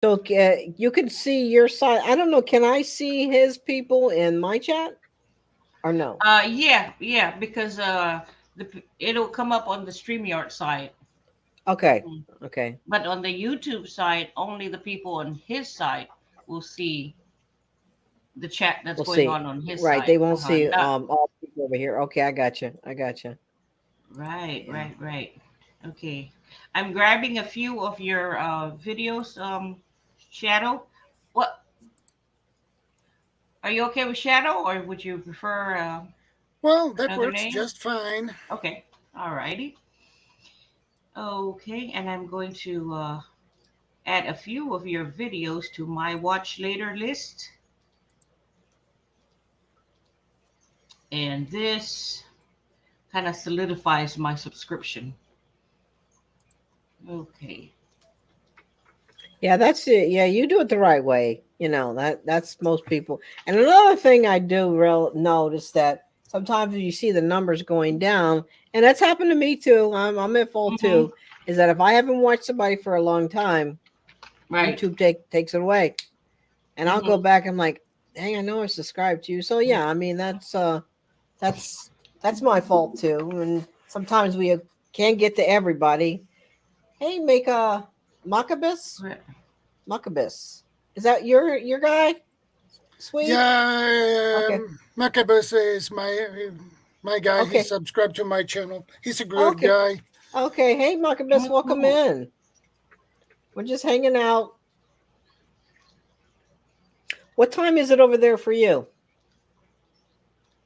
So you can see your side. I don't know. Can I see his people in my chat or no? Yeah, because it'll come up on the StreamYard side. Okay. Mm. Okay. But on the YouTube side, only the people on his side will see the chat that's We'll going see. on his Right. side. They won't see Not all people over here. Okay, I got you. I got you. right, Yeah. right, right. Okay, I'm grabbing a few of your videos. Shadow, what are you okay with Shadow, or would you prefer Well, that another works name? just fine. Okay, alrighty. Okay, and I'm going to add a few of your videos to my watch later list. And this kind of solidifies my subscription. Okay. Yeah, that's it. Yeah, you do it the right way. That's most people. And another thing I do real notice that sometimes you see the numbers going down, and that's happened to me too. I'm at fault Mm-hmm. too. Is that if I haven't watched somebody for a long time, Right. YouTube takes it away, and I'll go Mm-hmm. back and like, dang, I know I subscribed to you. So yeah, I mean that's that's my fault too. And sometimes we can't get to everybody. Hey, make a Maccabees. Right. Maccabees. Is that your guy? Swede? Yeah, Okay. Macabus is my guy. He Okay. subscribed to my channel. He's a good Okay. guy. Okay. Hey, Maccabees, Oh, welcome cool. in. We're just hanging out. What time is it over there for you?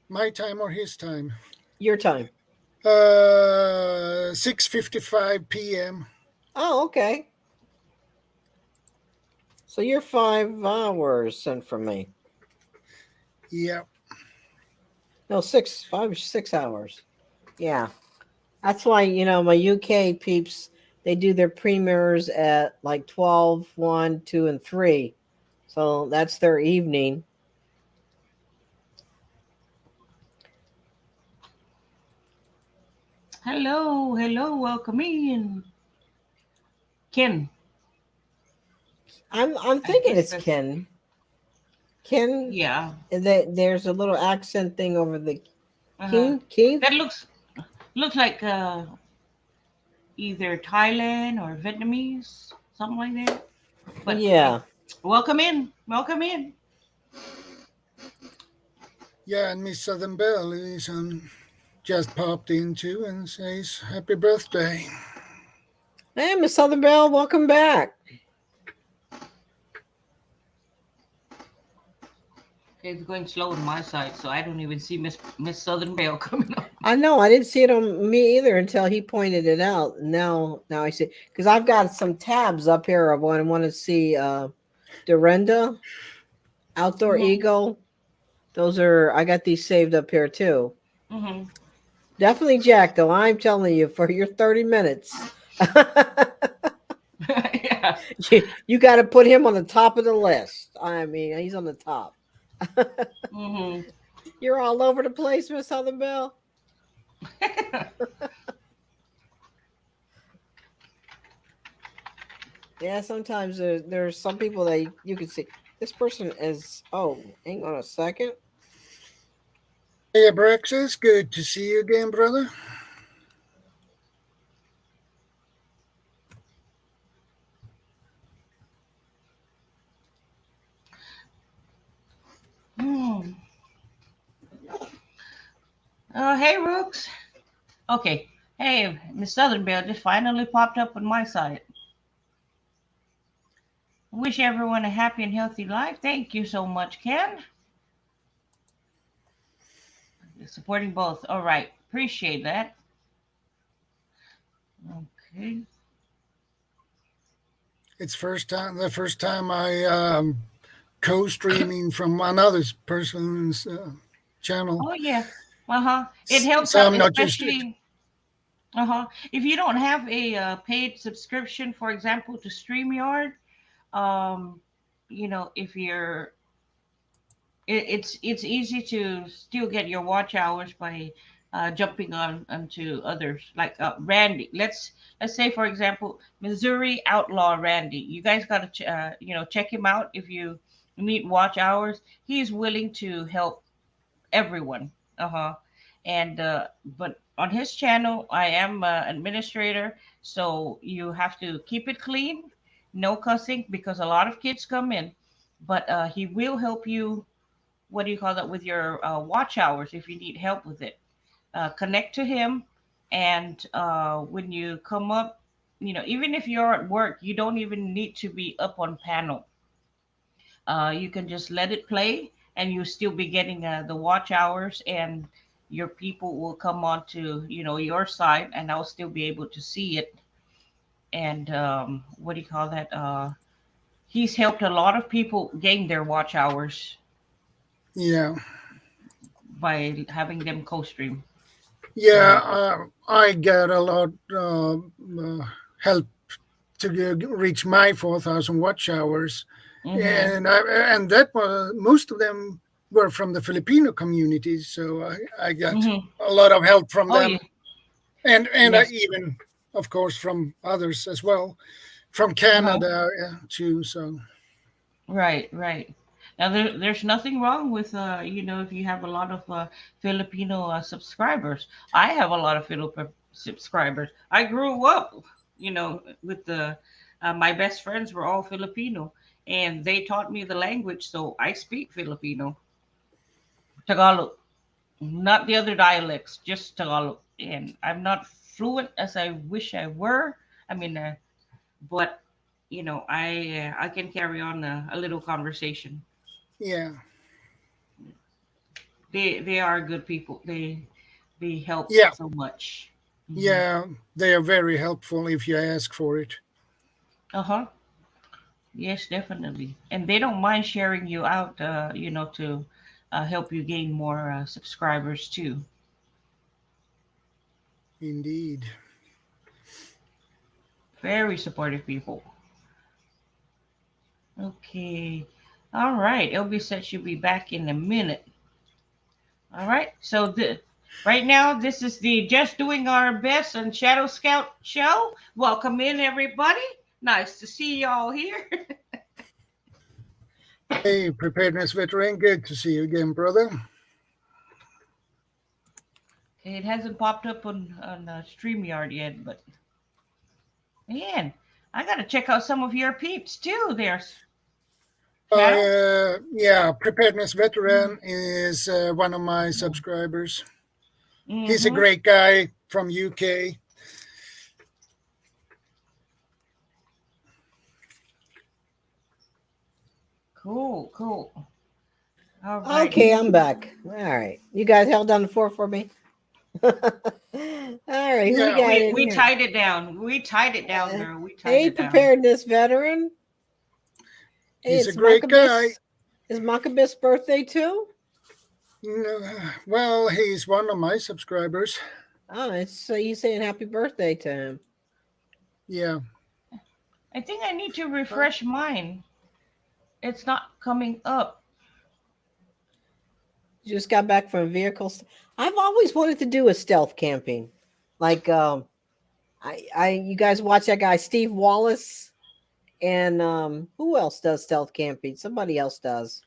My time or his time? Your time. 6:55 p.m. Oh, okay. So you're 5 hours in from me. Yeah. No, 6 hours. Yeah. That's why, my UK peeps, they do their premieres at like 12, 1, 2, and 3. So that's their evening. Hello, hello, welcome in. Ken. I'm I thinking guess it's that's Ken. Ken, yeah. there's a little accent thing over the Uh-huh. King. That looks like either Thailand or Vietnamese, something like that. But okay. Yeah. Welcome in. Welcome in. Yeah, and Miss Southern Belle is just popped into and says happy birthday. Hey, Miss Southern Belle, welcome back. Okay, it's going slow on my side, so I don't even see Miss Southern Belle coming up. I know I didn't see it on me either until he pointed it out. Now I see because I've got some tabs up here. I want to see Dorinda, Outdoor Mm-hmm. Eagle. Those are I got these saved up here too. Mm-hmm. Definitely Jack though. I'm telling you for your 30 minutes. Yeah. you got to put him on the top of the list. I mean, he's on the top. Mm-hmm. You're all over the place, Miss Southern Belle. Yeah, sometimes there's some people that you can see. This person is. Oh, hang on a second. Hey, Abraxas, good to see you again, brother. Hmm. Oh, hey, Rooks. Okay. Hey, Miss Southern Belle just finally popped up on my side. Wish everyone a happy and healthy life. Thank you so much, Ken. Supporting both. All right. Appreciate that. Okay. It's the first time I co-streaming from another person's channel, Oh, yeah. Uh huh. It helps so out, I'm not just. especially if you don't have a paid subscription, for example, to StreamYard. Um, if it's easy to still get your watch hours by jumping on onto others like Randy. Let's say for example Missouri Outlaw Randy. You guys got to check him out if you need watch hours. He's willing to help everyone. Uh-huh. And but on his channel, I am administrator, so you have to keep it clean, no cussing because a lot of kids come in. But he will help you. What do you call that with your watch hours if you need help with it? Connect to him, and when you come up, even if you're at work, you don't even need to be up on panel. You can just let it play, and you'll still be getting the watch hours, and your people will come on to your side, and I'll still be able to see it. And what do you call that? He's helped a lot of people gain their watch hours Yeah. by having them co-stream. Yeah, Right. I got a lot help to reach my 4,000 watch hours, Mm-hmm. and that was most of them were from the Filipino community, so I got Mm-hmm. a lot of help from Oh yeah. them, and Yes. even of course from others as well, from Uh-huh. Canada too. So Right, right. Now there's nothing wrong with if you have a lot of Filipino subscribers. I have a lot of Filipino subscribers. I grew up, with the my best friends were all Filipino, and they taught me the language, so I speak Filipino, Tagalog, not the other dialects, just Tagalog. And I'm not fluent as I wish I were. I mean, but I can carry on a little conversation. yeah, They are good people. They help yeah, so much. Hmm. yeah, they are very helpful if you ask for it. Uh-huh. Yes, definitely. And they don't mind sharing you out to help you gain more subscribers too. Indeed. Very supportive people. Okay. All right. LB said she'll be back in a minute. All right. So right now, this is the Just Doing Our Best on Shadow Scout show. Welcome in, everybody. Nice to see y'all here. Hey, preparedness veteran, good to see you again, brother. It hasn't popped up on StreamYard yet, but man, I got to check out some of your peeps too. There's Shadow. Yeah, preparedness Mm-hmm. veteran is one of my subscribers. He's a Mm-hmm. great guy from UK. Cool, cool. All Okay, righty. I'm back. All right. You guys held down the fort for me. All right, who we Yeah, got in We here? tied it down. We tied it down, Uh, girl. We tied hey, it down. preparedness veteran. Hey, he's a it's great guy. Maccabee's. Is Maccabee's birthday too? Well, he's one of my subscribers. Oh, it's so you saying happy birthday to him. Yeah. I think I need to Uh, refresh mine. It's not coming up. You just got back from vehicles. I've always wanted to do a stealth camping. Like you guys watch that guy Steve Wallace and who else does stealth camping? Somebody else does.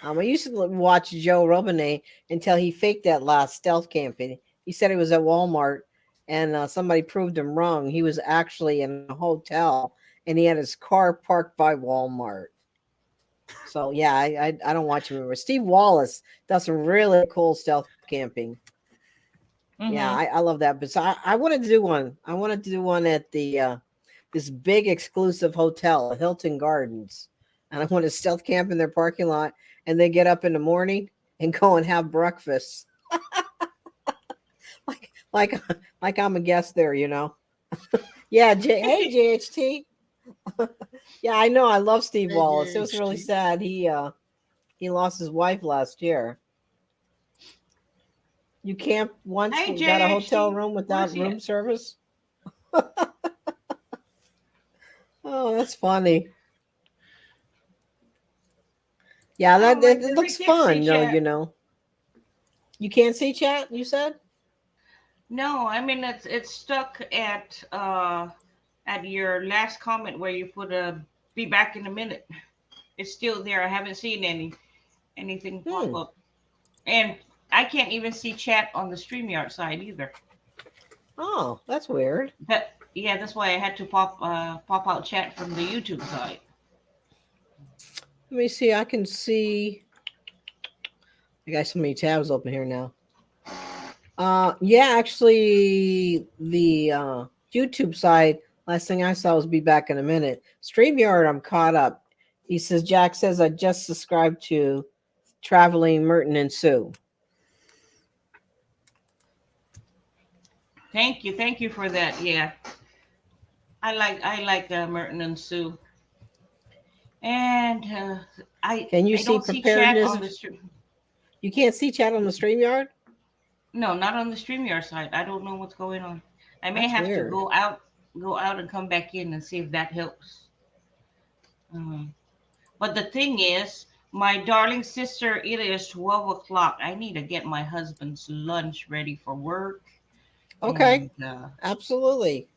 I used to watch Joe Robinet until he faked that last stealth camping. He said he was at Walmart, and somebody proved him wrong. He was actually in a hotel, and he had his car parked by Walmart. So yeah, I don't watch him anymore. Steve Wallace does some really cool stealth camping. Yeah, Mm-hmm. I love that. But so I wanted to do one. I wanted to do one at the this big exclusive hotel, Hilton Gardens, and I want to stealth camp in their parking lot, and then get up in the morning and go and have breakfast, like like like I'm a guest there, you know. Yeah, hey JHT. Yeah, I know. I love Steve Wallace. It was really ADHD. sad. He lost his wife last year. You camped once, Hey, got a hotel JHT. room Where's without he room at? service. Oh, that's funny. Yeah, All that right, it then we looks can't see fun. No, chat. you can't see chat. You said No, I mean it's stuck at your last comment where you put a be back in a minute. It's still there. I haven't seen anything pop Hmm. up. And I can't even see chat on the StreamYard side either. Oh, that's weird. That yeah, that's why I had to pop out chat from the YouTube side. Let me see. I can see. I got so many tabs open here now. Yeah, actually, the YouTube side. Last thing I saw was be back in a minute. StreamYard, I'm caught up. He says Jack says I just subscribed to Traveling Merton and Sue. Thank you for that. Yeah, I like Merton and Sue, and Can you I see don't see chat on the preparedness? stream. You can't see chat on the StreamYard? No, not on the StreamYard side. I don't know what's going on. I may That's have to weird. go out and come back in and see if that helps. Um, but the thing is, my darling sister, it is 12 o'clock. I need to get my husband's lunch ready for work, Okay, and absolutely.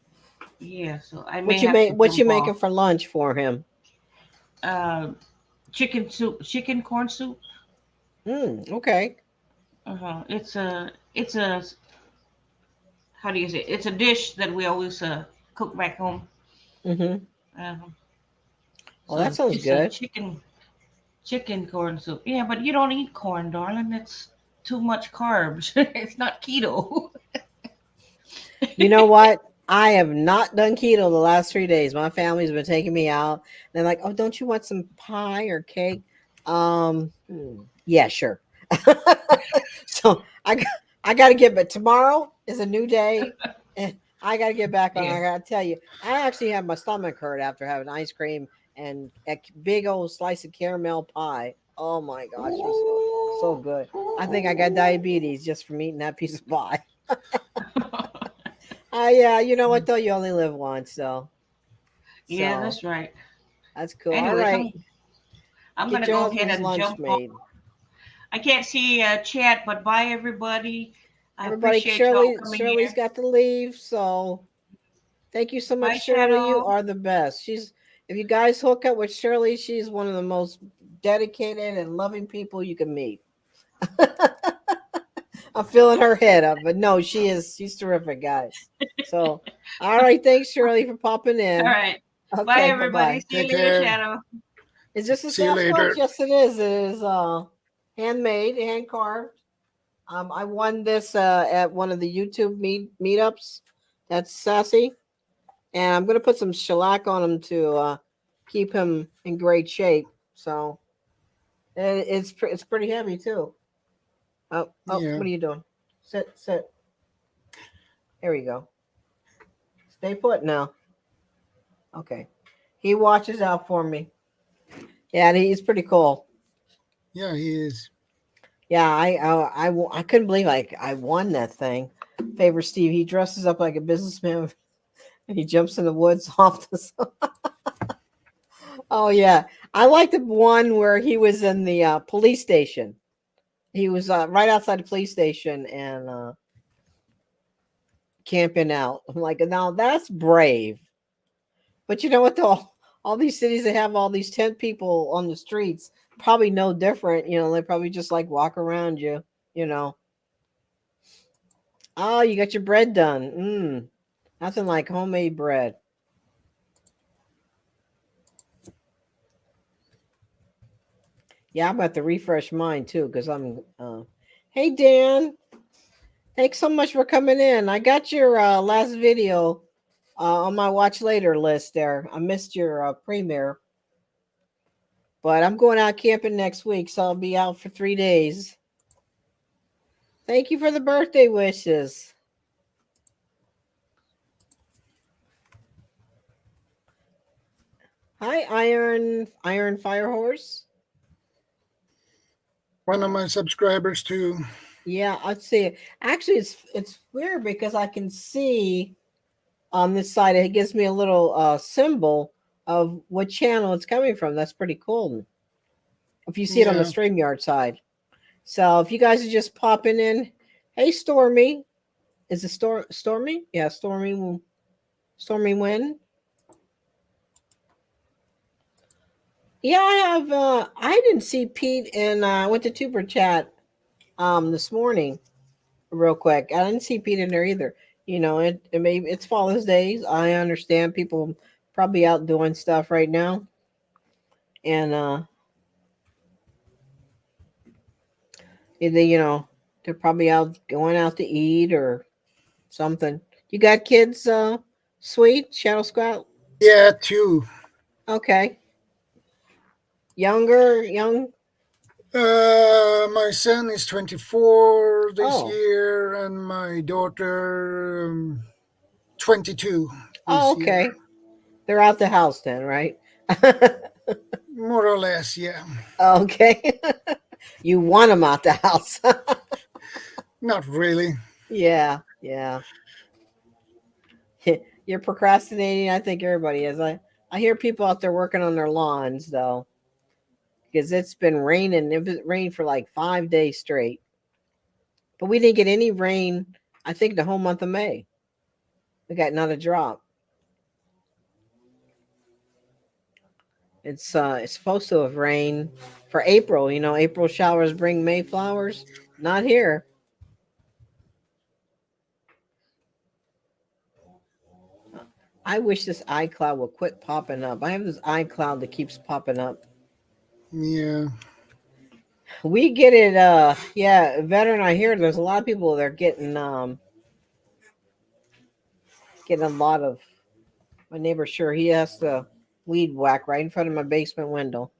yeah, so I may have to What you jump making off. for lunch for him? Uh, Chicken soup, chicken corn soup. Okay. It's a how do you say it? It's a dish that we always cook back home. Mm-hmm. Uh, Oh, that so sounds just a good. chicken corn soup. Yeah, but you don't eat corn, darling. It's too much carbs. It's not keto. You know what? I have not done keto the last 3 days. My family's been taking me out. They're like, "Oh, don't you want some pie or cake?" Yeah, sure. So I got to get, but tomorrow is a new day, and I got to get back on. Yeah. I got to tell you, I actually have my stomach hurt after having ice cream and a big old slice of caramel pie. Oh my gosh, it was so good. I think I got diabetes just from eating that piece of pie. Yeah, you know what though? You only live once, Yeah, so that's right. that's cool. All Anyways, right, I'm get gonna your go ahead husband's and lunch jump off. made. I can't see chat, but bye everybody. I Everybody, appreciate y'all coming Shirley's here. got to leave, so thank you so much, Bye, Shirley. You Shadow. are the best. She's If you guys hook up with Shirley, she's one of the most dedicated and loving people you can meet. I'm filling her head up, but no, she's terrific, guys. So, all right, thanks, Shirley, for popping All in. right. Bye Okay, bye everybody. bye. See you Take later, care. Shadow. Is this a See you Sasquatch? later. Yes, it is. It is handmade, hand carved. I won this at one of the YouTube meetups. That's Sassy, and I'm gonna put some shellac on him to keep him in great shape. So it's pretty heavy too. Oh, Yeah. what are you doing? Sit. There you go. Stay put now. Okay. He watches out for me. Yeah, and he's pretty cool. Yeah, he is. Yeah, I couldn't believe I won that thing. Favor Steve. He dresses up like a businessman and he jumps in the woods off the. Oh yeah, I like the one where he was in the police station. He was right outside the police station and camping out. I'm like, now that's brave. But you know what? Though all these cities that have all these tent people on the streets probably no different. You know, they probably just like walk around you. You know. Oh, you got your bread done. Nothing like homemade bread. Yeah, I'm about to refresh mine too because I'm. Hey Dan, thanks so much for coming in. I got your last video on my watch later list. There, I missed your premiere, but I'm going out camping next week, so I'll be out for 3 days. Thank you for the birthday wishes. Hi, Iron Fire Horse. One of my subscribers too. Yeah, I'd see. Actually, it's weird because I can see on this side it gives me a little symbol of what channel it's coming from. That's pretty cool. If you see it on the Yeah. StreamYard side. So if you guys are just popping in, hey Stormy, Is it stormy? Yeah, stormy wind. Yeah, I have. I didn't see Pete, and I went to Tuber Chat this morning real quick. I didn't see Pete in there either. It maybe it's Father's Days. I understand people probably out doing stuff right now, and either they're probably out going out to eat or something. You got kids, sweet Shadow Scout? Yeah, two. Okay, young. My son is 24 this Oh, year, and my daughter 22 oh, this year. okay. They're out the house then, right? More or less, yeah. Okay. You want them out the house. Not really. Yeah, yeah. You're procrastinating. I think everybody is. I hear people out there working on their lawns though, because it's been raining. It rained for like 5 days straight, but we didn't get any rain. I think the whole month of May, we got not a drop. It's supposed to have rained for April. April showers bring May flowers. Not here. I wish this iCloud would quit popping up. I have this iCloud that keeps popping up. Yeah. We get it. Yeah, veteran. I hear there's a lot of people that are getting a lot of. My neighbor, sure, he has the weed whack right in front of my basement window.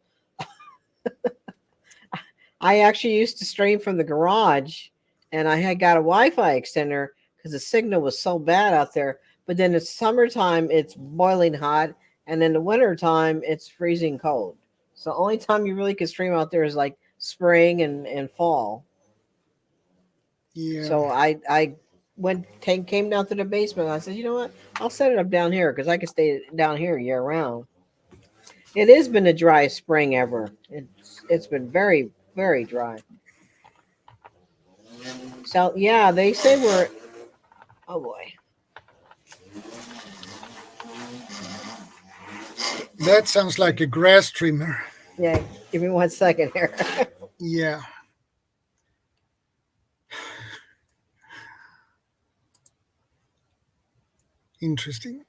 I actually used to stream from the garage, and I had got a Wi-Fi extender because the signal was so bad out there. But then it's summertime, it's boiling hot, and in the wintertime, it's freezing cold. So only time you really can stream out there is like spring and fall. Yeah. So I came down to the basement. And I said, you know what? I'll set it up down here because I can stay down here year round. It has been the driest spring ever. It's been very very dry. So yeah, they say we're. Oh boy. That sounds like a grass trimmer. Yeah, give me 1 second here. Yeah. Interesting.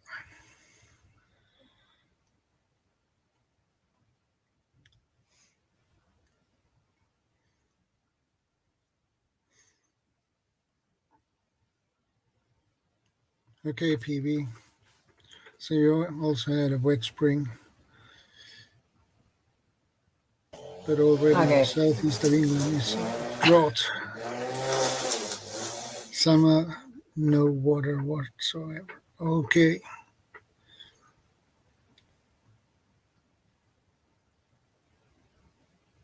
Okay, PB. So you also had a wet spring, but already in the Okay. southeast of England is drought. Summer, no water whatsoever. Okay.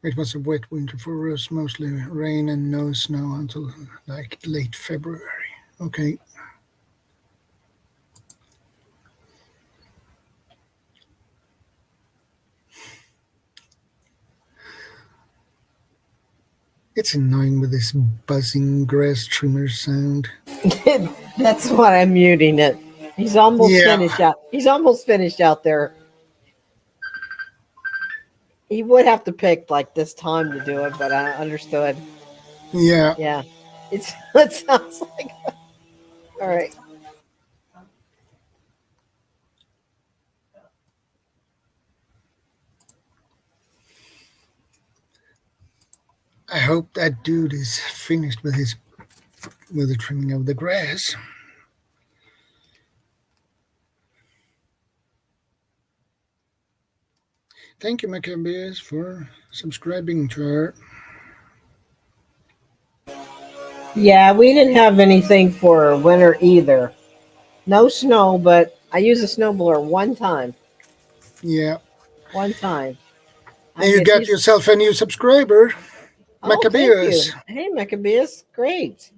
It was a wet winter for us, mostly rain and no snow until like late February. Okay. It's annoying with this buzzing grass trimmer sound. That's why I'm muting it. He's almost Yeah. finished out. He's almost finished out there. He would have to pick like this time to do it, but I understood. Yeah. Yeah. It sounds like all right. I hope that dude is finished with the trimming of the grass. Thank you, Maccabees, for subscribing to her. Yeah, we didn't have anything for winter either. No snow, but I used a snowblower one time. Yeah. One time. I And you guess got yourself a new subscriber, Oh, thank you. Maccabees. Hey, Maccabeus. Great.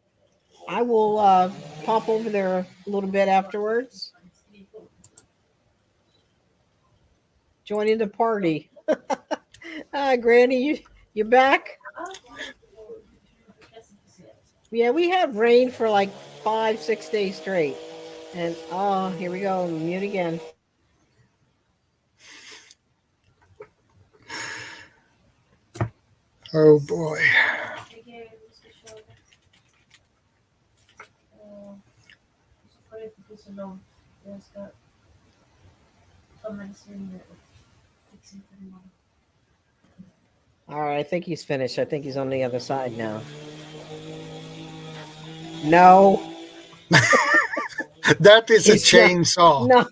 I will pop over there a little bit afterwards. Joining the party. Granny, you back? Yeah, we had rain for like 5, 6 days straight. And oh, here we go. Mute again. Oh boy. All right, I think he's finished. I think he's on the other side now. No, That is a he's not. chainsaw. No,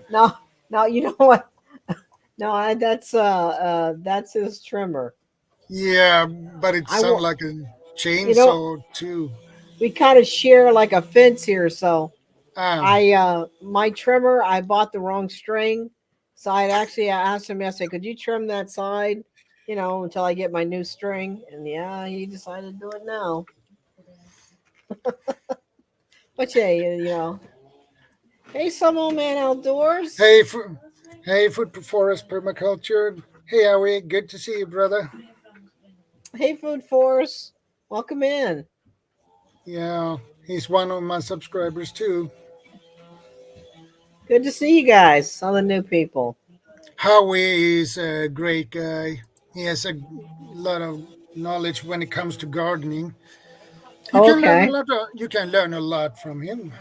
no, no. You know what? No, that's his trimmer. Yeah, but it I sounds will. like a You know, chainsaw too. we kind of share like a fence here, so Ah, I my trimmer I bought the wrong string, so I asked him yesterday, could you trim that side, until I get my new string? And yeah, he decided to do it now. But yeah, hey, some old man outdoors. hey, hey, food forest permaculture. Hey, Howie, good to see you, brother. Hey, Food Force, welcome in. Yeah, he's one of my subscribers too. Good to see you guys, all the new people. Howie is a great guy. He has a lot of knowledge when it comes to gardening. You can learn a Okay. lot. You can learn a lot from him.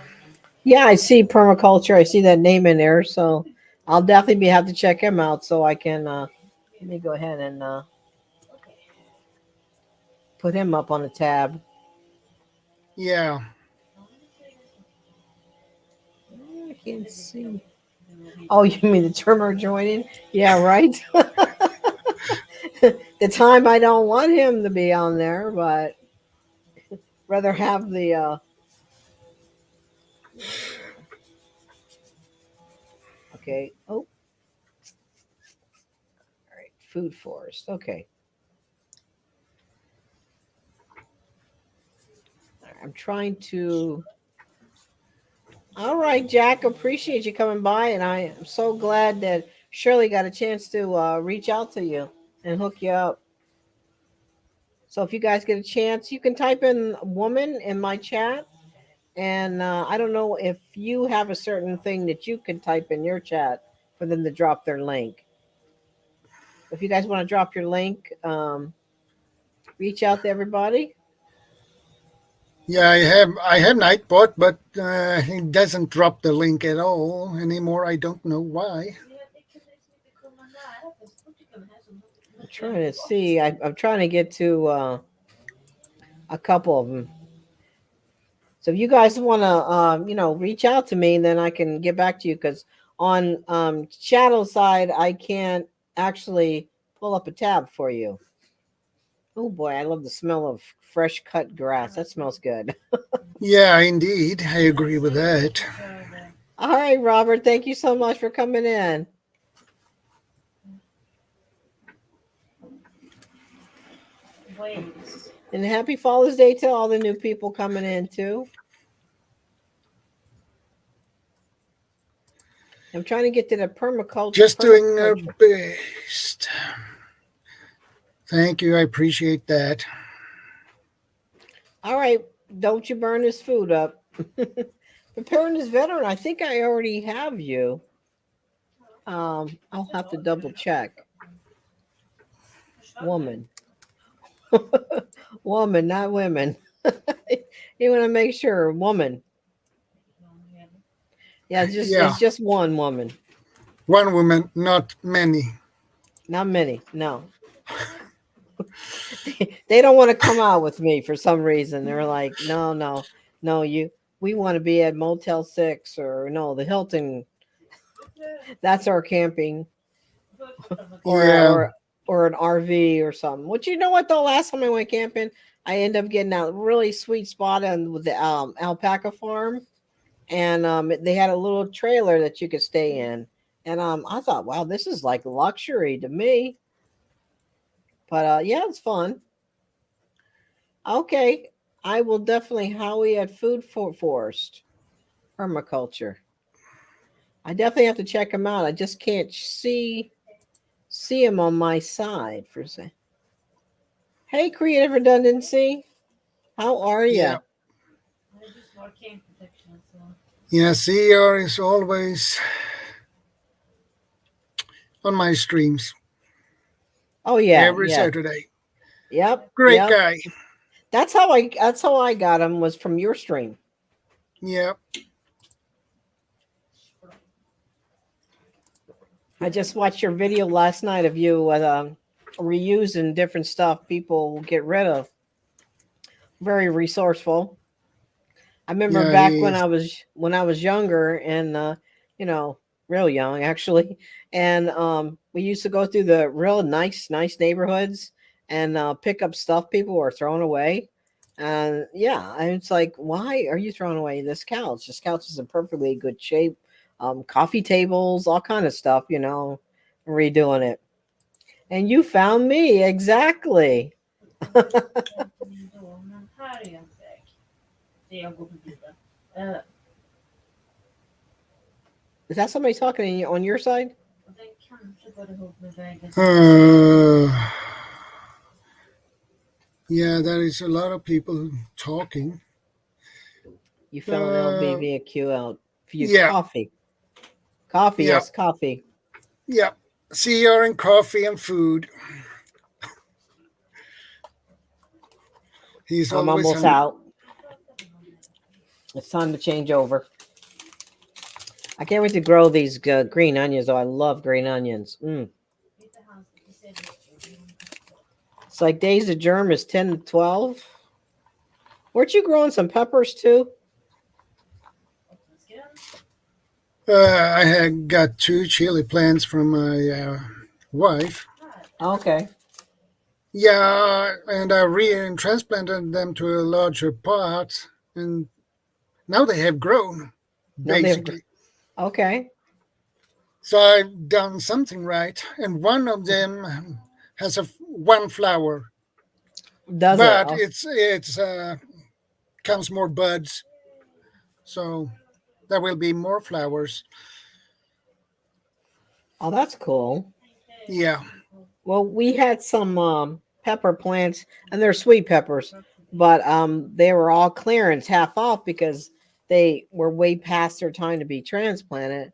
Yeah, I see permaculture. I see that name in there, so I'll definitely have to check him out so I can. Let me go ahead and put him up on the tab. Yeah, I can't see. Oh, you mean the trimmer joining? Yeah, right. The time I don't want him to be on there, but rather have the. Okay. Oh, all right. Food forest. Okay. I'm trying to. All right, Jack. Appreciate you coming by, and I am so glad that Shirley got a chance to reach out to you and hook you up. So if you guys get a chance, you can type in "woman" in my chat, and I don't know if you have a certain thing that you can type in your chat for them to drop their link. If you guys want to drop your link, reach out to everybody. yeah. I have Nightbot, but he doesn't drop the link at all anymore. I don't know why. I'm trying to see. I'm trying to get to a couple of them. So if you guys want to, reach out to me, then I can get back to you because on Shadow side, I can't actually pull up a tab for you. Oh boy, I love the smell of fresh cut grass. That smells good. Yeah, indeed, I agree with that. All right, Robert, thank you so much for coming in. And happy Father's Day to all the new people coming in too. I'm trying to get to the Just doing our permaculture. best. Thank you. I appreciate that. All right, don't you burn this food up. Preparing this veteran, I think I already have you. I'll have to double check. Woman, woman, not women. You want to make sure, woman. Yeah, Yeah, it's just one woman, one woman, not many. not many. No, they don't want to come out with me for some reason. They're like, no, no, no. We want to be at Motel 6 or no, the Hilton. That's our camping or Yeah, an RV or something. Which you know what though, last time I went camping, I ended up getting a really sweet spot on with the alpaca farm, and they had a little trailer that you could stay in, and I thought, wow, this is like luxury to me. But yeah, it's fun. Okay, I will definitely Howie at Food for Forest Permaculture. I definitely have to check him out. I just can't see him on my side for a second. Hey, Creative Redundancy, how are yeah. you? Yeah, CR is always on my streams Oh yeah, every yeah. Saturday. Yep, Great yep. guy. That's how I got him was from your stream. Yeah, I just watched your video last night of you reusing different stuff people get rid of. Very resourceful. I remember yeah, back he when is. I was younger and you know, real young actually, and we used to go through the real nice neighborhoods and pick up stuff people were throwing away. And yeah, and it's like, why are you throwing away this couch? This couch is in perfectly good shape. Coffee tables, all kind of stuff, redoing it. And you found me exactly. Is that somebody talking on your side? Uh, yeah, there is a lot of people talking. You fell an Uh, LBVQ out. You yeah, coffee. Coffee, yeah, yes, coffee. yeah. CR and coffee and food. He's I'm always almost on. out. It's time to change over. I can't wait to grow these green onions. Oh, I love green onions. It's like Days of Germ is 10 to 12. Weren't you growing some peppers too? I had got 2 chili plants from my wife. Okay. Yeah, and I transplanted them to a larger pot, and now they have grown, No, they've. basically. Okay. So I've done something right, and one of them has one flower, Does it? but Oh, it's comes more buds, so there will be more flowers. oh, that's cool. Yeah, Well, we had some pepper plants, and they're sweet peppers, but they were all clearance, half off because they were way past their time to be transplanted.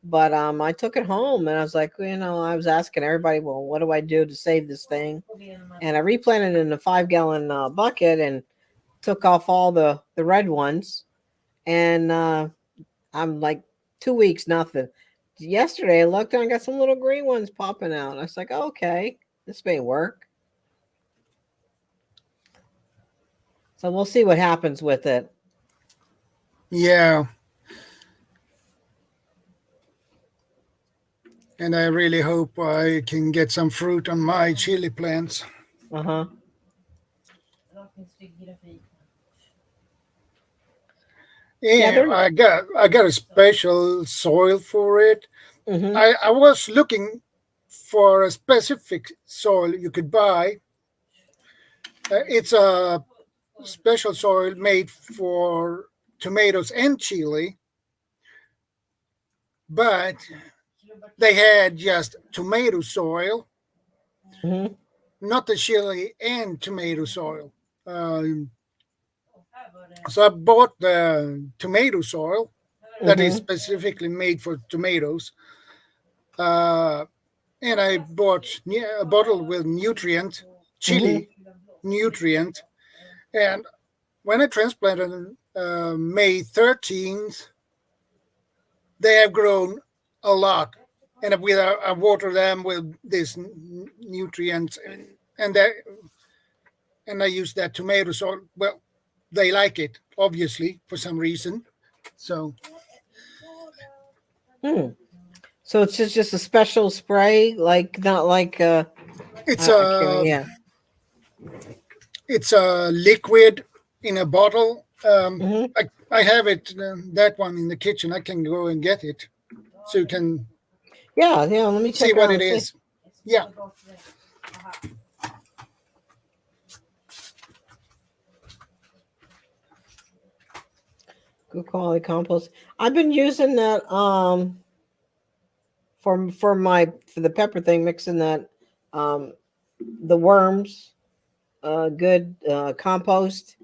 But I took it home, and I was like, I was asking everybody, well, what do I do to save this thing? And I replanted it in a 5-gallon bucket and took off all the red ones, and I'm like 2 weeks nothing. Yesterday I looked and I got some little green ones popping out. I was like, okay, this may work. So we'll see what happens with it. yeah, and I really hope I can get some fruit on my chili plants. Uh-huh. Yeah, Yeah, they're I got a special soil for it. mm-hmm. I was looking for a specific soil you could buy. It's a special soil made for tomatoes and chili, but they had just tomato soil, Mm-hmm. not the chili and tomato soil. Um, so I bought the tomato soil that is Mm-hmm. specifically made for tomatoes. Uh, and I bought a bottle with nutrient, Mm-hmm. chili nutrient. And when I transplanted May 13th, they have grown a lot. And with I water them with this nutrients, and that, and I use that tomato soil. Well, they like it, obviously, for some reason. So Hmm. So it's just a special spray, like not like it's I can't. a Yeah. it's a liquid in a bottle. Mm-hmm. I have it that one in the kitchen. I can go and get it, so you can Yeah. Yeah. Let me see check what around it and see. is. Yeah, Good quality compost. I've been using that for the pepper thing, mixing that the worms good compost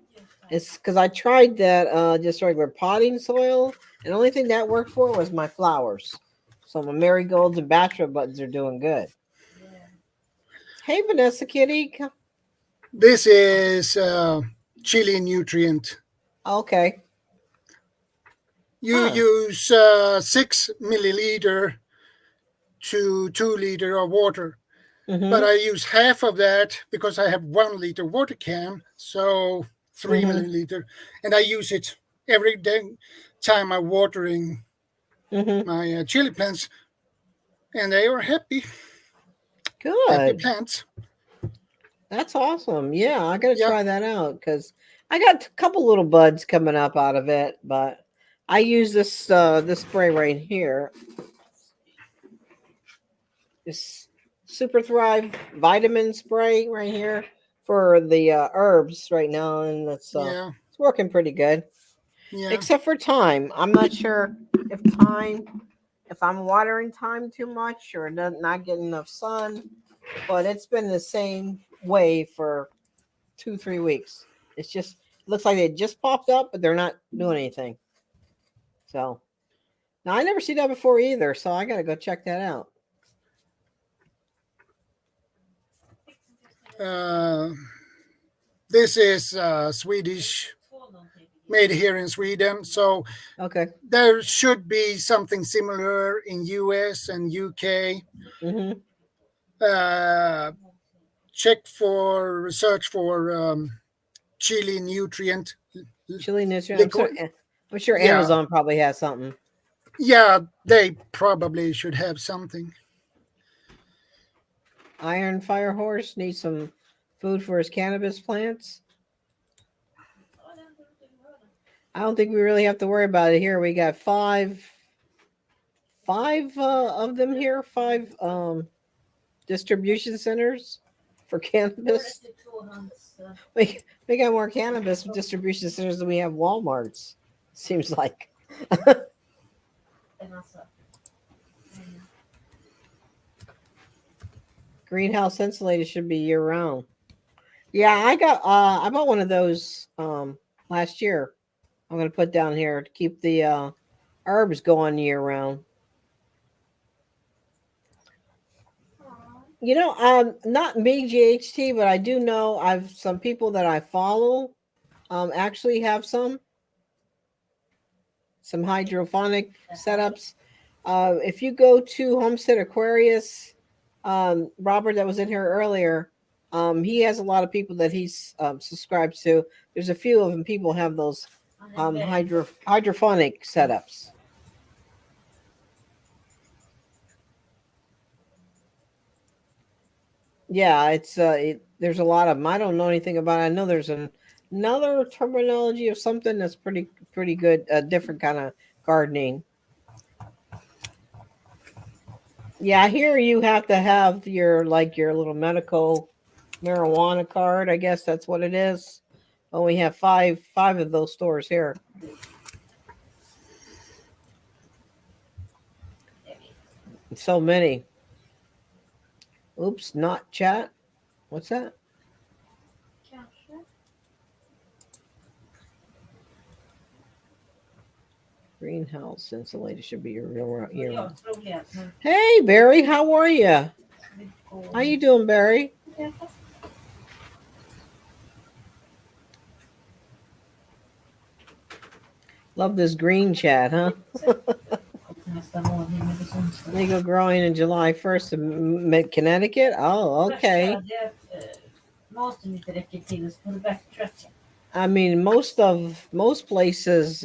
It's because I tried that just regular potting soil, and the only thing that worked for was my flowers. So my marigolds and bachelor buttons are doing good. Hey, Vanessa Kitty. This is chili nutrient. Okay. You Huh. use 6 milliliter to 2 liter of water, but Mm-hmm. I use half of that because I have 1 liter water can, so 3 milliliter, and I use it every day time I'm watering Mm-hmm. my chili plants, and they are happy Good. plants. That's awesome. Yeah, I gotta Yeah, try that out because I got a couple little buds coming up out of it, but I use this spray right here. This Super Thrive vitamin spray right here for the herbs right now, and yeah, it's working pretty good. yeah. Except for time, I'm not sure if if I'm watering time too much or not getting enough sun, but it's been the same way for 2 3 weeks. It's just it looks like they just popped up, but they're not doing anything. So now I never see that before either, so I gotta go check that out. Uh, this is Swedish, made here in Sweden, so Okay. there should be something similar in US and UK. Mm-hmm. Uh, check for research for chili nutrient Chili nutrient. liquid. I'm sure Yeah, Amazon probably has something. yeah, they probably should have something. Iron Fire Horse needs some food for his cannabis plants. I don't think we really have to worry about it here. We got five of them here, five distribution centers for cannabis. We got more cannabis distribution centers than we have Walmarts. Seems like. Greenhouse insulated should be year round. Yeah, I bought one of those last year. I'm gonna put down here to keep the herbs going year round. Not me GHT, but I do know I've some people that I follow actually have some hydroponic setups. If you go to Homestead Aquarius, Robert that was in here earlier, he has a lot of people that he's subscribed to. There's a few of them. People have those hydrophonic setups. Yeah, there's a lot of them. I don't know anything about it. I know there's another terminology of something that's pretty good, a different kind of gardening. Yeah, here you have to have your little medical marijuana card. I guess that's what it is. Well, we have five of those stores here. So many. Oops, not chat. What's that? Greenhouse insulated should be your real. Hey Barry, how are you? How you doing, Barry? Love this green chat, huh? Legal growing in July 1st in Connecticut. Oh, okay. I mean, most places,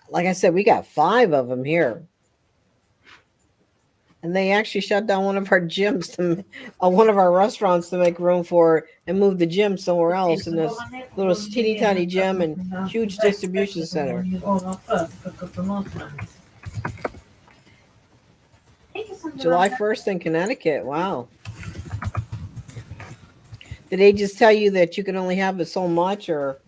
like I said, we got 5 of them here. And they actually shut down one of our gyms one of our restaurants to make room for it and move the gym somewhere else in this little teeny tiny gym and huge distribution center. July 1st in Connecticut. Wow. Did they just tell you that you can only have it so much, or?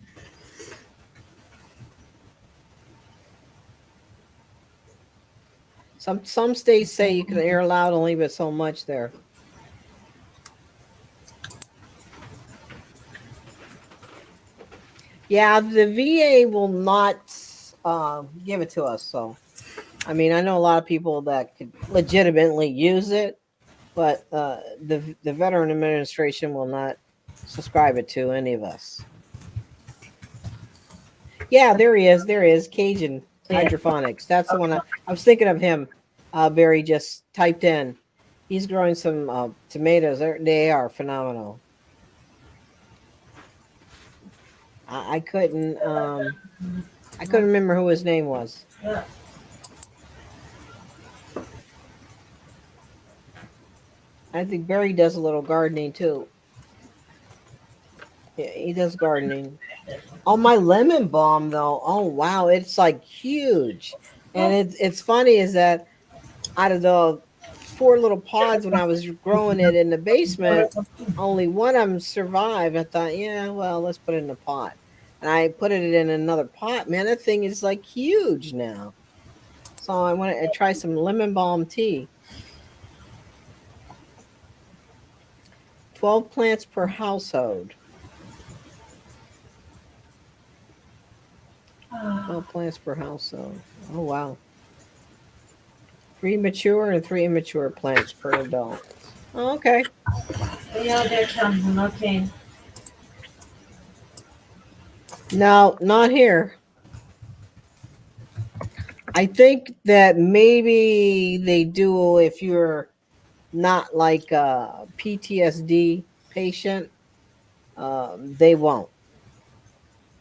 Some states say you can air allowed only but so much there. Yeah, the VA will not give it to us. So, I mean, I know a lot of people that could legitimately use it, but the Veteran Administration will not subscribe it to any of us. Yeah, there he is. There he is. Cajun hydroponics. That's the one I was thinking of him. Barry just typed in. He's growing some tomatoes. They are phenomenal. I couldn't I couldn't remember who his name was. I think Barry does a little gardening too. Yeah, he does gardening. Oh, my lemon balm though. Oh wow, it's like huge. And it's funny is that out of the four little pods when I was growing it in the basement, only one of them survived. I thought, yeah, well, let's put it in a pot. And I put it in another pot. Man, that thing is like huge now. So I want to try some lemon balm tea. 12 plants per household. 12 plants per household. Oh, wow. 3 mature and 3 immature plants per adult. Oh, okay. Ja, det kan hon. Okej. No, not here. I think that maybe they do if you're not like a PTSD patient, they won't.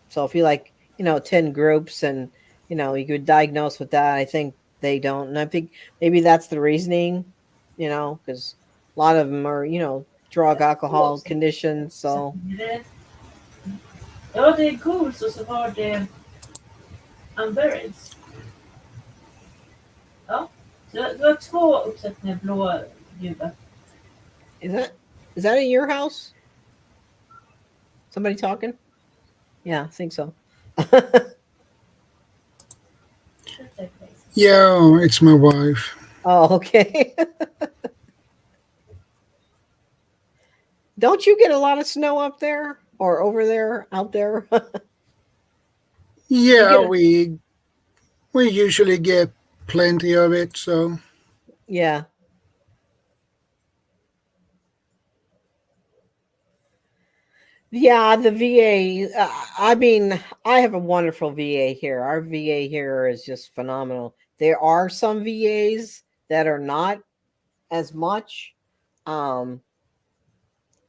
So if you like, 10 groups and, you could diagnose with that, I think they don't. And I think maybe that's the reasoning, because a lot of them are, drug, alcohol conditions. So Ja, det är goals och så var det unburied. Ja, det var 2 uppsättningar blågubbar. is that in your house? Somebody talking? Yeah, I think so. Yeah, it's my wife. Oh, okay. Don't you get a lot of snow up there or over there, out there? Yeah, get we usually get plenty of it. So Yeah. Yeah, the VA. I mean, I have a wonderful VA here. Our VA here is just phenomenal. There are some VAs that are not as much. Um,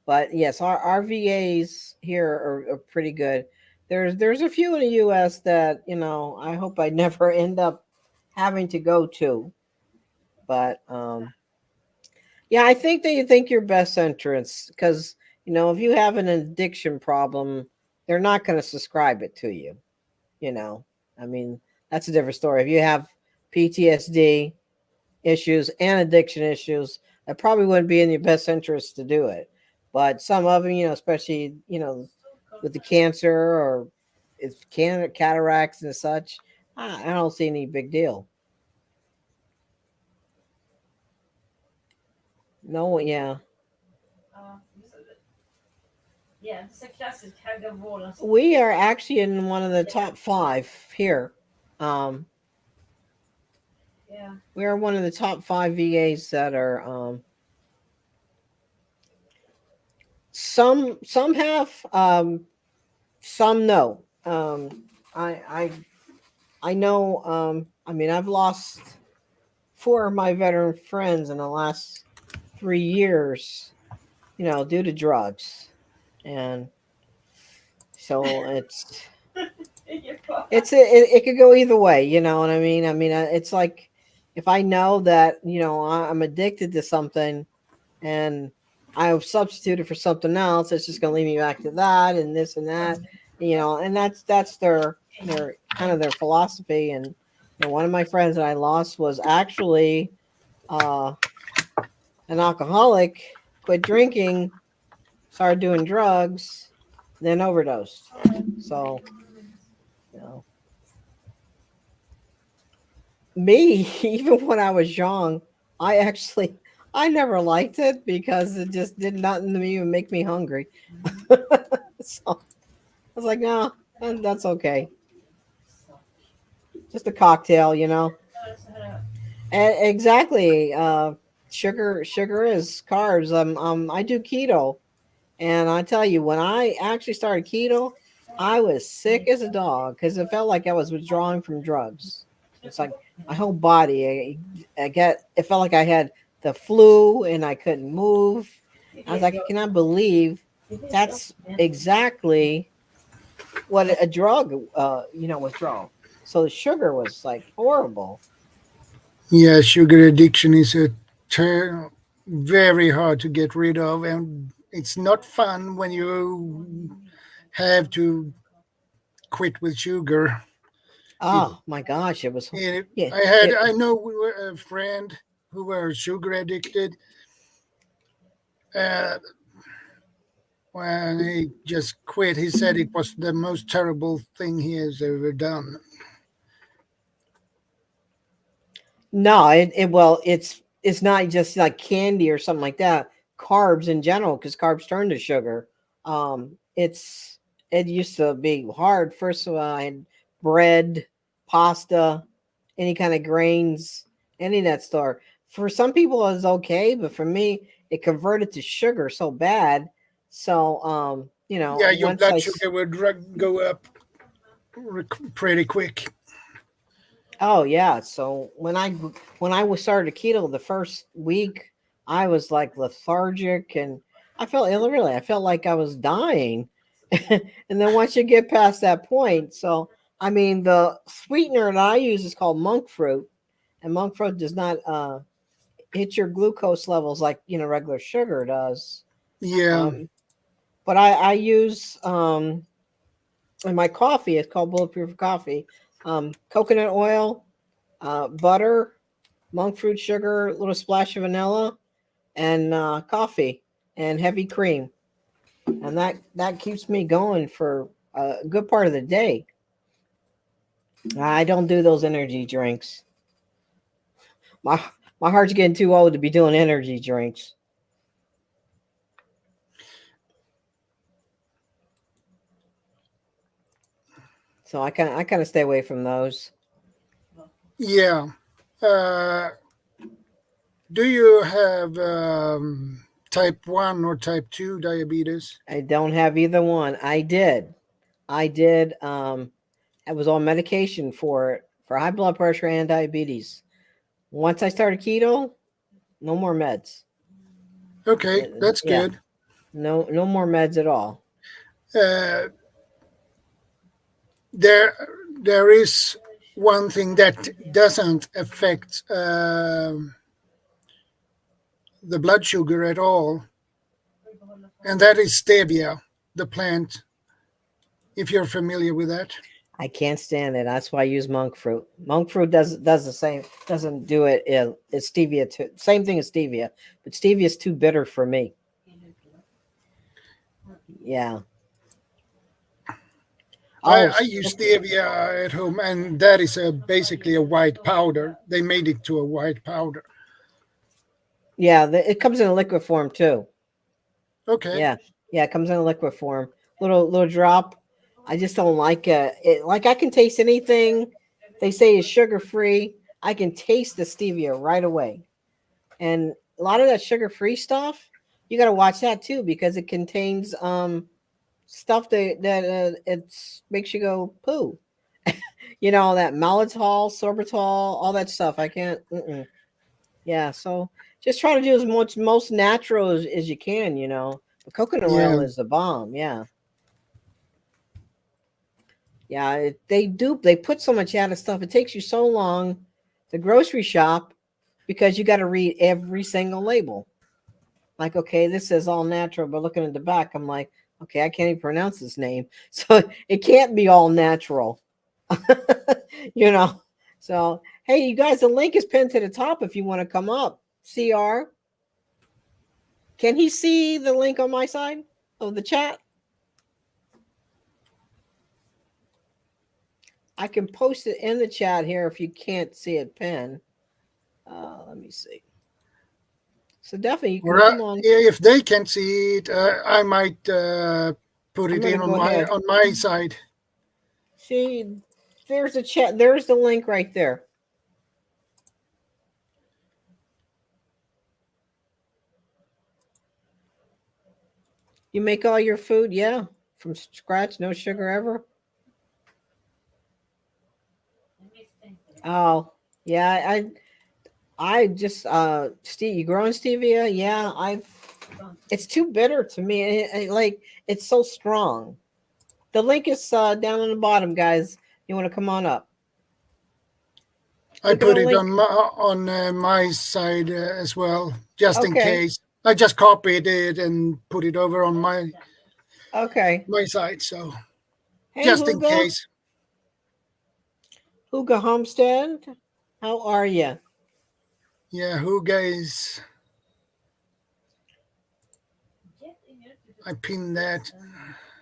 but yes, our VAs here are pretty good. There's a few in the US that, I hope I never end up having to go to. But yeah, I think that you think your best entrance because if you have an addiction problem, they're not going to subscribe it to you. You know, I mean, that's a different story. If you have PTSD issues and addiction issues, that probably wouldn't be in your best interest to do it. But some of them, especially with the cancer or it's cataracts and such, I don't see any big deal. No, yeah. Yeah, it's a classic Hagavården. We are actually in one of the top 5 here. Yeah. We are one of the top 5 VAs that are some have some no. I know I mean I've lost 4 of my veteran friends in the last 3 years, due to drugs. And so it could go either way, you know what I mean? I mean, it's like if I know that, I'm addicted to something and I've substituted for something else, it's just going to lead me back to that and this and that, and that's their kind of their philosophy. And one of my friends that I lost was actually an alcoholic, quit drinking, started doing drugs, then overdosed. So, me, even when I was young, I never liked it because it just did nothing to me and make me hungry. So I was like, no, And that's okay. Just a cocktail, you know. Exactly. Sugar is carbs. I do keto, and I tell you, when I actually started keto, I was sick as a dog because it felt like I was withdrawing from drugs. It's like my whole body. It felt like I had the flu and I couldn't move. I was like, I cannot believe that's exactly what a drug, withdrawal. So the sugar was like horrible. Yeah, sugar addiction is very hard to get rid of, and it's not fun when you have to quit with sugar. It, Oh my gosh, it was. Yeah, I know a friend who were sugar addicted. Uh, when he just quit, he said it was the most terrible thing he has ever done. no, it's not just like candy or something like that. Carbs in general, because carbs turn to sugar. It used to be hard. First of all, I had bread, pasta, any kind of grains, any of that stuff. For some people, it was okay, but for me, it converted to sugar so bad. So, Yeah, your once blood sugar would go up pretty quick. oh yeah. So when I was started keto the first week, I was like lethargic and I felt ill really. I felt like I was dying. And then once you get past that point, so I mean the sweetener that I use is called monk fruit, and monk fruit does not hit your glucose levels like regular sugar does. Yeah, But I use in my coffee. It's called bulletproof coffee. Coconut oil, butter, monk fruit sugar, a little splash of vanilla, and coffee and heavy cream, and that keeps me going for a good part of the day. I don't do those energy drinks. My my heart's getting too old to be doing energy drinks, so I kind of stay away from those. yeah. Uh, do you have type 1 or type 2 diabetes? I don't have either one. I did. I was on medication for it for high blood pressure and diabetes. Once I started keto, no more meds. Okay, that's Yeah, good. no more meds at all. Uh, there, there is one thing that doesn't affect the blood sugar at all, and that is stevia, the plant. If you're familiar with that. I can't stand it. That's why I use monk fruit. Monk fruit does the same. Doesn't do it. It's stevia too. Same thing as stevia, but stevia is too bitter for me. Yeah. Oh, I use stevia at home, and that is basically a white powder. They made it to a white powder. yeah. It comes in a liquid form too. Okay. Yeah, yeah. It comes in a liquid form. Little drop. I just don't like it. Like I can taste anything they say is sugar free. I can taste the stevia right away. And a lot of that sugar free stuff, you got to watch that too because it contains stuff that it makes you go poo. That maltitol, sorbitol, all that stuff. I can't. Yeah, so just try to do as much most natural as you can. But coconut oil Yeah. is the bomb. Yeah, yeah. They put so much added stuff. It takes you so long to grocery shop because you got to read every single label. Like, okay, this says all natural, but looking at the back, I'm like, okay, I can't even pronounce this name, so it can't be all natural. you know. So, hey, you guys, the link is pinned to the top if you want to come up. CR, can he see the link on my side of the chat? I can post it in the chat here if you can't see it pinned. Let me see. So definitely you can Or come on. if they can see it, I might put I'm it gonna in go ahead. on my side. See, there's a chat. There's the link right there. You make all your food, yeah, from scratch, no sugar ever. Oh, yeah, I just Steve, you growing stevia? Yeah, I've. It's too bitter to me. Like it's so strong. The link is down on the bottom, guys. You want to come on up? I Look at put the it link. on my side as well, just in Okay. case. I just copied it and put it over on Okay. my side, so Hey, just in Hugo. case. Hugo Homestead. How are you? Yeah, who guys? I pinned that.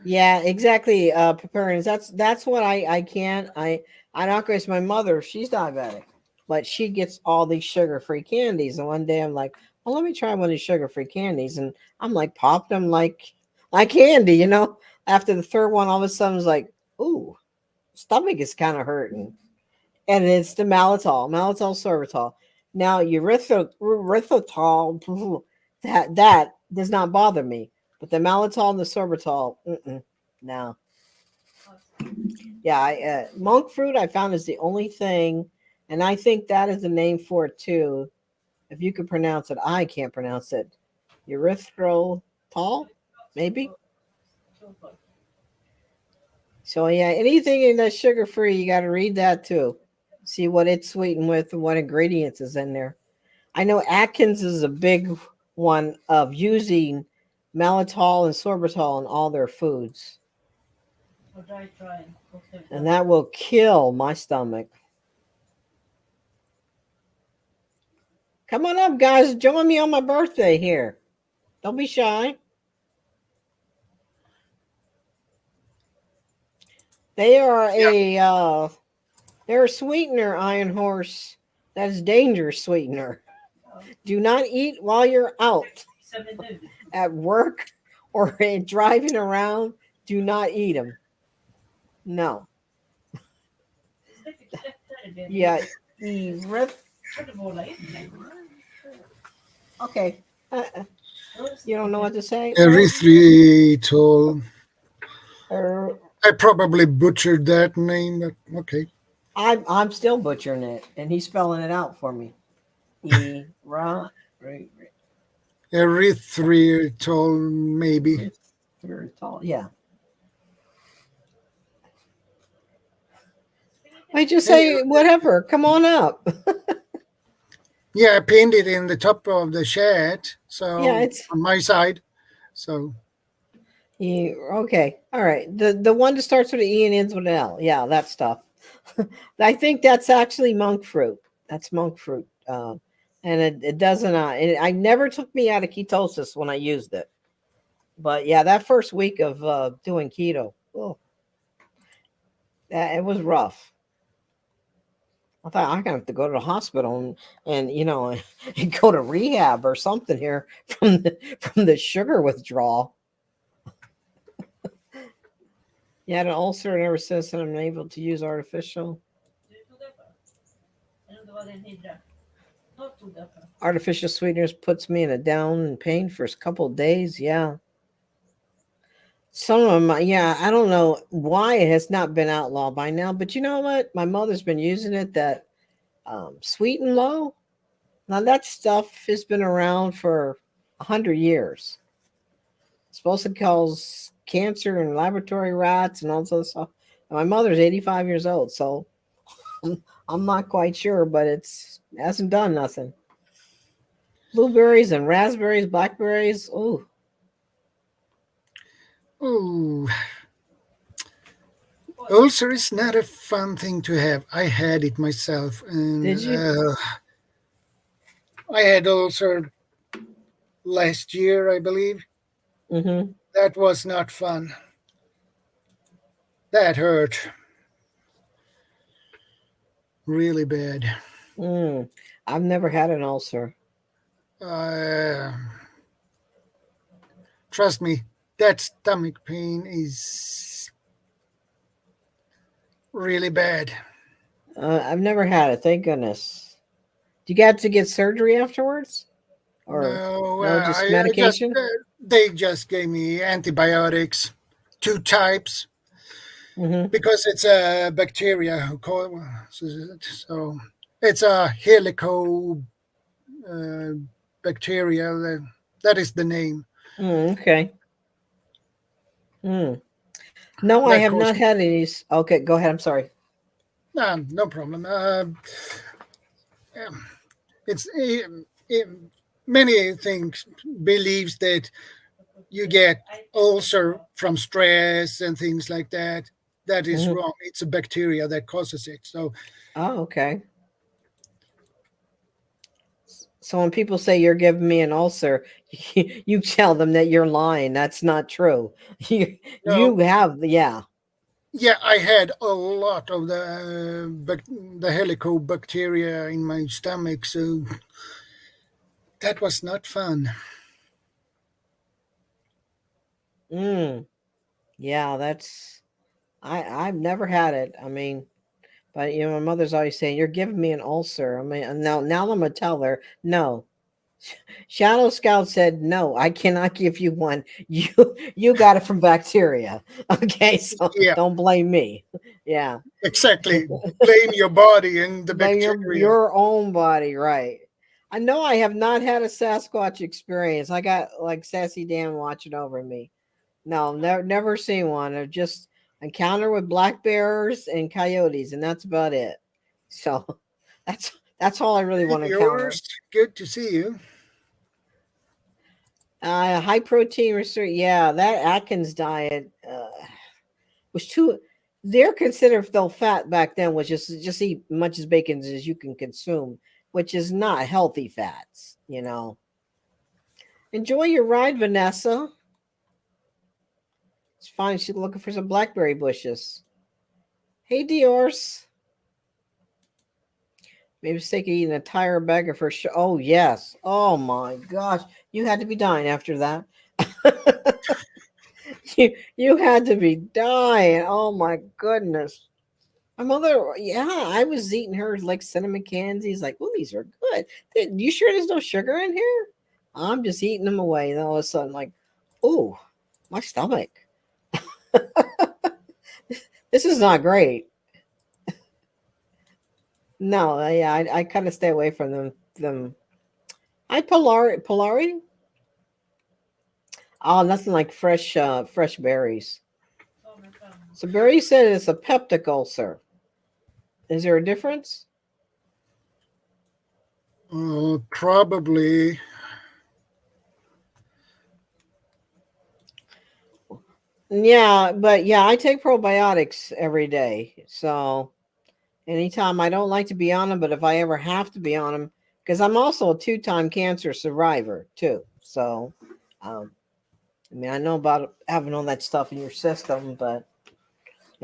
Yeah, exactly. Preparing. That's what I can't. I not because my mother, she's diabetic, but she gets all these sugar-free candies. And one day I'm like, well, let me try one of these sugar-free candies. And I'm like popped them like candy, you know. After the third one, all of a sudden it's like, ooh, stomach is kind of hurting. And it's the malitol sorbitol. Now erythritol, that does not bother me, but the malitol and the sorbitol, no. Yeah, monk fruit I found is the only thing, and I think that is the name for it too. If you could pronounce it, I can't pronounce it. Erythritol, maybe. So yeah, anything in that's sugar free, you got to read that too. See what it's sweetened with and what ingredients is in there. I know Atkins is a big one of using malitol and sorbitol in all their foods, and that will kill my stomach. Come on up, guys. Join me on my birthday here. Don't be shy. They are they're a sweetener, Iron Horse. That is dangerous sweetener. Do not eat while you're out at work or driving around. Do not eat them. No. Yeah. Okay. You don't know what to say? Erythritol. Uh, I probably butchered that name, but okay. I'm still butchering it, and he's spelling it out for me. Erythritol, maybe. Very tall. Yeah. I just say whatever. Come on up. Yeah, I pinned it in the top of the chat, so Yeah, it's on my side. So okay. All right. The one that starts with an E and ends with an L. Yeah, that stuff. I think that's actually monk fruit. That's monk fruit. And it doesn't. I never took me out of ketosis when I used it. But yeah, that first week of doing keto, oh, it was rough. I thought I'm gonna have to go to the hospital and and go to rehab or something here from the sugar withdrawal. Yeah, had an ulcer and ever since I'm unable to use artificial sweeteners puts me in a down and pain for a couple of days. Yeah. Some of them, yeah, I don't know why it has not been outlawed by now, but you know what? My mother's been using it, that sweet and low. Now that stuff has been around for 100 years. It's supposed to cause cancer in laboratory rats and all this other stuff. And my mother's 85 years old, so I'm not quite sure, but it hasn't done nothing. Blueberries and raspberries, blackberries. Ooh. oh, ulcer is not a fun thing to have. I had it myself, and Did you? I had ulcer last year, I believe. Mm-hmm. That was not fun. That hurt really bad. I've never had an ulcer. Uh, Trust me, that stomach pain is really bad. I've never had it. Thank goodness. Do you get to get surgery afterwards, or No, no? Just I just medication. they just gave me antibiotics, two types, Mm-hmm. because it's a bacteria who call so it's a helico uh, bacteria. That is the name Okay. Mm. No, I that have not causes. had any. Okay, go ahead. I'm sorry. No problem. Um, it's many things believes that you get ulcer from stress and things like that. That is Mm-hmm. wrong. It's a bacteria that causes it. So Oh, okay. So when people say you're giving me an ulcer, you tell them that you're lying. That's not true. You no, you have yeah. yeah, I had a lot of the helicobacteria in my stomach, so that was not fun. Mm, yeah, that's I've never had it. I mean, but my mother's always saying you're giving me an ulcer. I mean, and now I'm gonna tell her no. Shadow Scout said no. I cannot give you one. You got it from bacteria. Okay, so Yeah, don't blame me. Yeah, exactly. Blame your body and the blame bacteria. your own body, right? I know I have not had a Sasquatch experience. I got like Sassy Dan watching over me. No, never seen one. I've just encounter with black bears and coyotes, and that's about it. So that's all I really want to encounter. Yours, good to see you. High protein restrict. Yeah, that Atkins diet was too. They're considered though fat back then was just eat much as bacon as you can consume, which is not healthy fats. Enjoy your ride, Vanessa. It's fine. She's looking for some blackberry bushes. Hey, Dior's. Maybe mistake of eating an entire bag of her. Oh yes. Oh my gosh. You had to be dying after that. you had to be dying. Oh my goodness. My mother, yeah, I was eating her like cinnamon candies. Like, oh, these are good. You sure there's no sugar in here? I'm just eating them away. And all of a sudden, like, oh, my stomach. This is not great. No, yeah, I kind of stay away from them. I Polari. Oh, nothing like fresh berries. So Barry said it's a peptic ulcer. Is there a difference? Probably. Yeah, but yeah, I take probiotics every day. So anytime I don't like to be on them, but if I ever have to be on them, because I'm also a two-time cancer survivor too. So, um, I mean, I know about having all that stuff in your system, but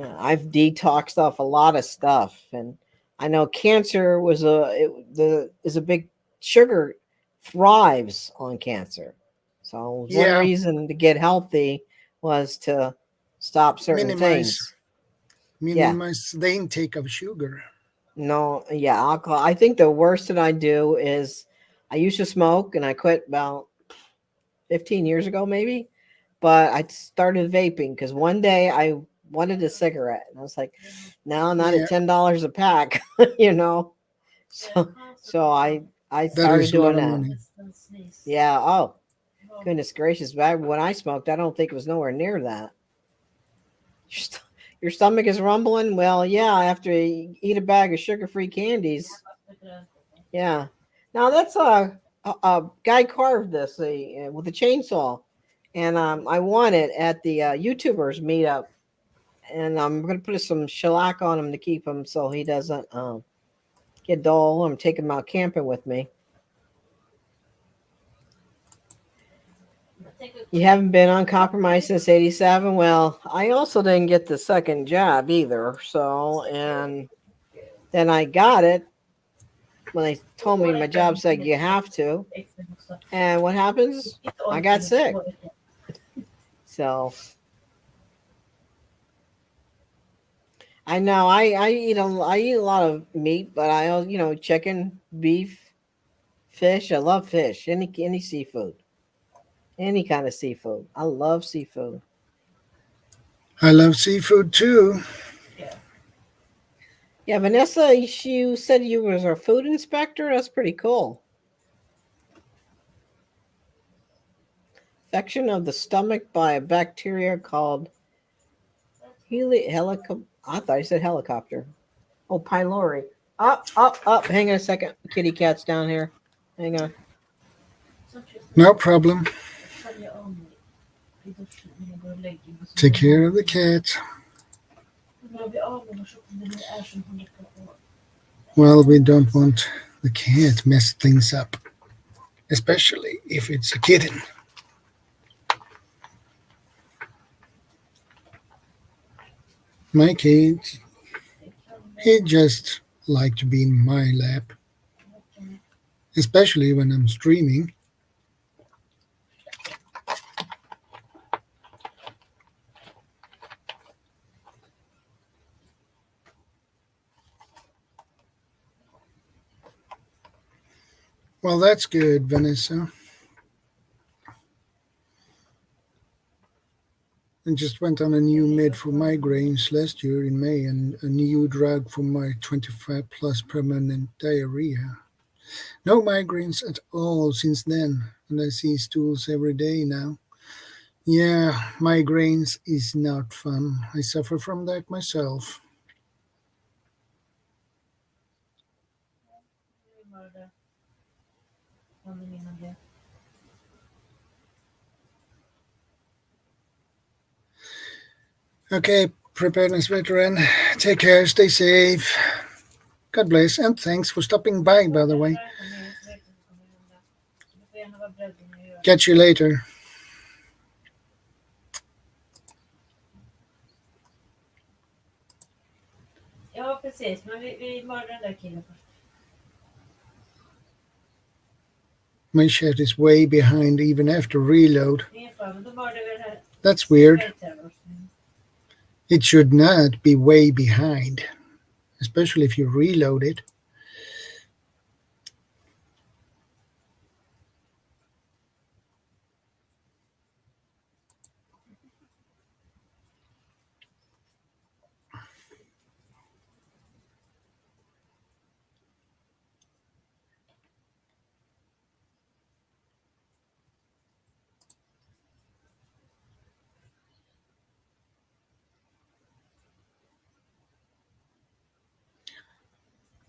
I've detoxed off a lot of stuff, and I know cancer is a big sugar thrives on cancer. So one Yeah, reason to get healthy was to stop certain minimize things. Yeah. minimize the intake of sugar. No, yeah, alcohol. I think the worst that I do is I used to smoke and I quit about 15 years ago, maybe. But I started vaping because one day I wanted a cigarette and I was like, no, not at Yeah, $10 a pack, you know. So so I that started is a lot doing of that. money. Yeah. Oh, goodness gracious. Back when I smoked, I don't think it was nowhere near that. Your, st- your stomach is rumbling. Well, yeah, after you eat a bag of sugar-free candies. Yeah. Now that's a guy carved this with a chainsaw, and I won it at the YouTubers meetup, and I'm gonna put some shellac on him to keep him so he doesn't get dull. I'm taking him out camping with me. You haven't been uncompromised since '87. Well, I also didn't get the second job either. So, and then I got it when they told me my job said you have to. And what happens? I got sick. So I know. I eat a lot of meat, but chicken, beef, fish. I love fish. Any seafood. Any kind of seafood. I love seafood. I love seafood too. Yeah. Yeah, Vanessa, you said you was a food inspector. That's pretty cool. Infection of the stomach by a bacteria called helicobacter. I thought you said helicopter. Oh, pylori. Up, up, up. Hang on a second. Kitty cat's down here. Hang on. No problem. Take care of the cat. Well, we don't want the cat mess things up, especially if it's a kitten. My cat, he just like to be in my lap, especially when I'm streaming. Well, that's good, Vanessa. I just went on a new med for migraines last year in May and a new drug for my 25 plus permanent diarrhea. No migraines at all since then, and I see stools every day now. Yeah, migraines is not fun. I suffer from that myself. Okay, preparedness veteran, take care, stay safe. God bless, and thanks for stopping by the way. Catch you later. Ja, precis. Men vi mördar den där killen först. My chat is way behind even after reload. Ingen fara, men då mördar vi den här. That's weird. Terror. It should not be way behind, especially if you reload it.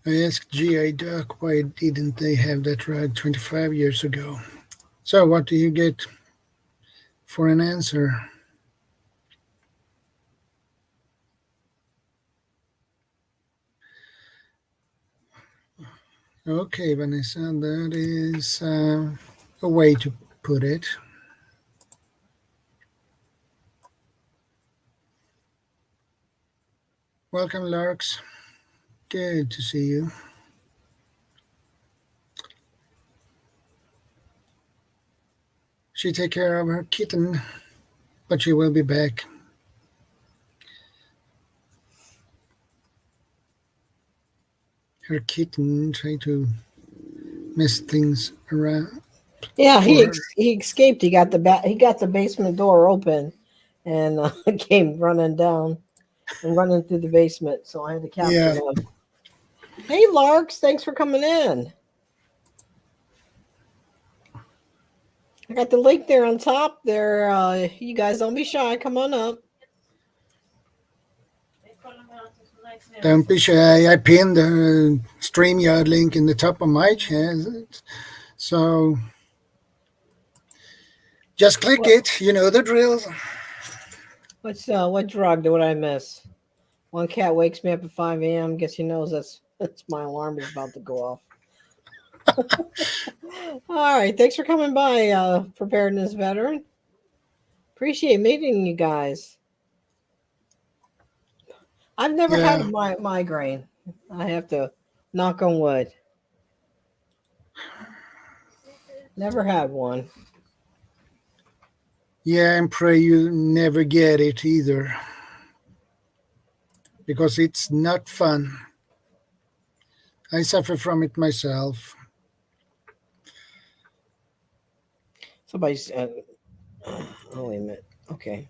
I asked GI Doc why didn't they have that drug 25 years ago. So what do you get for an answer? Okay, Vanessa, that is a way to put it. Welcome, Larks. Good to see you. She take care of her kitten, but she will be back. Her kitten tried to mess things around. Yeah, he For her. he escaped. He got the basement door open, and came running down and running through the basement. So I had to capture Yeah. him. Hey, Larks, thanks for coming in. I got the link there on top. There, you guys don't be shy. Come on up. Don't be shy. I pinned the StreamYard link in the top of my chat. So just click it. You know the drill. What drug did I miss? One cat wakes me up at 5 a.m. Guess he knows that's my alarm is about to go off. All right, thanks for coming by, preparedness veteran. Appreciate meeting you guys. I've never had a migraine. I have to knock on wood. Never had one. Yeah, and pray you never get it either. because it's not fun. I suffer from it myself. Somebody's. Oh, wait a minute. Okay.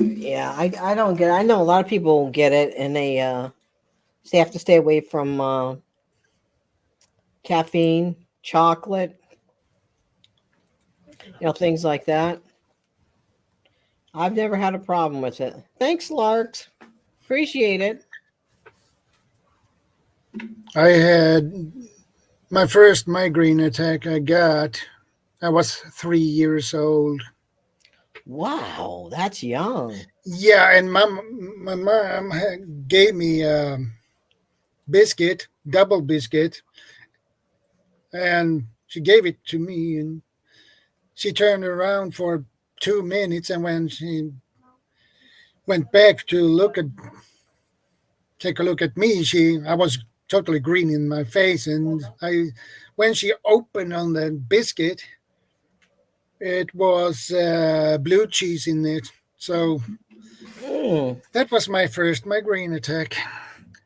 Yeah, I don't get it. I know a lot of people get it, and they have to stay away from caffeine, chocolate, things like that. I've never had a problem with it. Thanks, Larks. Appreciate it. I had my first migraine attack I was 3 years old. Wow, that's young. Yeah, and my mom gave me a biscuit, double biscuit, and she gave it to me, and she turned around for 2 minutes, and when she went back to take a look at me, I was totally green in my face, and when she opened on the biscuit, it was blue cheese in it. So Mm, that was my first migraine attack,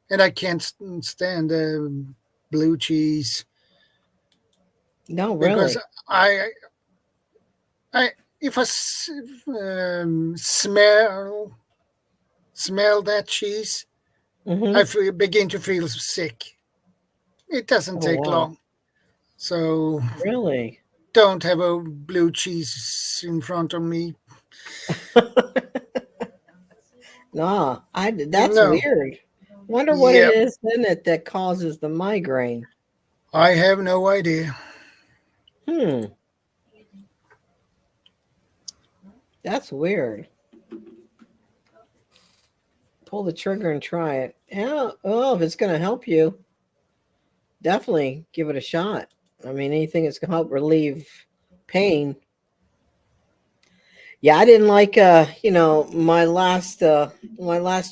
and I can't stand blue cheese no, because really. I I if I smell that cheese, Hmm. begin to feel sick. It doesn't Oh, take wow. long, so Really? don't have a blue cheese in front of me. Nah, that's No, weird. Wonder what it yep, is in it that causes the migraine. I have no idea. Hmm, that's weird. Pull the trigger and try it. Yeah, oh, if it's gonna help you, definitely give it a shot. I mean, anything that's gonna help relieve pain. Yeah, I didn't like my last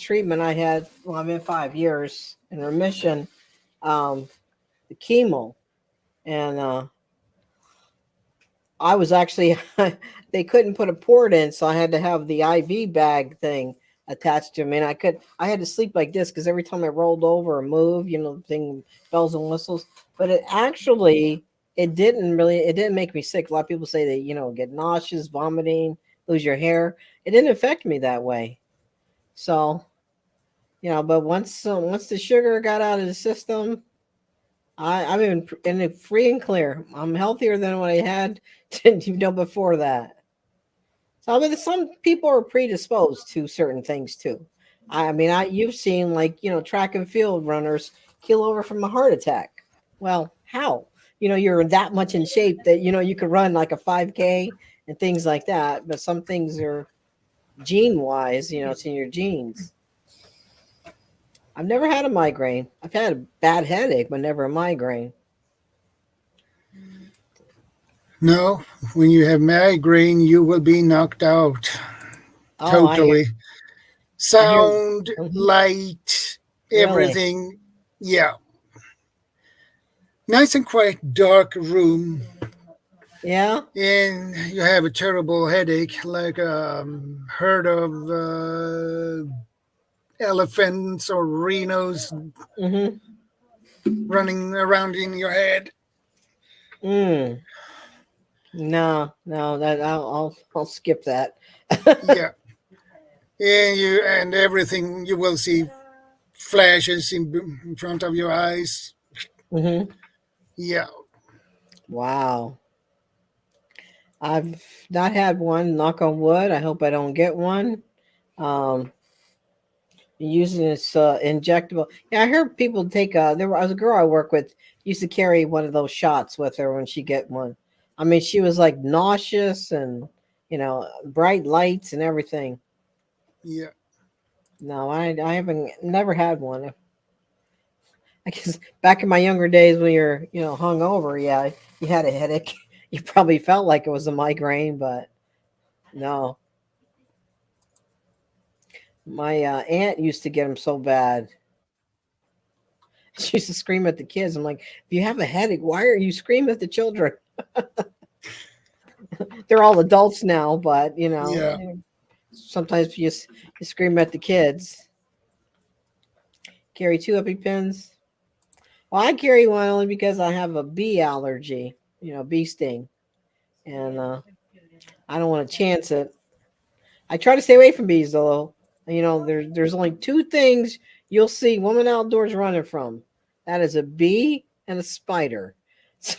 treatment I had. Well, I'm in 5 years in remission. Um, the chemo, and I was actually they couldn't put a port in, so I had to have the IV bag thing attached to me. And I had to sleep like this because every time I rolled over or moved, the thing bells and whistles. But it didn't make me sick. A lot of people say they get nauseous, vomiting, lose your hair. It didn't affect me that way. So but once the sugar got out of the system, I'm in it free and clear. I'm healthier than what I had before that. So I mean, some people are predisposed to certain things too. I mean, you've seen like track and field runners keel over from a heart attack. Well, how? You're that much in shape that you could run like a 5K and things like that. But some things are gene wise. It's in your genes. I've never had a migraine. I've had a bad headache, but never a migraine. No, when you have migraine, you will be knocked out Oh, totally. I hear. Sound, Mhm. light, Really? everything. Yeah, nice and quiet, dark room, Yeah. and you have a terrible headache, like herd of elephants or rhinos Mm-hmm. running around in your head. Mm. No, no, that I'll skip that. Yeah, and everything you will see flashes in front of your eyes. Hmm. Yeah, Wow. I've not had one. Knock on wood. I hope I don't get one. Um, Using this injectable. Yeah, I heard people take. There was a girl I work with used to carry one of those shots with her when she get one. I mean, she was like nauseous and bright lights and everything. yeah. No, I haven't never had one. I guess back in my younger days when you're, hung over, yeah, you had a headache. You probably felt like it was a migraine, but no. My aunt used to get them so bad. She used to scream at the kids. I'm like, if you have a headache, why are you screaming at the children? they're all adults now, but Yeah. sometimes you scream at the kids. Carry 2 EpiPens. Well, I carry one only because I have a bee allergy, bee sting, and I don't want to chance it. I try to stay away from bees, though. There's only 2 things you'll see women outdoors running from. That is a bee and a spider. So,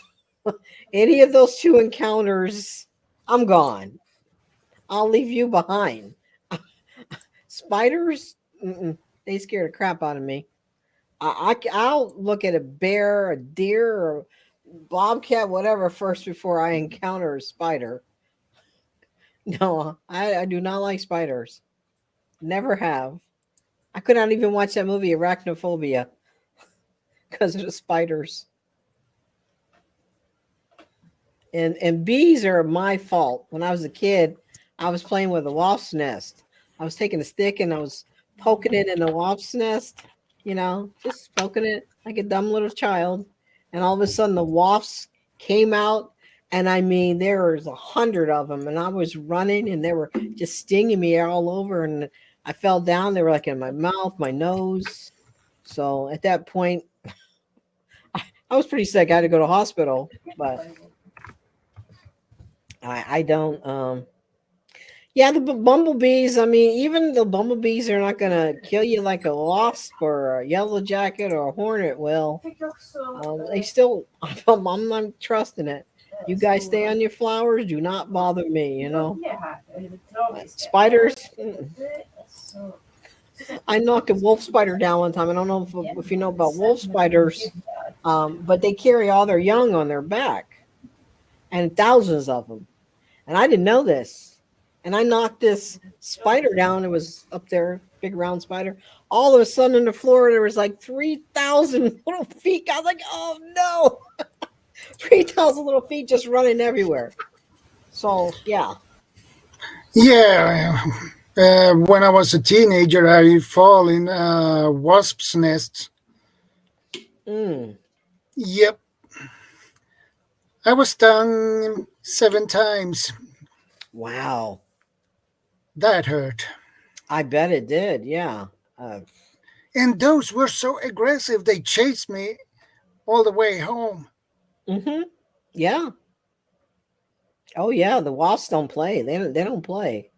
any of those 2 encounters, I'm gone. I'll leave you behind. Spiders, they scare the crap out of me. I'll look at a bear, a deer, or bobcat, whatever, first before I encounter a spider. No, I do not like spiders. Never have. I could not even watch that movie Arachnophobia because of the spiders. And bees are my fault. When I was a kid, I was playing with a wasp's nest. I was taking a stick and I was poking it in the wasp's nest, just poking it like a dumb little child. And all of a sudden the wasps came out. And I mean, there was 100 of them. And I was running and they were just stinging me all over. And I fell down. They were like in my mouth, my nose. So at that point, I was pretty sick. I had to go to the hospital. But I don't. Yeah, the bumblebees. I mean, even the bumblebees are not gonna kill you like a wasp or a yellow jacket or a hornet will. They still. I'm not trusting it. You guys stay on your flowers. Do not bother me. Spiders. I knocked a wolf spider down one time. I don't know if you know about wolf spiders, but they carry all their young on their back, and thousands of them. And I didn't know this. And I knocked this spider down. It was up there, big round spider. All of a sudden on the floor, there was like 3,000 little feet. I was like, oh no. 3,000 little feet just running everywhere. So, yeah. Yeah. When I was a teenager, I fall in a wasp's nest. Mm. Yep. I was stung 7 times. Wow. That hurt. I bet it did. Yeah. And those were so aggressive, they chased me all the way home. Mm-hmm. Yeah. Oh, yeah. The wasps don't play. They don't play.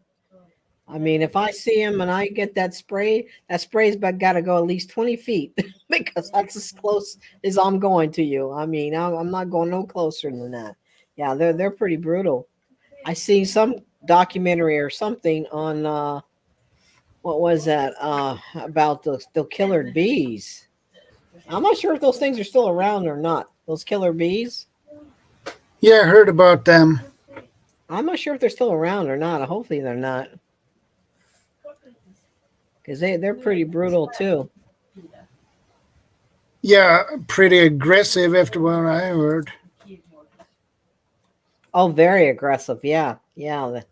I mean, if I see them and I get that spray's got to go at least 20 feet because that's as close as I'm going to you. I mean, I'm not going no closer than that. Yeah, they're pretty brutal. I seen some documentary or something on what was that about the killer bees. I'm not sure if those things are still around or not. Those killer bees. Yeah, I heard about them. I'm not sure if they're still around or not. Hopefully they're not. Because they're pretty brutal too. Yeah, pretty aggressive after what I heard. Oh, very aggressive. Yeah. Yeah.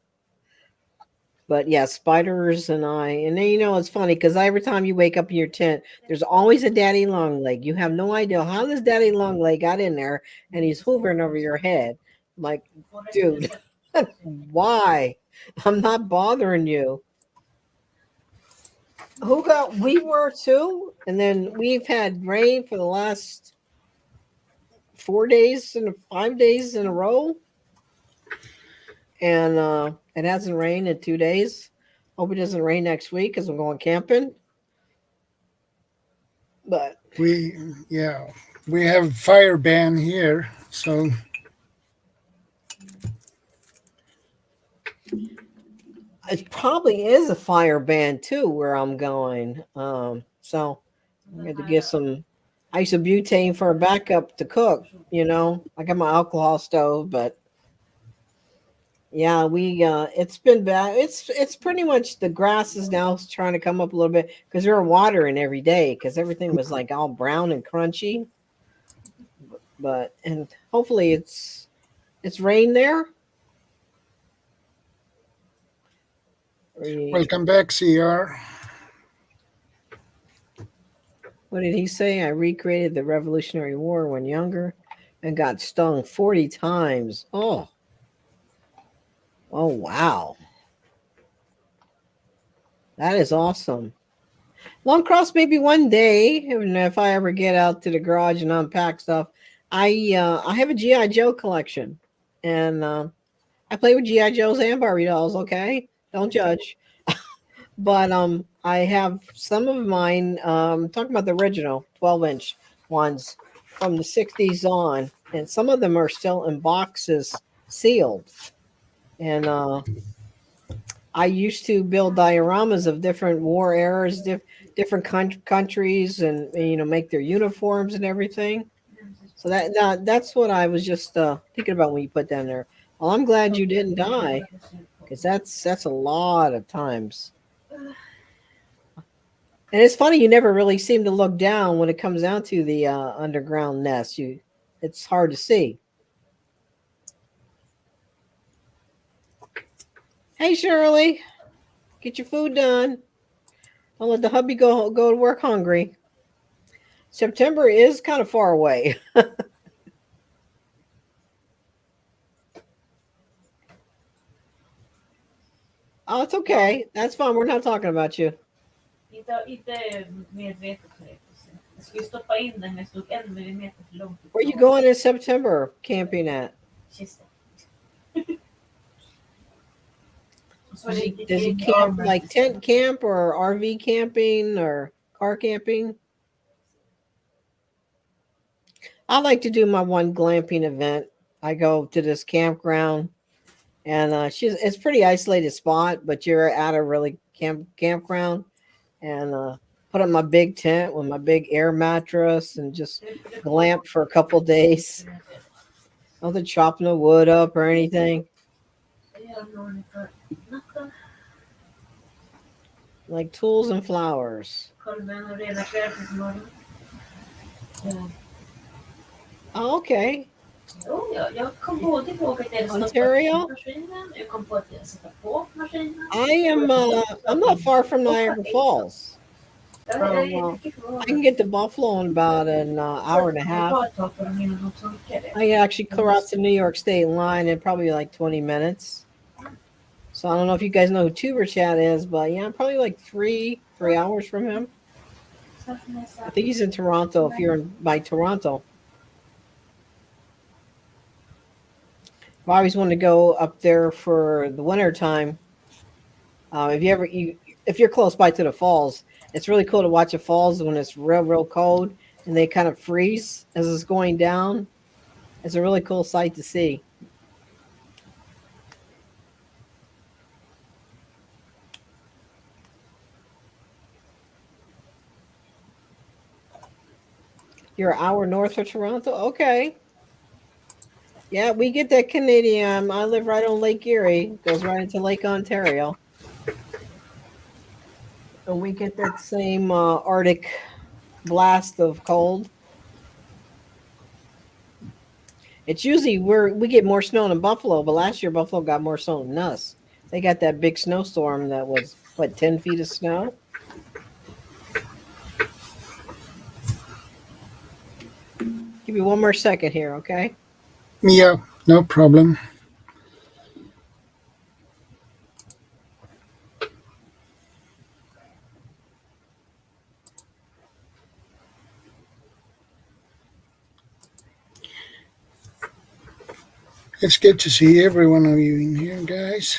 But yeah, spiders and then it's funny because every time you wake up in your tent, there's always a daddy long leg. You have no idea how this daddy long leg got in there and he's hovering over your head. I'm like, dude, why? I'm not bothering you. We were too, and then we've had rain for the last 4 days and 5 days in a row. And it hasn't rained in 2 days. Hope it doesn't rain next week because I'm going camping. But We have fire ban here, so it probably is a fire ban too where I'm going. So I had to get some isobutane for a backup to cook. I got my alcohol stove, but yeah, we it's been bad. It's pretty much the grass is now trying to come up a little bit because we were watering every day because everything was like all brown and crunchy. But and hopefully it's rain there. welcome back, CR. What did he say? I recreated the Revolutionary War when younger and got stung 40 times. Oh. Oh, wow. That is awesome. Long cross maybe one day, and if I ever get out to the garage and unpack stuff. I have a GI Joe collection, and I play with GI Joes and Barbie dolls. Okay, don't judge. But I have some of mine. Talking about the original 12-inch ones from the '60s on, and some of them are still in boxes, sealed. And I used to build dioramas of different war eras, different countries, and make their uniforms and everything. So that's what I was just thinking about when you put down there. Well, I'm glad you didn't die, because that's a lot of times. And it's funny, you never really seem to look down when it comes down to the underground nest. It's hard to see. Hey, Shirley, get your food done. Don't let the hubby go to work hungry. September is kind of far away. Oh, it's okay. That's fine. We're not talking about you. Inte medvetet. Jag skulle stoppa in den, men jag stod 1 millimeter för långt. Where you going in September camping at? Kista. Does he camp like tent camp or RV camping or car camping? I like to do my one glamping event. I go to this campground, and it's a pretty isolated spot, but you're at a really campground, and put up my big tent with my big air mattress and just glamp for a couple days. Nothing chopping the wood up or anything. Like tools and flowers. Oh, okay. Jo, jag kom både ihåg att jag Ontario? maskinen. Jag kom på att jag sätter på maskinen. I'm not far from Niagara Falls. Jag I can get to Buffalo in about an hour and a half. I actually clear out to New York State line in probably like 20 minutes. So I don't know if you guys know who Tuber Chat is, but yeah, I'm probably like three hours from him. I think he's in Toronto if you're by Toronto. I've always wanted to go up there for the winter time. If you're close by to the falls, it's really cool to watch the falls when it's real cold and they kind of freeze as it's going down. It's a really cool sight to see. You're an hour north of Toronto? Okay. Yeah, we get that Canadian. I live right on Lake Erie. Goes right into Lake Ontario. And we get that same Arctic blast of cold. It's usually we get more snow than Buffalo, but last year Buffalo got more snow than us. They got that big snowstorm that was 10 feet of snow. Give me one more second here, okay? Yeah, no problem. It's good to see every one of you in here, guys.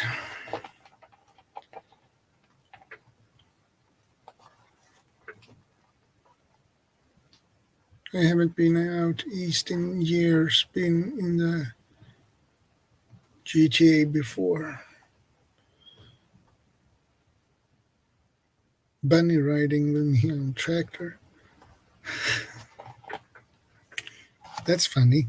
I haven't been out east in years, been in the GTA before. Bunny riding with me on tractor. That's funny.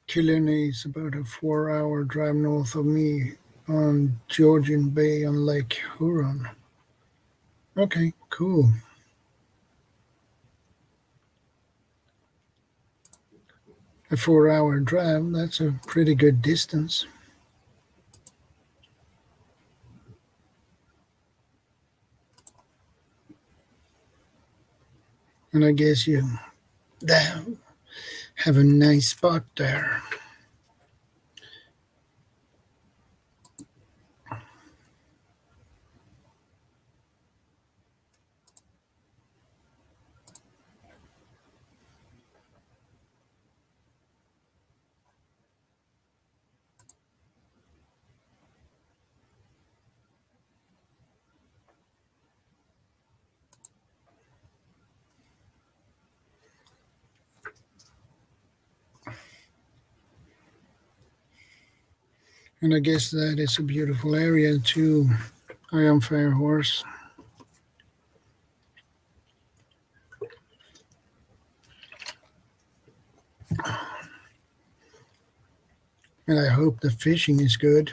Killarney is about a 4-hour drive north of me on Georgian Bay on Lake Huron. Okay, cool. a 4-hour drive. That's a pretty good distance. And I guess you have a nice spot there. And I guess that is a beautiful area too. I am Fair Horse. And I hope the fishing is good.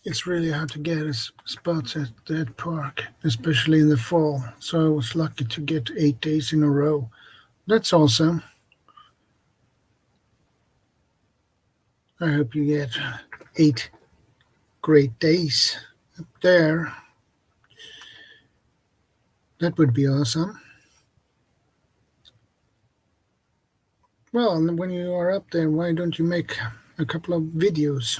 It's really hard to get spots at that park, especially in the fall. So I was lucky to get 8 days in a row. That's awesome. I hope you get 8 great days up there. That would be awesome. Well, and when you are up there, why don't you make a couple of videos?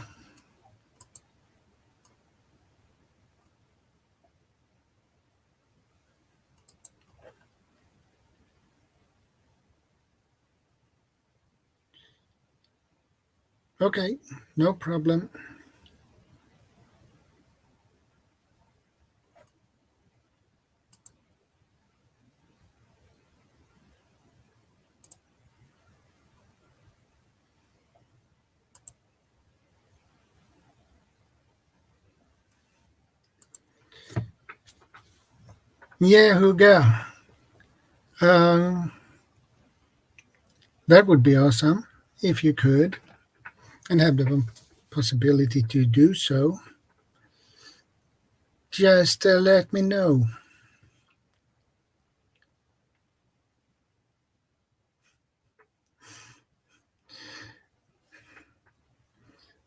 Okay, no problem. Yeah, Huga. Um, that would be awesome if you could and have the possibility to do so. Just let me know.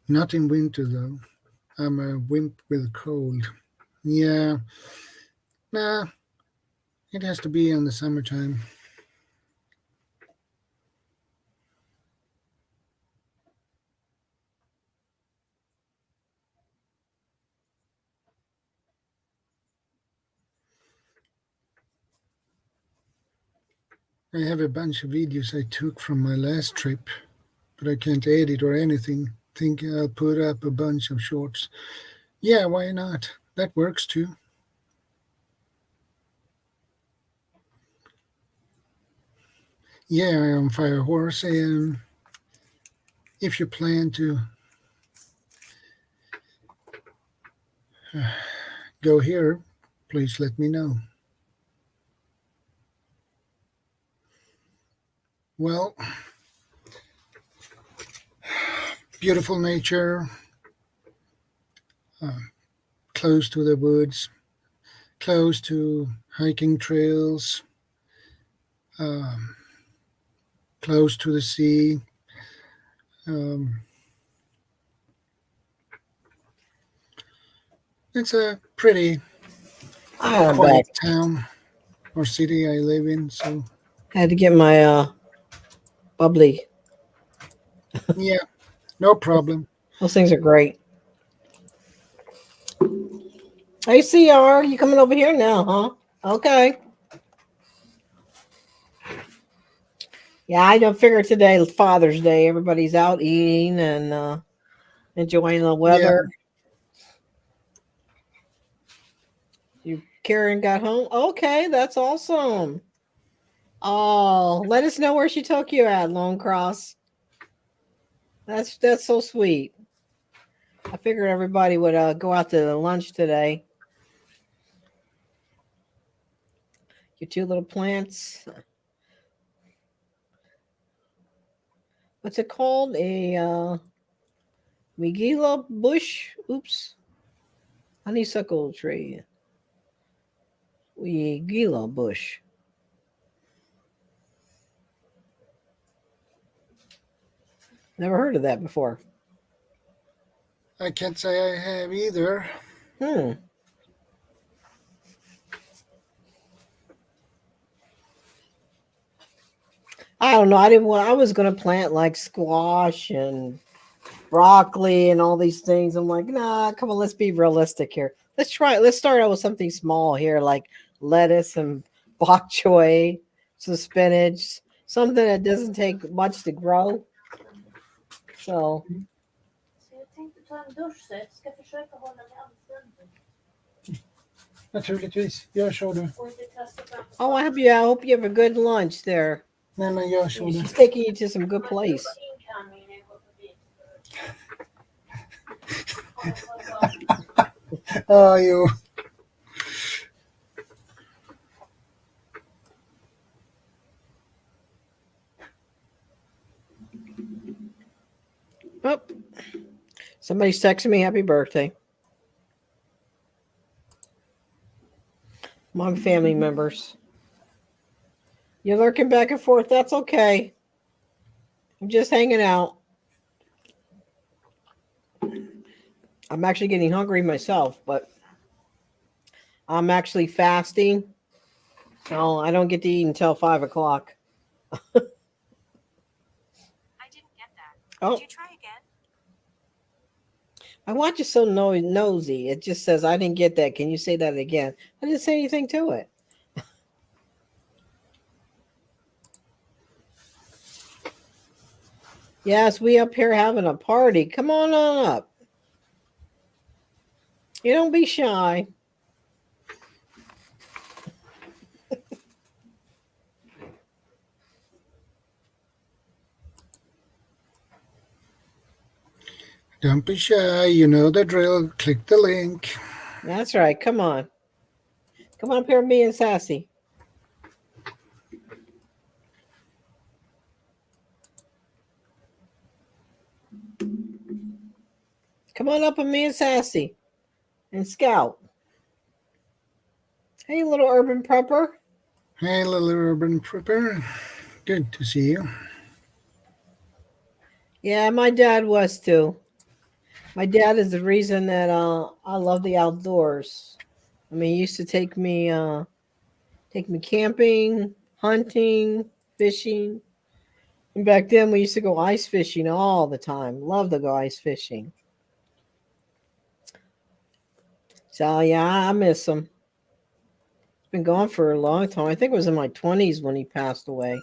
Not in winter though. I'm a wimp with cold. Yeah, nah, it has to be in the summertime. I have a bunch of videos I took from my last trip, but I can't edit or anything. Think I'll put up a bunch of shorts. Yeah, why not? That works too. Yeah, I am Fire Horse, and if you plan to go here, please let me know. Well, beautiful nature, close to the woods, close to hiking trails, um, close to the sea. Um, it's a pretty I'm quiet back. town or city I live in, so Had to get my bubbly. yeah, no problem. Those things are great. Hey, CR, you coming over here now, huh? Okay. Yeah, I don't figure today is Father's Day. Everybody's out eating and enjoying the Yeah, weather. You Karen got home. Okay, that's awesome. Oh, let us know where she took you at, Lone Cross. That's so sweet. I figured everybody would go out to lunch today. Your two little plants. What's it called? A Wigila bush? Oops. Honeysuckle tree. Wigila bush. Never heard of that before. I can't say I have either. Hmm. I don't know. I didn't want. I was gonna plant like squash and broccoli and all these things. I'm like, nah. Come on, let's be realistic here. Let's try. Let's start out with something small here, like lettuce and bok choy, some spinach, something that doesn't take much to grow. So, Så jag tänkte ta en dusch så jag ska försöka hålla mig anständig. Naturligtvis. Gör så du. Och inte kasta fram. oh, I hope you have a good lunch there. Nej, men gör så du. She's taking you to some good Men place. jag var inkamning när jag går förbi. Ah, jo. Oh, somebody's texting me happy birthday. My family members. You're lurking back and forth. That's okay. I'm just hanging out. I'm actually getting hungry myself, but I'm actually fasting. So I don't get to eat until 5 o'clock. I didn't get that. Oh, Could you try again? my watch is so nosy. It just says, I didn't get that. Can you say that again? I didn't say anything to it. Yes, we up here having a party. Come on up. You don't be shy. Don't be shy. You know the drill. Click the link. That's right. Come on. Come on up here, me and Sassy. Come on up with me and Sassy and Scout. Hey, little urban prepper. Hey, little urban prepper. Good to see you. Yeah, my dad was too. My dad is the reason that I love the outdoors. I mean, he used to take me camping, hunting, fishing. And back then we used to go ice fishing all the time. Love to go ice fishing. So yeah, I miss him. He's been gone for a long time. I think it was in my 20s when he passed away.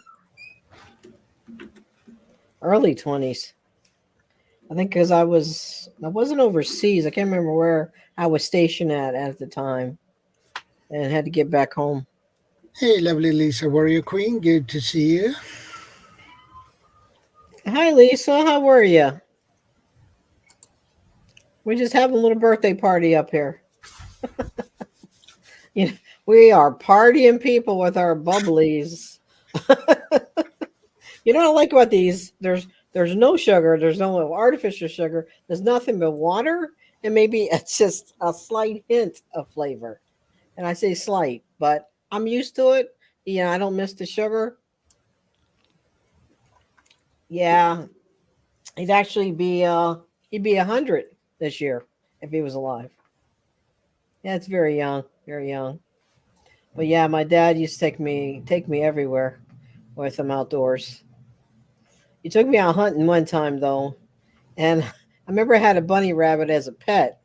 Early 20s. I think because I wasn't overseas. I can't remember where I was stationed at the time, and had to get back home. Hey, lovely Lisa, Warrior Queen. Good to see you. Hi, Lisa. How were you? We just having a little birthday party up here. We are partying people with our bubblies. You know what I like about these? There's no sugar. There's no artificial sugar. There's nothing but water, and maybe it's just a slight hint of flavor. And I say slight, but I'm used to it. I don't miss the sugar. Yeah, he'd actually be 100 this year if he was alive. Yeah, it's very young, very young. But yeah, my dad used to take me everywhere with him outdoors. He took me out hunting one time though, and I remember I had a bunny rabbit as a pet,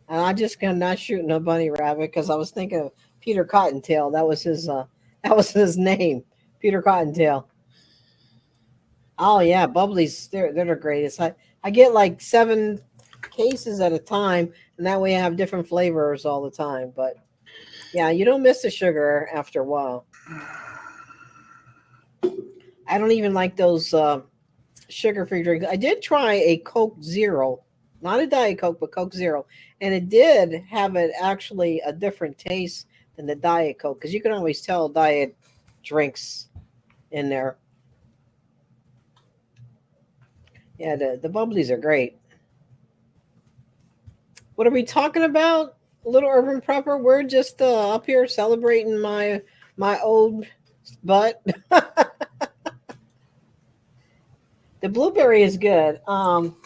and I just got not shooting a bunny rabbit because I was thinking of Peter Cottontail. That was his name, Peter Cottontail. Oh yeah, bubblies, they're the greatest. I get like 7 cases at a time, and that way I have different flavors all the time. But yeah, you don't miss the sugar after a while. I don't even like those sugar-free drinks. I did try a Coke Zero, not a Diet Coke, but Coke Zero, and it did have it actually a different taste than the Diet Coke because you can always tell diet drinks in there. Yeah, the bubblies are great. What are we talking about? Little Urban Prepper. We're just up here celebrating my old butt. The blueberry is good. Well,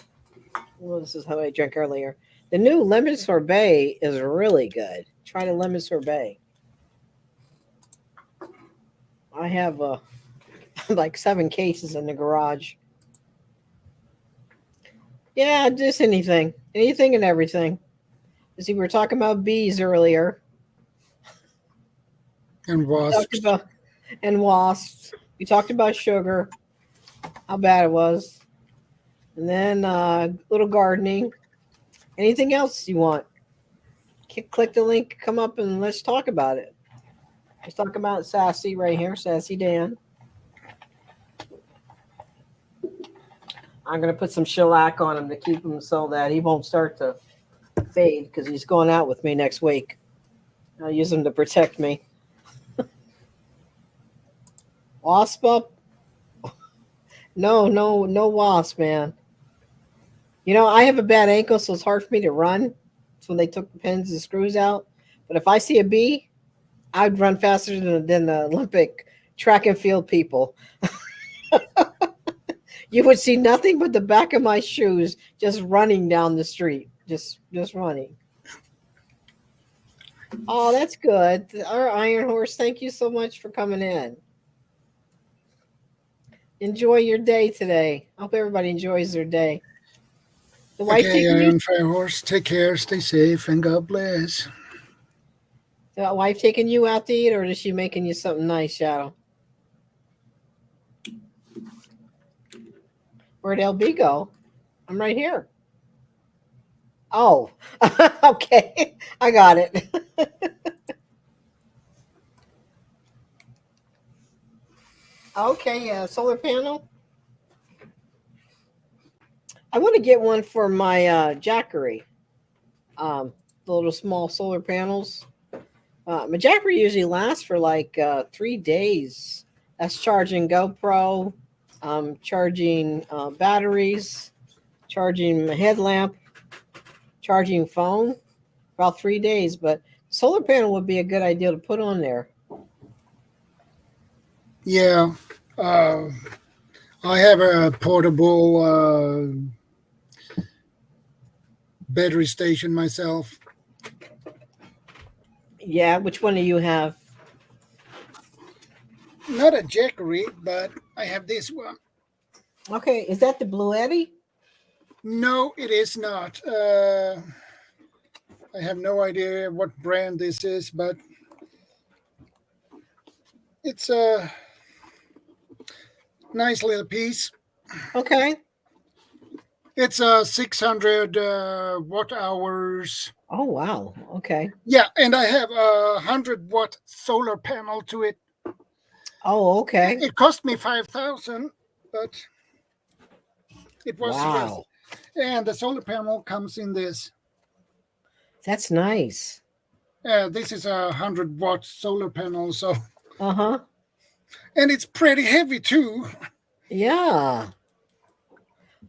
this is how I drank earlier. The new lemon sorbet is really good. Try the lemon sorbet. I have like 7 cases in the garage. Yeah, just anything and everything. You see, we were talking about bees earlier. And We talked wasps. about and wasps. We talked about sugar, how bad it was, and then little gardening. Anything else you want? Click the link, come up, and let's talk about it. Let's talk about Sassy right here, Sassy Dan. I'm gonna put some shellac on him to keep him so that he won't start to fade because he's going out with me next week. I'll use him to protect me. Wasp up? No wasp, man. You know, I have a bad ankle, so it's hard for me to run. It's when they took the pins and screws out. But if I see a bee, I'd run faster than the Olympic track and field people. You would see nothing but the back of my shoes just running down the street. Just running. Oh, that's good. Our Iron Horse, thank you so much for coming in. Enjoy your day today. I hope everybody enjoys their day. The wife Okay, taking you, Iron Fire Horse, take care, stay safe, and God bless. the wife taking you out to eat, or is she making you something nice, Shadow? Where'd LB go? I'm right here. Oh, okay. I got it. Okay, solar panel. I want to get one for my Jackery. The little small solar panels. My Jackery usually lasts for like 3 days. That's charging GoPro, charging batteries, charging my headlamp, charging phone. About 3 days, but solar panel would be a good idea to put on there. Yeah, I have a portable battery station myself. Yeah, which one do you have? Not a Jackery, but I have this one. Okay, is that the Blue Eddy? No, it is not. I have no idea what brand this is, but it's a nice little piece. Okay. It's a 600 watt hours. Oh wow. Okay. Yeah, and I have a 100-watt solar panel to it. Oh, okay. It cost me 5,000, but it was Wow. and the solar panel comes in this. That's nice. This is a 100-watt solar panel, so Uh-huh. and it's pretty heavy too. Yeah.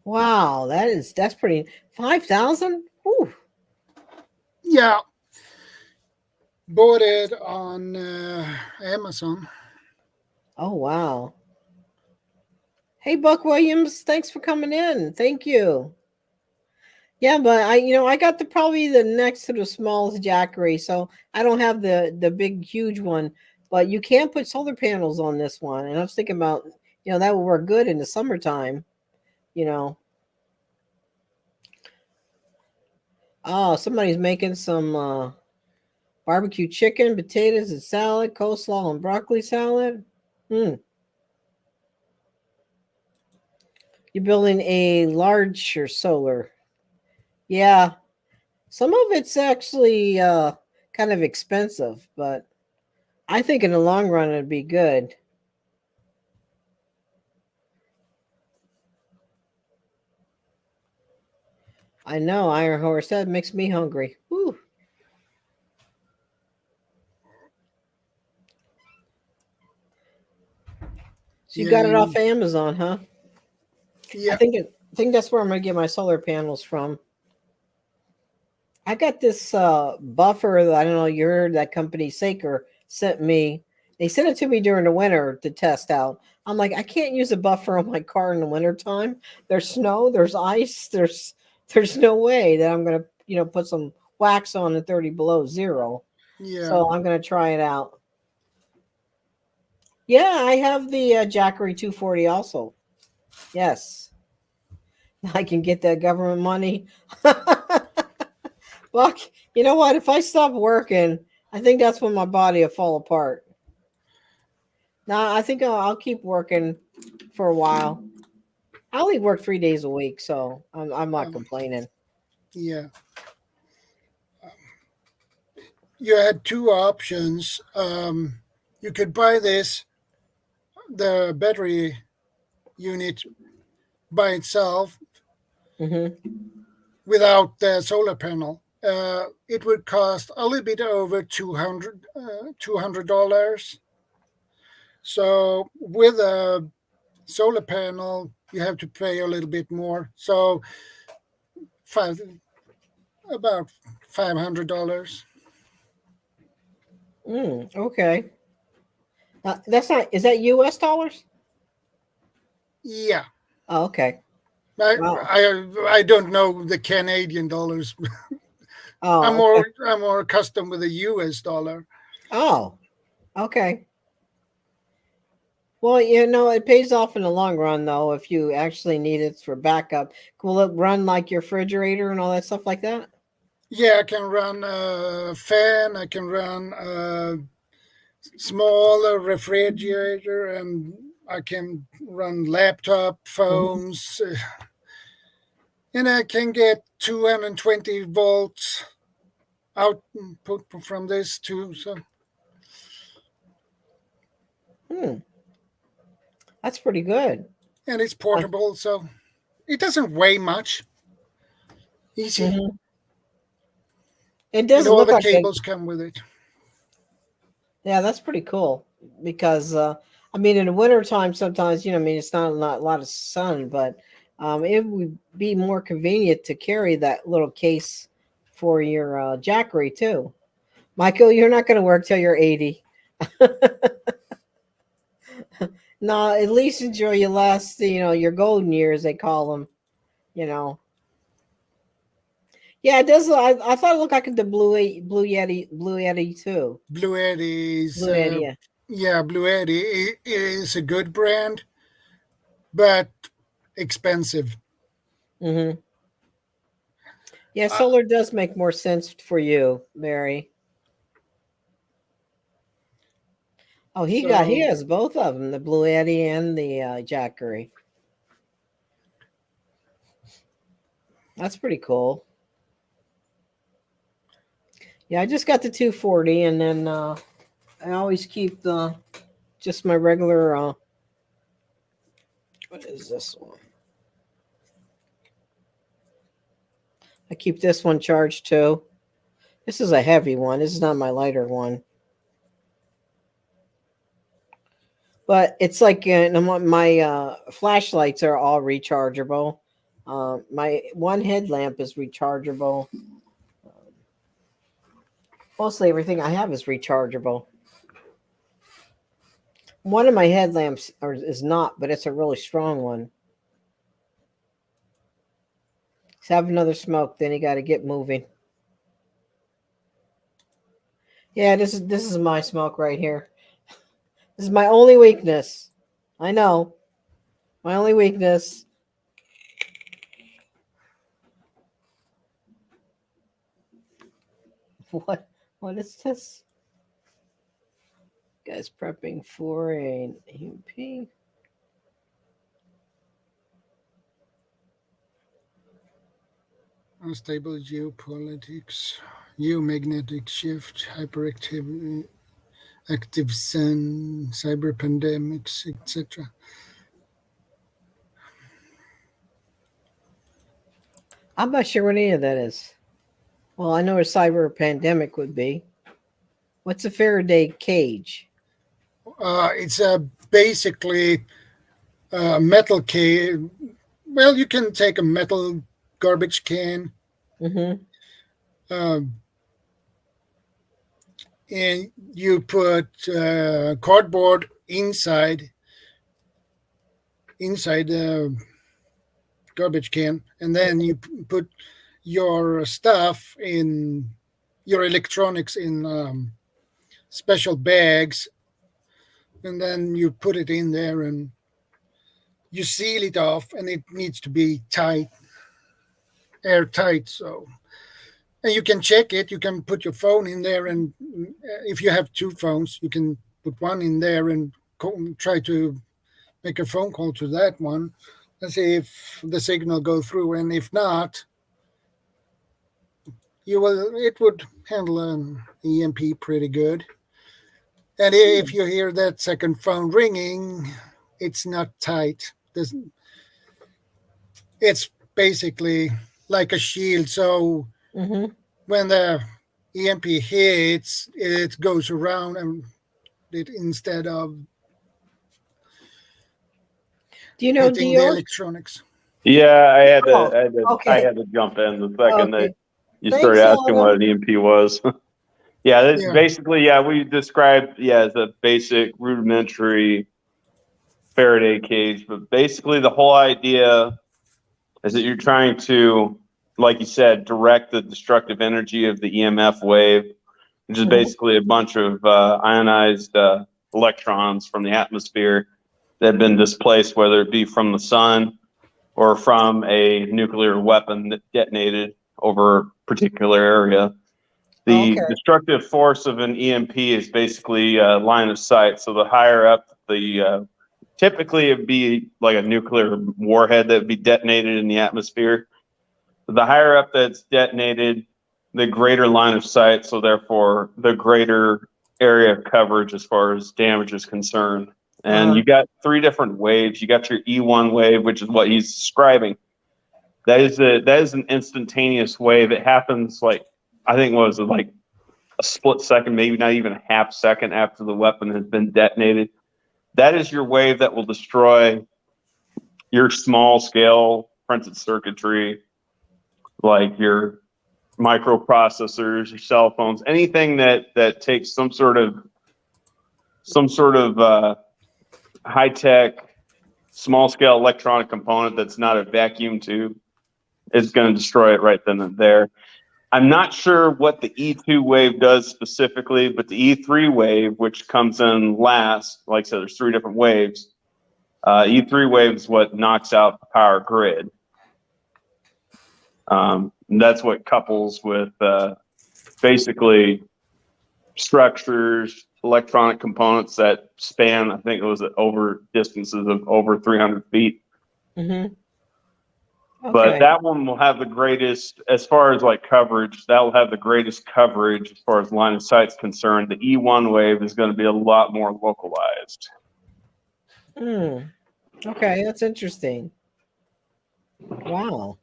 Wow, that's pretty. 5,000? Ooh. Yeah, bought it on Amazon. Oh wow. Hey Buck Williams, thanks for coming in. Thank you. Yeah, but I got probably the next to the smallest Jackery, so I don't have the big huge one. But you can put solar panels on this one, and I was thinking about that would work good in the summertime. Oh, somebody's making some barbecue chicken, potatoes, and salad, coleslaw, and broccoli salad. You're building a larger solar. Yeah, some of it's actually kind of expensive, but I think in the long run it'd be good. I know Iron Horse. That makes me hungry. Whew. So you Yeah, got it off Amazon, huh? I yeah, think I think that's where I'm gonna get my solar panels from. I got this buffer that I don't know. You heard that company Saker sent me. They sent it to me during the winter to test out. I'm like, I can't use a buffer on my car in the wintertime. There's snow, there's ice, there's no way that I'm gonna put some wax on at 30 below zero. yeah. So I'm gonna try it out. Yeah, I have the Jackery 240 also. Yes, I can get that government money. Look, you know what? If I stop working, I think that's when my body will fall apart. Now, I think I'll keep working for a while. I only work 3 days a week, so I'm not Um, complaining. yeah. You had two options. You could buy the battery unit by itself Hmm. without the solar panel. It would cost a little bit over $200. So with a solar panel, you have to pay a little bit more. So five about $500. Okay. That's not. Is that U.S. dollars? Yeah, Oh, okay. I, Wow. I don't know the Canadian dollars. Oh, okay. I'm more accustomed with the US dollar. Oh, okay. Well, it pays off in the long run, though, if you actually need it for backup. Will it run like your refrigerator and all that stuff like that? Yeah, I can run a fan. I can run a smaller refrigerator, and I can run laptop Mhm. phones, and I can get 220 volts output from this too. So, Hmm. That's pretty good. and it's portable, so it doesn't weigh much. Easy, Mhm. It and does all look the like a cables come with it. Yeah, that's pretty cool because I mean in the wintertime sometimes, I mean it's not a lot of sun, but it would be more convenient to carry that little case for your Jackery too. Michael, you're not going to work till you're 80. No, at least enjoy your last, your golden years they call them, you know. Yeah, it does. I thought it looked like the Blue Yeti too. Blue Yeti is, Blue Yeti, yeah. yeah, Blue Yeti is a good brand, but expensive. Hmm. Yeah, Uh, solar does make more sense for you, Barry. Oh, he so has both of them, the Blue Eddy and the Jackery. That's pretty cool. Yeah, I just got the 240, and then I always keep the just my regular. What is this one? I keep this one charged too. This is a heavy one. This is not my lighter one, but it's like my flashlights are all rechargeable. My one headlamp is rechargeable. Mostly everything I have is rechargeable. One of my headlamps is not, but it's a really strong one. Let's have another smoke, then you got to get moving. Yeah, this is my smoke right here. This is my only weakness. I know, my only weakness. What what is this? Guys prepping for an EMP. unstable geopolitics, geomagnetic shift, hyperactive active sun, cyber pandemics, etc. I'm not sure what any of that is. Well, I know a cyber pandemic would be. What's a Faraday cage? It's basically a metal can. Well, you can take a metal garbage can, Mm-hmm. um, and you put cardboard inside the garbage can, and then you put your stuff in your electronics in special bags, and then you put it in there and you seal it off, and it needs to be tight, airtight. So, and you can check it. You can put your phone in there, and if you have two phones, you can put one in there and try to make a phone call to that one and see if the signal go through. And if not, it would handle an EMP pretty good. And if you hear that second phone ringing, it's not tight. It's basically like a shield. So Mm-hmm. when the EMP hits, it goes around and it instead of Do you know hitting the Dior? electronics. Yeah, Oh, I okay. had to jump in the second Okay. that you Thanks, started asking Adam. what an EMP was. Yeah, that's Yeah. basically, we described, as a basic rudimentary Faraday cage, but basically the whole idea is that you're trying to, like you said, direct the destructive energy of the EMF wave, which is Mhm. basically a bunch of ionized electrons from the atmosphere that have been displaced, whether it be from the sun or from a nuclear weapon that detonated over a particular area. The Okay. destructive force of an EMP is basically line of sight. So the higher up typically it'd be like a nuclear warhead that would be detonated in the atmosphere. The higher up that's detonated, the greater line of sight. So therefore, the greater area of coverage as far as damage is concerned. And you got three different waves. You got your E1 wave, which is what he's describing. That is an instantaneous wave. It happens I think was it like a split second, maybe not even a half second after the weapon has been detonated. That is your wave that will destroy your small scale printed circuitry, like your microprocessors, your cell phones, anything that takes some sort of high tech, small scale electronic component that's not a vacuum tube. Is going to destroy it right then and there. I'm not sure what the E2 wave does specifically, but the E3 wave, which comes in last, like I said, there's three different waves. E3 wave is what knocks out the power grid. And that's what couples with basically structures, electronic components that span, I think it was over distances of over 300 feet. Mm-hmm. Okay. But that one will have the greatest, as far as coverage, that will have the greatest coverage as far as line of sight is concerned. The E1 wave is going to be a lot more localized. Okay, that's interesting. Wow.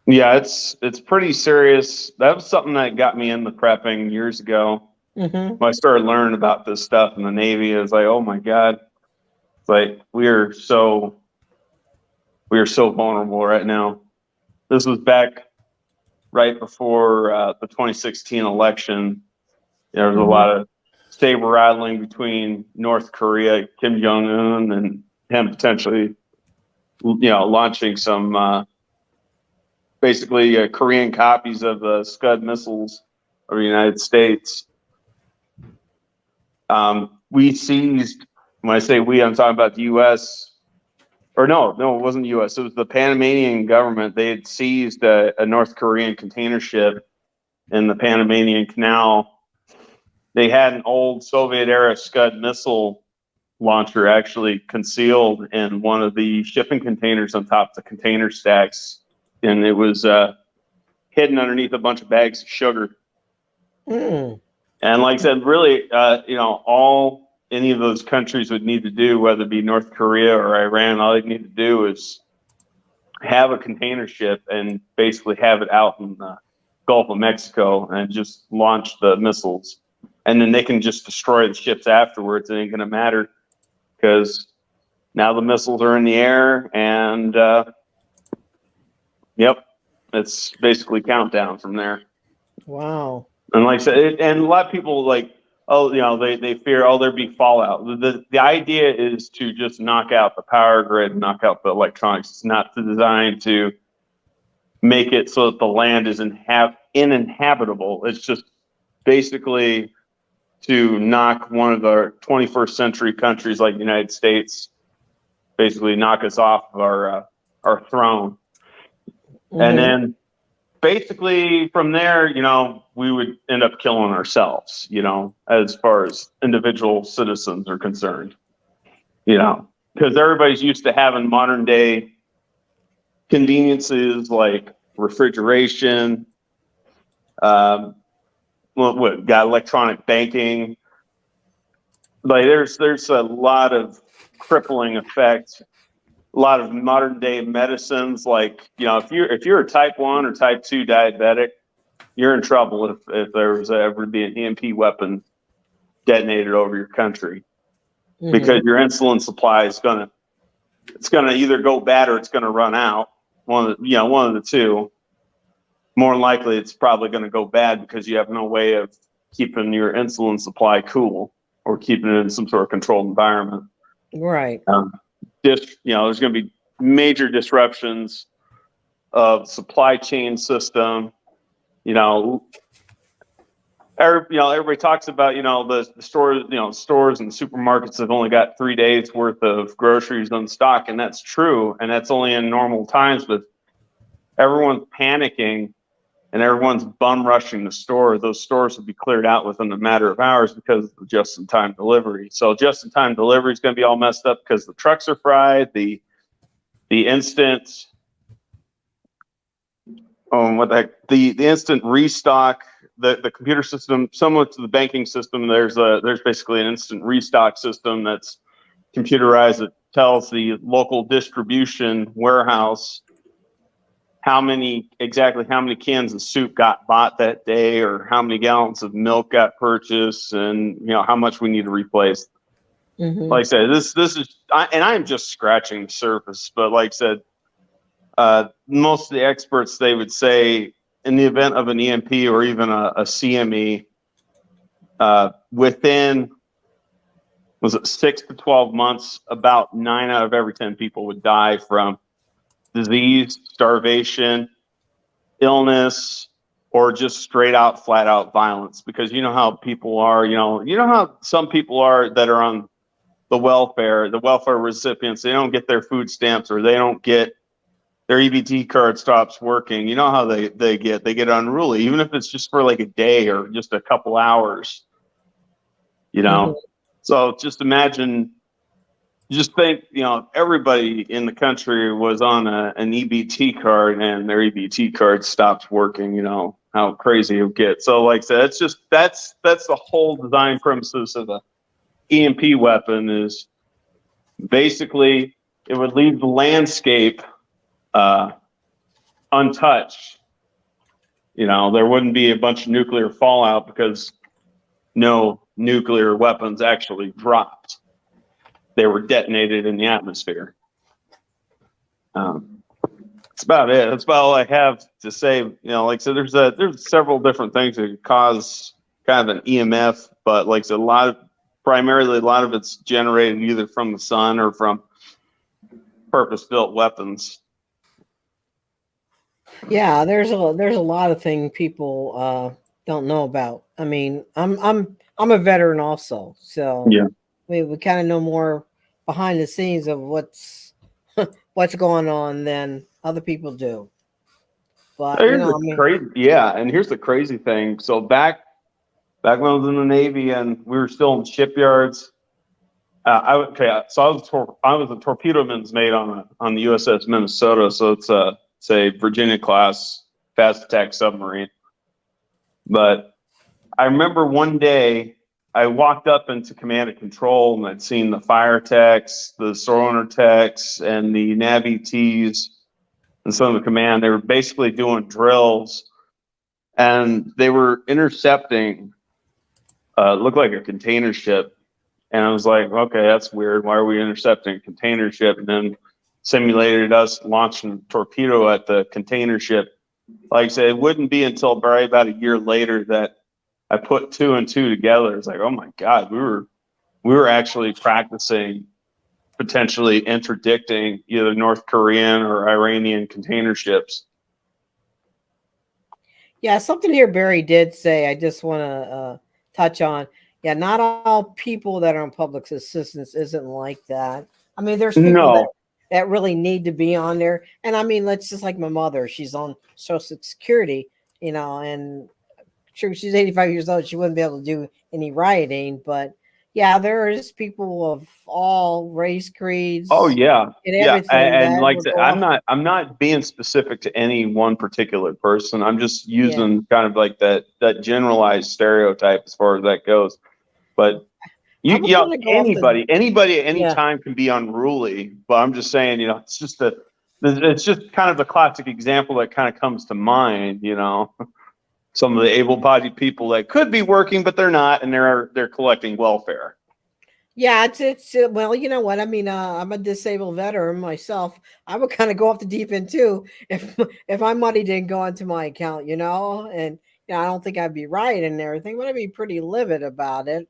Yeah, it's pretty serious. That was something that got me into prepping years ago. Mm-hmm. When I started learning about this stuff in the Navy, it was like, oh my God. It's like we are so vulnerable right now. This was back right before the 2016 election. There was a lot of saber rattling between North Korea, Kim Jong-un, and him potentially, launching some basically Korean copies of the Scud missiles of the United States. We seized, when I say we, I'm talking about the U.S., or no, it wasn't the U.S. It was the Panamanian government. They had seized a North Korean container ship in the Panamanian Canal. They had an old Soviet-era Scud missile launcher actually concealed in one of the shipping containers on top of the container stacks, and it was hidden underneath a bunch of bags of sugar. And like I said, really, all any of those countries would need to do, whether it be North Korea or Iran, all they need to do is have a container ship and basically have it out in the Gulf of Mexico and just launch the missiles. And then they can just destroy the ships afterwards. It ain't going to matter because now the missiles are in the air and, yep, it's basically countdown from there. Wow. And like I said, and a lot of people like, oh, you know, they fear, oh, there'd be fallout. The idea is to just knock out the power grid, knock out the electronics. It's not designed to make it so that the land is uninhabitable. It's just basically to knock one of the 21st century countries like the United States, basically knock us off of our throne. Mhm. And then basically from there, you know, we would end up killing ourselves, you know, as far as individual citizens are concerned, you know, because everybody's used to having modern day conveniences like refrigeration, got electronic banking. Like there's a lot of crippling effects. A lot of modern day medicines, like, you know, if you're a type 1 or type 2 diabetic, you're in trouble if there was ever to be an EMP weapon detonated over your country, Mhm. because your insulin supply is gonna either go bad or it's gonna run out. One of the two. More than likely, it's probably going to go bad because you have no way of keeping your insulin supply cool or keeping it in some sort of controlled environment. Right. There's going to be major disruptions of supply chain system. Everybody talks about, the stores, stores and supermarkets have only got 3 days worth of groceries in stock. And that's true. And that's only in normal times, but everyone's panicking and everyone's bum rushing the store. Those stores will be cleared out within a matter of hours because of the just-in-time delivery. So just-in-time delivery is going to be all messed up because the trucks are fried. The instant, the instant restock, the computer system, similar to the banking system. There's basically an instant restock system that's computerized. It tells the local distribution warehouse how many cans of soup got bought that day, or how many gallons of milk got purchased, and how much we need to replace. Mhm. Like I said, this is, and I am just scratching the surface. But like I said, most of the experts, they would say in the event of an EMP or even a CME, within 6 to 12 months, about 9 out of every 10 people would die from disease, starvation, illness, or just straight out, flat out violence. Because you know how people are, you know how some people are that are on the welfare recipients, they don't get their food stamps, or they don't get their EBT card stops working. You know how they get unruly, even if it's just for like a day or just a couple hours, Mhm. So just imagine, just think, everybody in the country was on an EBT card and their EBT card stops working, how crazy it would get. So like I said, that's the whole design premises of a EMP weapon, is basically it would leave the landscape untouched. There wouldn't be a bunch of nuclear fallout because no nuclear weapons actually dropped. They were detonated in the atmosphere. That's about it. That's about all I have to say. Like I said, there's several different things that could cause kind of an EMF, but like I said, primarily a lot of it's generated either from the sun or from purpose-built weapons. Yeah, there's a lot of things people don't know about. I mean, I'm a veteran also, so Yeah. we kind of know more behind the scenes of what's going on than other people do. But Here's the crazy thing. So back when I was in the Navy and we were still in shipyards, I was a torpedo-man's mate on the USS Minnesota. So it's a Virginia class fast attack submarine. But I remember one day I walked up into command and control, and I'd seen the fire techs, the sonar techs, and the Navy Ts and some of the command. They were basically doing drills, and they were intercepting. Looked like a container ship, and I was like, okay, that's weird. Why are we intercepting a container ship? And then simulated us launching a torpedo at the container ship. Like I said, it wouldn't be until probably about a year later that I put 2 and 2 together. It's like, oh my God, we were actually practicing potentially interdicting either North Korean or Iranian container ships. Yeah, something here Barry did say I just want to touch on. Yeah, not all people that are on public assistance isn't like that. I mean, there's people that really need to be on there. And I mean, let's just like my mother, she's on Social Security, you know, and sure, she's 85 years old. She wouldn't be able to do any rioting, but yeah, there is people of all race, creeds. Oh yeah, and yeah, everything. and that like will I said, go off. I'm not being specific to any one particular person. I'm just using kind of like that generalized stereotype as far as that goes. But I'm you know, gonna go off anybody at any Yeah. time can be unruly. But I'm just saying, you know, it's just kind of a classic example that kind of comes to mind. You know, some of the able-bodied people that could be working, but they're not, and they're collecting welfare. Yeah, it's well, you know what? I mean, I'm a disabled veteran myself. I would kind of go off the deep end too if my money didn't go into my account, you know. And I don't think I'd be rioting and everything, but I'd be pretty livid about it.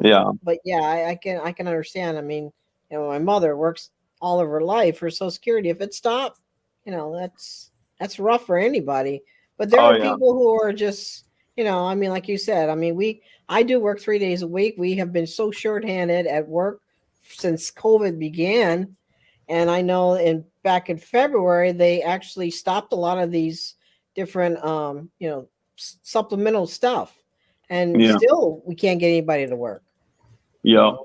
Yeah. But yeah, I can understand. I mean, my mother works all of her life for Social Security. If it stopped, that's rough for anybody. But there are people who are just, I mean, like you said, I mean, I do work 3 days a week. We have been so shorthanded at work since COVID began. And I know back in February, they actually stopped a lot of these different, supplemental stuff. And still, we can't get anybody to work. Yeah.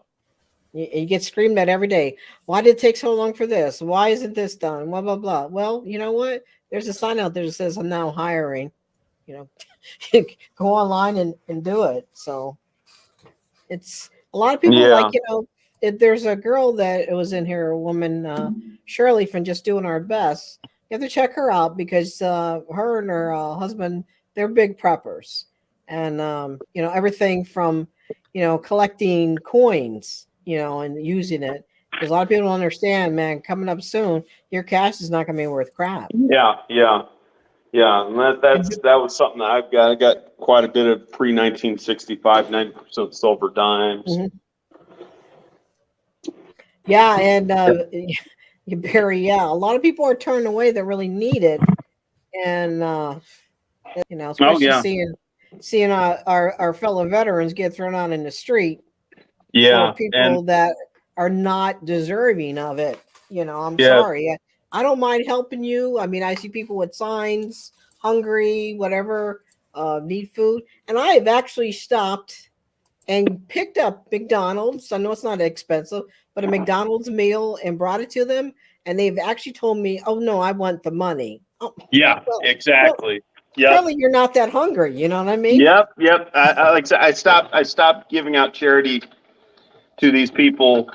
You get screamed at every day. Why did it take so long for this? Why isn't this done? Blah, blah, blah. Well, you know what? There's a sign out there that says I'm now hiring. Go online and do it. So it's a lot of people like, if there's a girl that was in here, a woman, Shirley from Just Doing Our Best. You have to check her out because her and her husband, they're big preppers. And, everything from, collecting coins, and using it. Because a lot of people don't understand, man, coming up soon, your cash is not going to be worth crap. Yeah. And that was something that I've got. I got quite a bit of pre-1965, 90% silver dimes. Mm-hmm. Yeah, and Barry, a lot of people are turning away that really need it, and especially seeing our fellow veterans get thrown out in the street. Yeah, for people that are not deserving of it. I'm sorry. I don't mind helping you. I mean, I see people with signs, hungry, whatever, need food, and I have actually stopped and picked up McDonald's. I know it's not expensive, but a McDonald's meal and brought it to them. And they've actually told me, oh, no, I want the money. Oh, yeah, well, exactly. Yeah. Probably you're not that hungry. You know what I mean? Yep. I stopped giving out charity to these people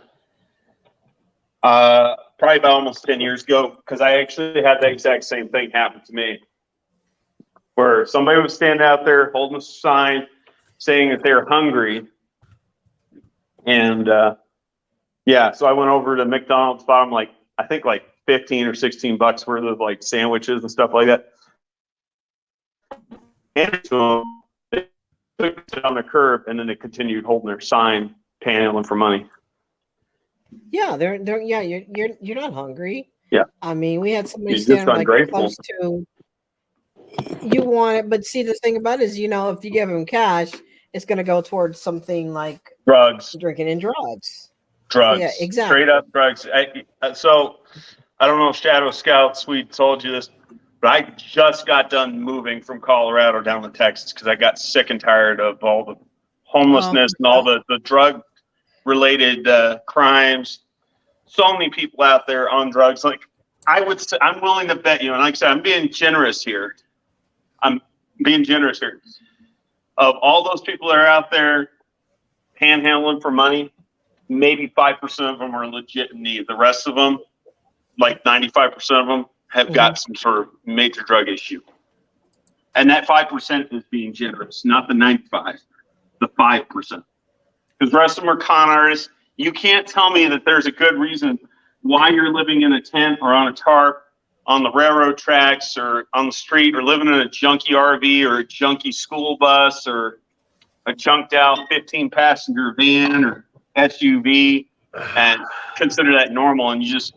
probably about almost 10 years ago because I actually had the exact same thing happen to me where somebody was standing out there holding a sign saying that they're hungry. And so I went over to McDonald's, bought them I think 15 or 16 bucks worth of sandwiches and stuff like that. Handed it to them, they took it on the curb, and then they continued holding their sign, panhandling for money. Yeah, you're not hungry. Yeah. I mean, we had somebody standing close to you want it, but see the thing about it is, if you give them cash, it's going to go towards something like drugs, drinking and drugs. Yeah, exactly. Straight up drugs. So I don't know if ShadowScoutSwede told you this, but I just got done moving from Colorado down to Texas because I got sick and tired of all the homelessness and all the drug-related crimes. So many people out there on drugs. I would say, I'm willing to bet you, and like I said, I'm being generous here. Of all those people that are out there panhandling for money, maybe 5% of them are legit in need. The rest of them, 95% of them, have got some sort of major drug issue. And that 5% is being generous, not the 95, the 5%. Because the rest of them are con artists. You can't tell me that there's a good reason why you're living in a tent or on a tarp on the railroad tracks or on the street or living in a junky RV or a junky school bus or a chunked out 15-passenger van or SUV and consider that normal. And you just,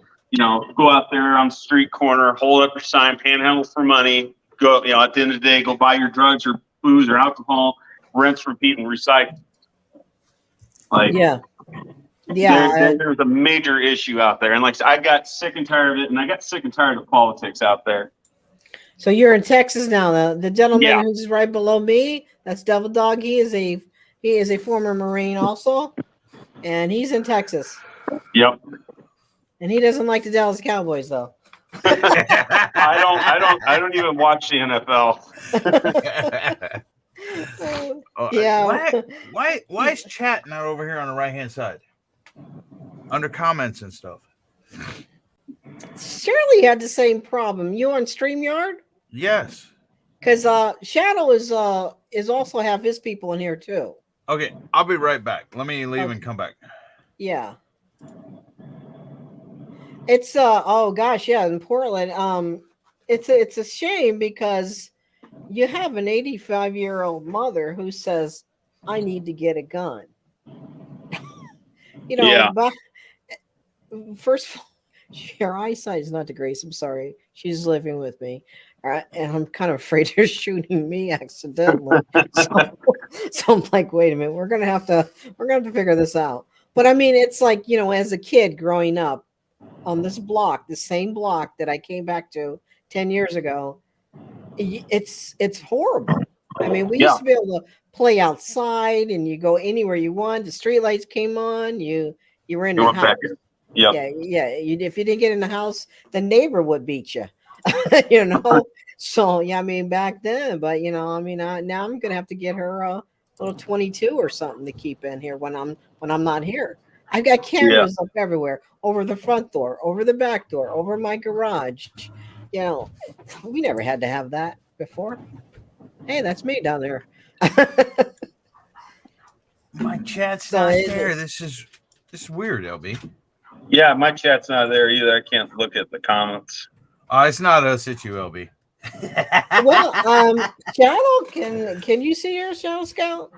go out there on the street corner, hold up your sign, panhandle for money, go, at the end of the day, go buy your drugs or booze or alcohol, rinse, repeat, and recycle. Like, there's a major issue out there. And like, I got sick and tired of it, and I got sick and tired of politics out there. So you're in Texas now. The gentleman who's right below me, that's Devil Dog. He is a former Marine also, and he's in Texas. Yep. And he doesn't like the Dallas Cowboys though. I don't even watch the NFL. Why is chat not over here on the right hand side? Under comments and stuff. Shirley had the same problem. You on StreamYard? Yes. Because Shadow is also have his people in here too. Okay, I'll be right back. Let me leave and come back. Yeah. It's in Portland. It's a shame because you have an 85-year-old mother who says, I need to get a gun. But first of all, her eyesight is not the greatest. I'm sorry. She's living with me. And I'm kind of afraid they're shooting me accidentally. So I'm like, wait a minute, we're gonna have to figure this out. But I mean, it's like, as a kid growing up on this block, the same block that I came back to 10 years ago, it's horrible. I mean, we used to be able to play outside and you go anywhere you want. The streetlights came on, you were in the house. Yeah. If you didn't get in the house, the neighbor would beat you. So I mean, back then, but now I'm gonna have to get her a little 22 or something to keep in here when I'm not here. I've got cameras up everywhere, over the front door, over the back door, over my garage. We never had to have that before. Hey, that's me down there. My chat's not there. This is weird, LB. Yeah, my chat's not there either. I can't look at the comments. It's not us, it's you, LB. Well, Shadow, can you see your Shadow Scout?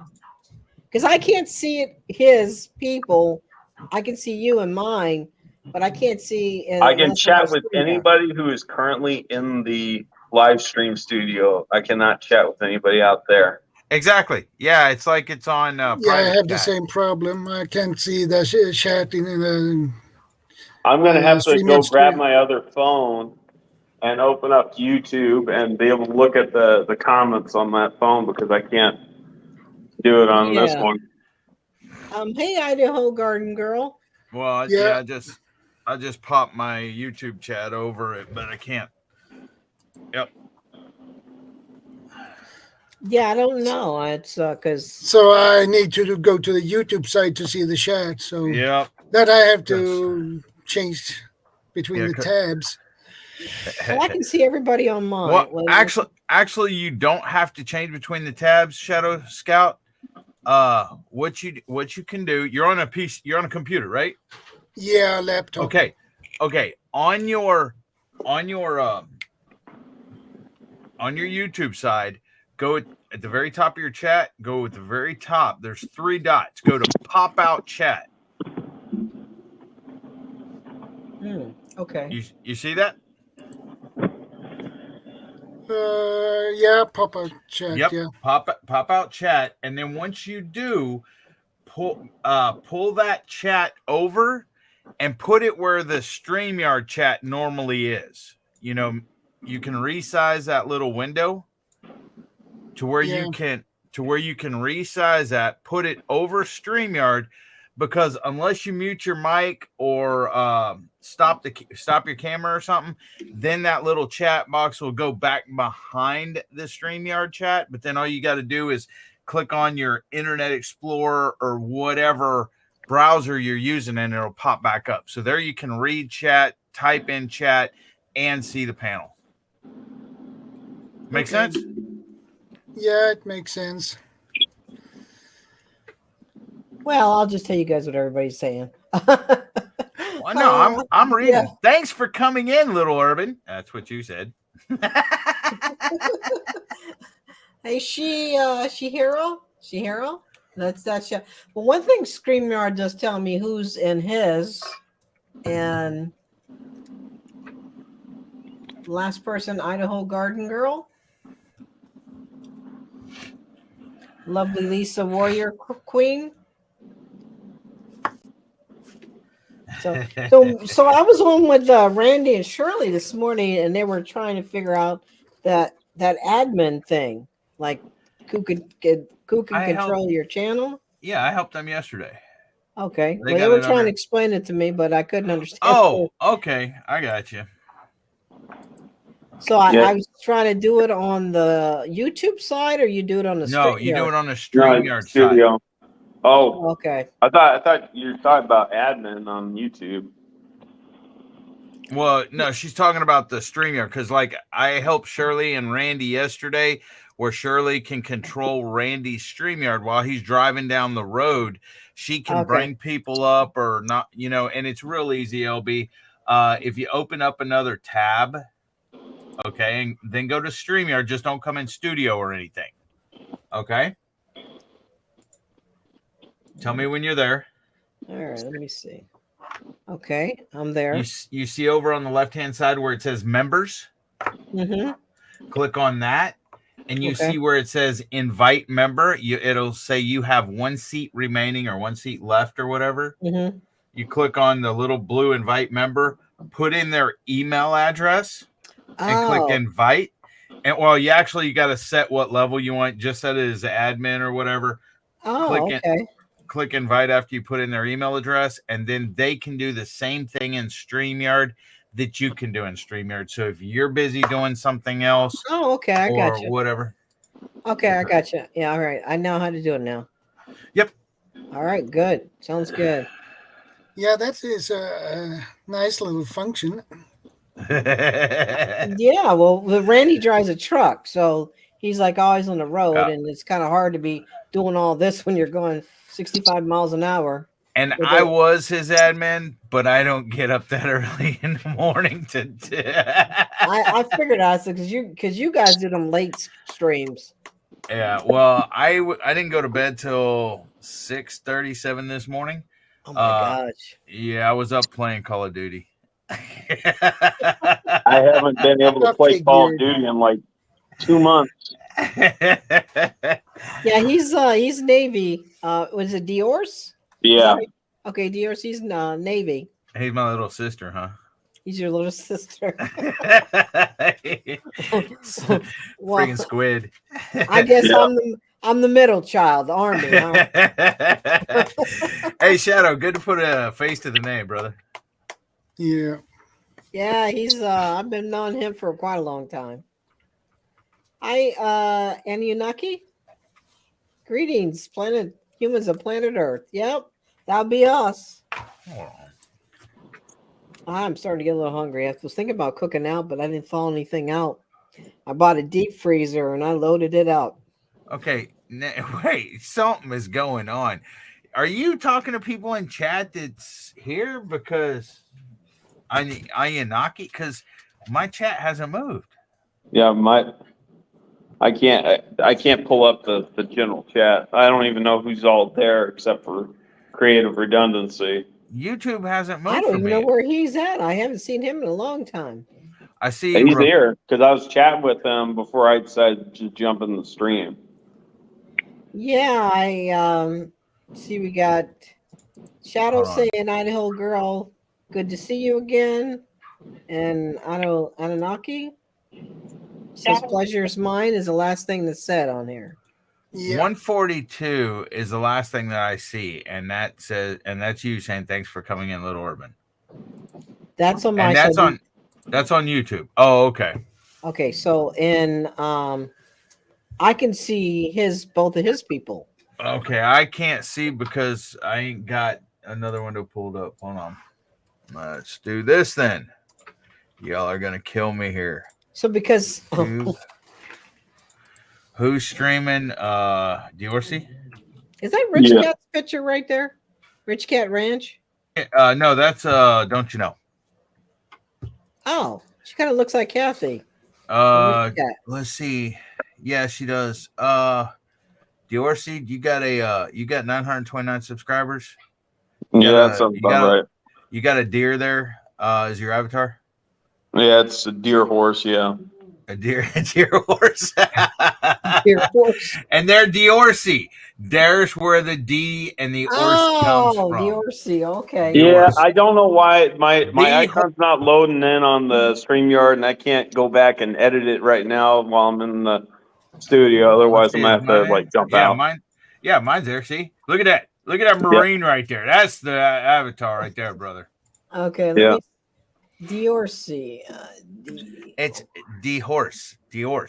Because I can't see it. His people, I can see you and mine, but I can't see. I can chat with anybody who is currently in the live stream studio. I cannot chat with anybody out there. Exactly. Yeah, it's like it's on. I have the same problem. I can't see the chatting in the. I'm going to have to go grab my other phone and open up YouTube and be able to look at the comments on that phone because I can't do it on this one. Hey, Idaho Garden Girl. Well, I just popped my YouTube chat over it, but I can't. Yep. Yeah, I don't know. It's because. So I need to go to the YouTube site to see the chat. So that I have to change between the tabs. Well, I can see everybody on mine. Well, actually, you don't have to change between the tabs, Shadow Scout. What you can do? You're on a PC. You're on a computer, right? Yeah, laptop. Okay. On your YouTube side, go at the very top of your chat. Go at the very top. There's 3 dots. Go to pop out chat. Okay. You see that? Pop out chat. Yep. Yeah. Pop out chat, and then once you do, pull that chat over and put it where the StreamYard chat normally is. You can resize that little window to where you can resize that. Put it over StreamYard, because unless you mute your mic or stop your camera or something, then that little chat box will go back behind the StreamYard chat. But then all you got to do is click on your Internet Explorer or whatever browser you're using, and it'll pop back up. So there you can read chat, type in chat, and see the panel. Make Okay. sense? Yeah, it makes sense. Well, I'll just tell you guys what everybody's saying. Well, no, I'm reading. yeah. Thanks for coming in, Little Urban. That's what you said. Hey, she hero? She hero? That's that show. Well, one thing StreamYard does tell me who's in his, and last person, Idaho Garden Girl, lovely Lisa Warrior Queen. So I was on with Randy and Shirley this morning, and they were trying to figure out that admin thing, like who can control your channel. Yeah, I helped them yesterday. Okay, They well, they got were it trying under- to explain it to me, but I couldn't understand. Oh, okay. I got you. So Yeah. I was trying to do it on the YouTube side, or you do it on the No, you do StreamYard? it on the No, StreamYard side. studio. Oh, Okay. I thought you were talking about admin on YouTube. Well, no, she's talking about the StreamYard because, like, I helped Shirley and Randy yesterday, where Shirley can control Randy's StreamYard while he's driving down the road. She can Okay. bring people up or not, and it's real easy, LB. If you open up another tab, okay, and then go to StreamYard, just don't come in studio or anything. Okay? Tell me when you're there. All right. Let me see. Okay, I'm there. You see over on the left-hand side where it says members? Mm-hmm. Click on that, and you Okay. see where it says invite member. It'll say you have one seat remaining or one seat left or whatever. Mm-hmm. You click on the little blue invite member, put in their email address, and click Oh. invite. And well, you got to set what level you want. Just set it as admin or whatever. Oh. Okay. Click invite after you put in their email address, and then they can do the same thing in StreamYard that you can do in StreamYard. So if you're busy doing something else, Oh. Okay. I got you. Whatever. Okay, I got you. Yeah. All right. I know how to do it now. Yep. All right. Good. Sounds good. Yeah, that is a nice little function. Yeah. Well, Randy drives a truck, so he's like always on the road, Yeah. and it's kind of hard to be doing all this when you're going 65 miles an hour. And I was his admin, but I don't get up that early in the morning to. I figured out because you guys do them late streams. Yeah, well, I didn't go to bed till 6:37 this morning. Oh my gosh! Yeah, I was up playing Call of Duty. I haven't been able to play Call of Duty in like 2 months. Yeah, he's Navy. Was it Dior's? Yeah. Okay, Dior's. He's Navy. He's my little sister, huh? He's your little sister. Well, freaking squid. I guess I'm the middle child, the Army. Huh? Hey, Shadow, good to put a face to the name, brother. Yeah. Yeah, he's I've been knowing him for quite a long time. Hi, Anunnaki. Greetings, humans of planet Earth. Yep, that'll be us. I'm starting to get a little hungry. I was thinking about cooking out, but I didn't thaw anything out. I bought a deep freezer and I loaded it up. Okay, wait, something is going on. Are you talking to people in chat that's here? Because Anunnaki, because my chat hasn't moved. Yeah, I can't pull up the general chat. I don't even know who's all there except for creative redundancy. YouTube hasn't moved. I don't even me. know where he's at. I haven't seen him in a long time. I see he's here because I was chatting with him before I decided to jump in the stream. Yeah, I see we got Shadow saying Idaho girl, good to see you again. And Anunnaki says pleasure is mine is the last thing that's said on here. Yeah. 142 is the last thing that I see, and that's you saying thanks for coming in, Little Urban. That's on my and that's on YouTube. Oh, okay. Okay, so in I can see both of his people. Okay, I can't see because I ain't got another window pulled up. Hold on. Let's do this then. Y'all are gonna kill me here. So because Who's streaming? Dorsey? is that Rich Yeah. Cat's picture right there? Rich Cat Ranch. No, that's don't you know? Oh, she kind of looks like Kathy. Rich Cat. Let's see. Yeah, she does. Dorsey, you got 929 subscribers. Yeah, that sounds about right. You got a deer there. Is your avatar? Yeah, it's a deer horse. Yeah. A deer horse. Deer horse. And they're Dorsey. There's where the D and the horse comes Oh, from. Dorsey. Okay. Yeah, I don't know why my The icon's not loading in on the StreamYard, and I can't go back and edit it right now while I'm in the studio. Otherwise, I'm gonna have to like jump out. Mine's there. See, look at that. Look at that marine right there. That's the avatar right there, brother. Okay. Let me. Dorsey. It's D horse. Okay.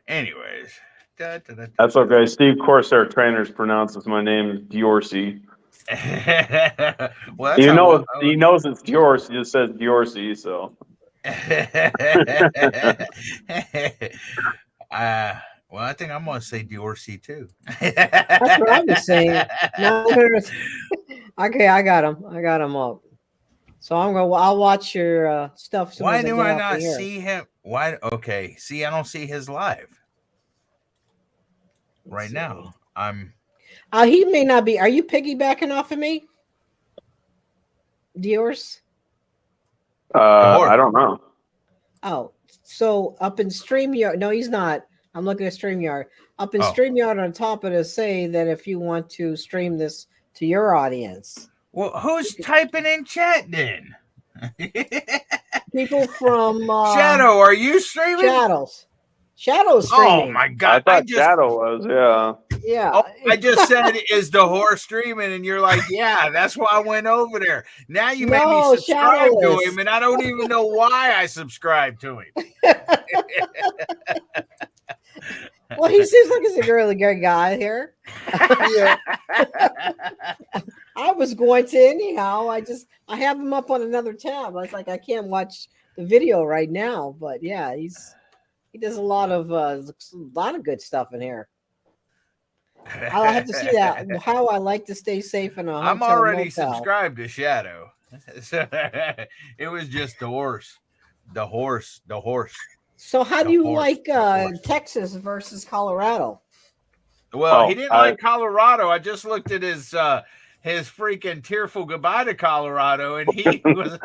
Anyways. That's okay. Steve Corsair Trainers pronounces my name Dorsey. Well, he knows it's Dorsey. He just says Dorsey. So. Well, I think I'm gonna say Dorsey too. That's what I was saying. No, okay, I got him up. So I'll watch your stuff. Why do I not see him? Why? Okay. See, I don't see his live right now. He may not be. Are you piggybacking off of me? Dior's? I don't know. Oh, so up in StreamYard. No, he's not. I'm looking at StreamYard. Up in StreamYard on top of it say that if you want to stream this to your audience. Well, who's typing in chat then? People from Shadow, are you streaming? Shadow's streaming. Oh my god! I thought Shadow was, yeah. Oh, I just said, is the horse streaming? And you're like, yeah, that's why I went over there. Now you made me subscribe to him, and I don't even know why I subscribed to him. Well, he seems like he's a really good guy here. Yeah. I was going to anyhow. I have him up on another tab. I was like, I can't watch the video right now, but yeah, he does a lot of good stuff in here. I'll have to see that. How I like to stay safe in a hotel. I'm already subscribed to Shadow. It was just the horse. So how do you like Texas versus Colorado? Well, he didn't like Colorado. I just looked at his freaking tearful goodbye to Colorado, and he was.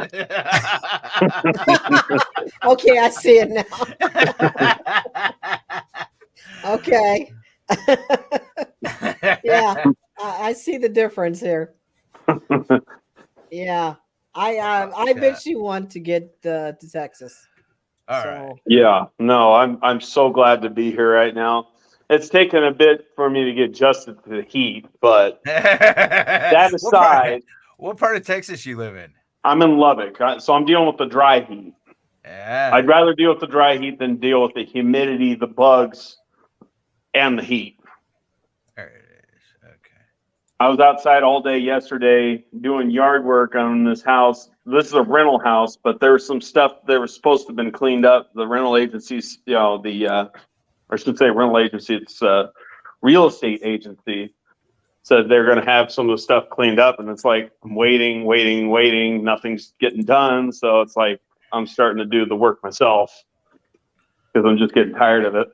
Okay, I see it now. Okay. Yeah, I see the difference here. Yeah, I bet you want to get to Texas. All right. Yeah, no, I'm so glad to be here right now. It's taken a bit for me to get adjusted to the heat, but that aside, what part of Texas you live in? I'm in Lubbock, so I'm dealing with the dry heat. Yeah. I'd rather deal with the dry heat than deal with the humidity, the bugs, and the heat. There it is. Okay. I was outside all day yesterday doing yard work on this house. This is a rental house, but there was some stuff that was supposed to have been cleaned up. The rental agencies, or I should say rental agency, it's a real estate agency, said they're going to have some of the stuff cleaned up. And it's like, I'm waiting. Nothing's getting done. So it's like, I'm starting to do the work myself because I'm just getting tired of it.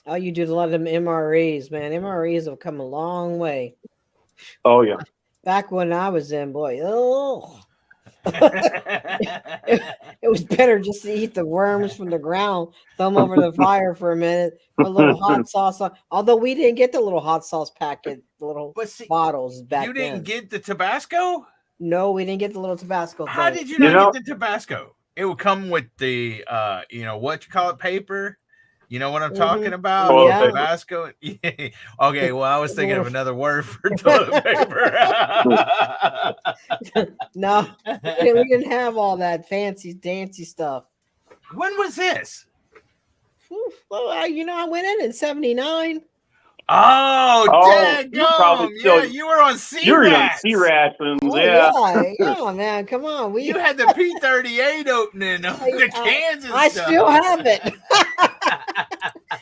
Oh, you do a lot of them MREs, man. MREs have come a long way. Oh, yeah. Back when I was in, boy, it was better just to eat the worms from the ground, throw them over the fire for a minute, put a little hot sauce on. Although we didn't get the little hot sauce packet, the little bottles back then. You didn't get the Tabasco? No, we didn't get the little Tabasco. How did you not get the Tabasco? It would come with the, what you call it, paper. You know what I'm talking about? Oh, yeah. Tabasco. Okay, well, I was thinking of another word for toilet paper. No, we didn't have all that fancy, dancy stuff. When was this? Well, I went in 79. Oh, you probably daggum. still Yeah, you were on C you were on rats. C rations, Oh yeah. yeah, man, come on. You had the P38 opening of the cans and I stuff. still have it.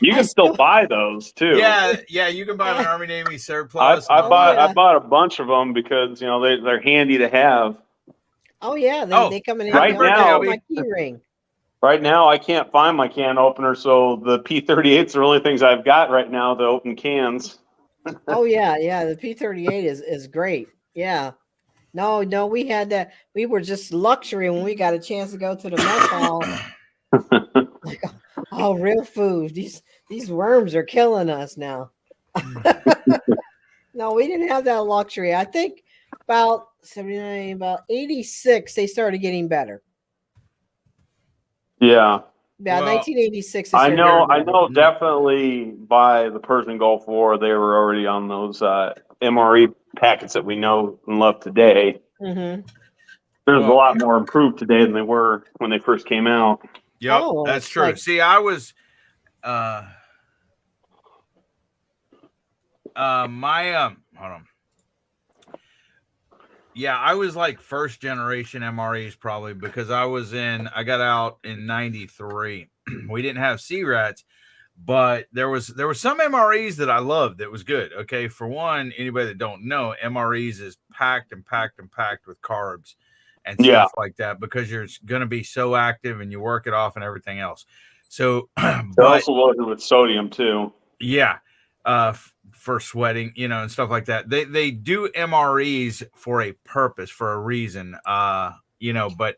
You I can still still- buy those too. Yeah, you can buy them in Army Navy I surplus. Oh, bought yeah. I bought a bunch of them because they're handy to have. Oh yeah, Oh, they come in right handy. now- My key ring. Right now, I can't find my can opener, so the P38s are the only things I've got right now to open cans. Oh yeah, the P38 is great. Yeah. No, we had that. We were just luxury when we got a chance to go to the mess hall. Like, oh, real food. These worms are killing us now. No, we didn't have that luxury. I think about 79, about 86, they started getting better. Yeah, Yeah, Well, 1986. They I started know. getting better. Definitely by the Persian Gulf War, they were already on those MRE packets that we know and love today. Mm-hmm. There's a Well- lot more improved today than they were when they first came out. Yep, Oh, that's it's true. like- See, I was hold on. Yeah, I was like first generation MREs probably because I got out in 93. We didn't have C-Rats, but there was some MREs that I loved that was good. Okay, for one, anybody that don't know, MREs is packed and packed and packed with carbs and stuff like that because you're going to be so active and you work it off and everything else. So, They're but also loaded with sodium too. yeah, for sweating, and stuff like that. They do MREs for a purpose, for a reason, but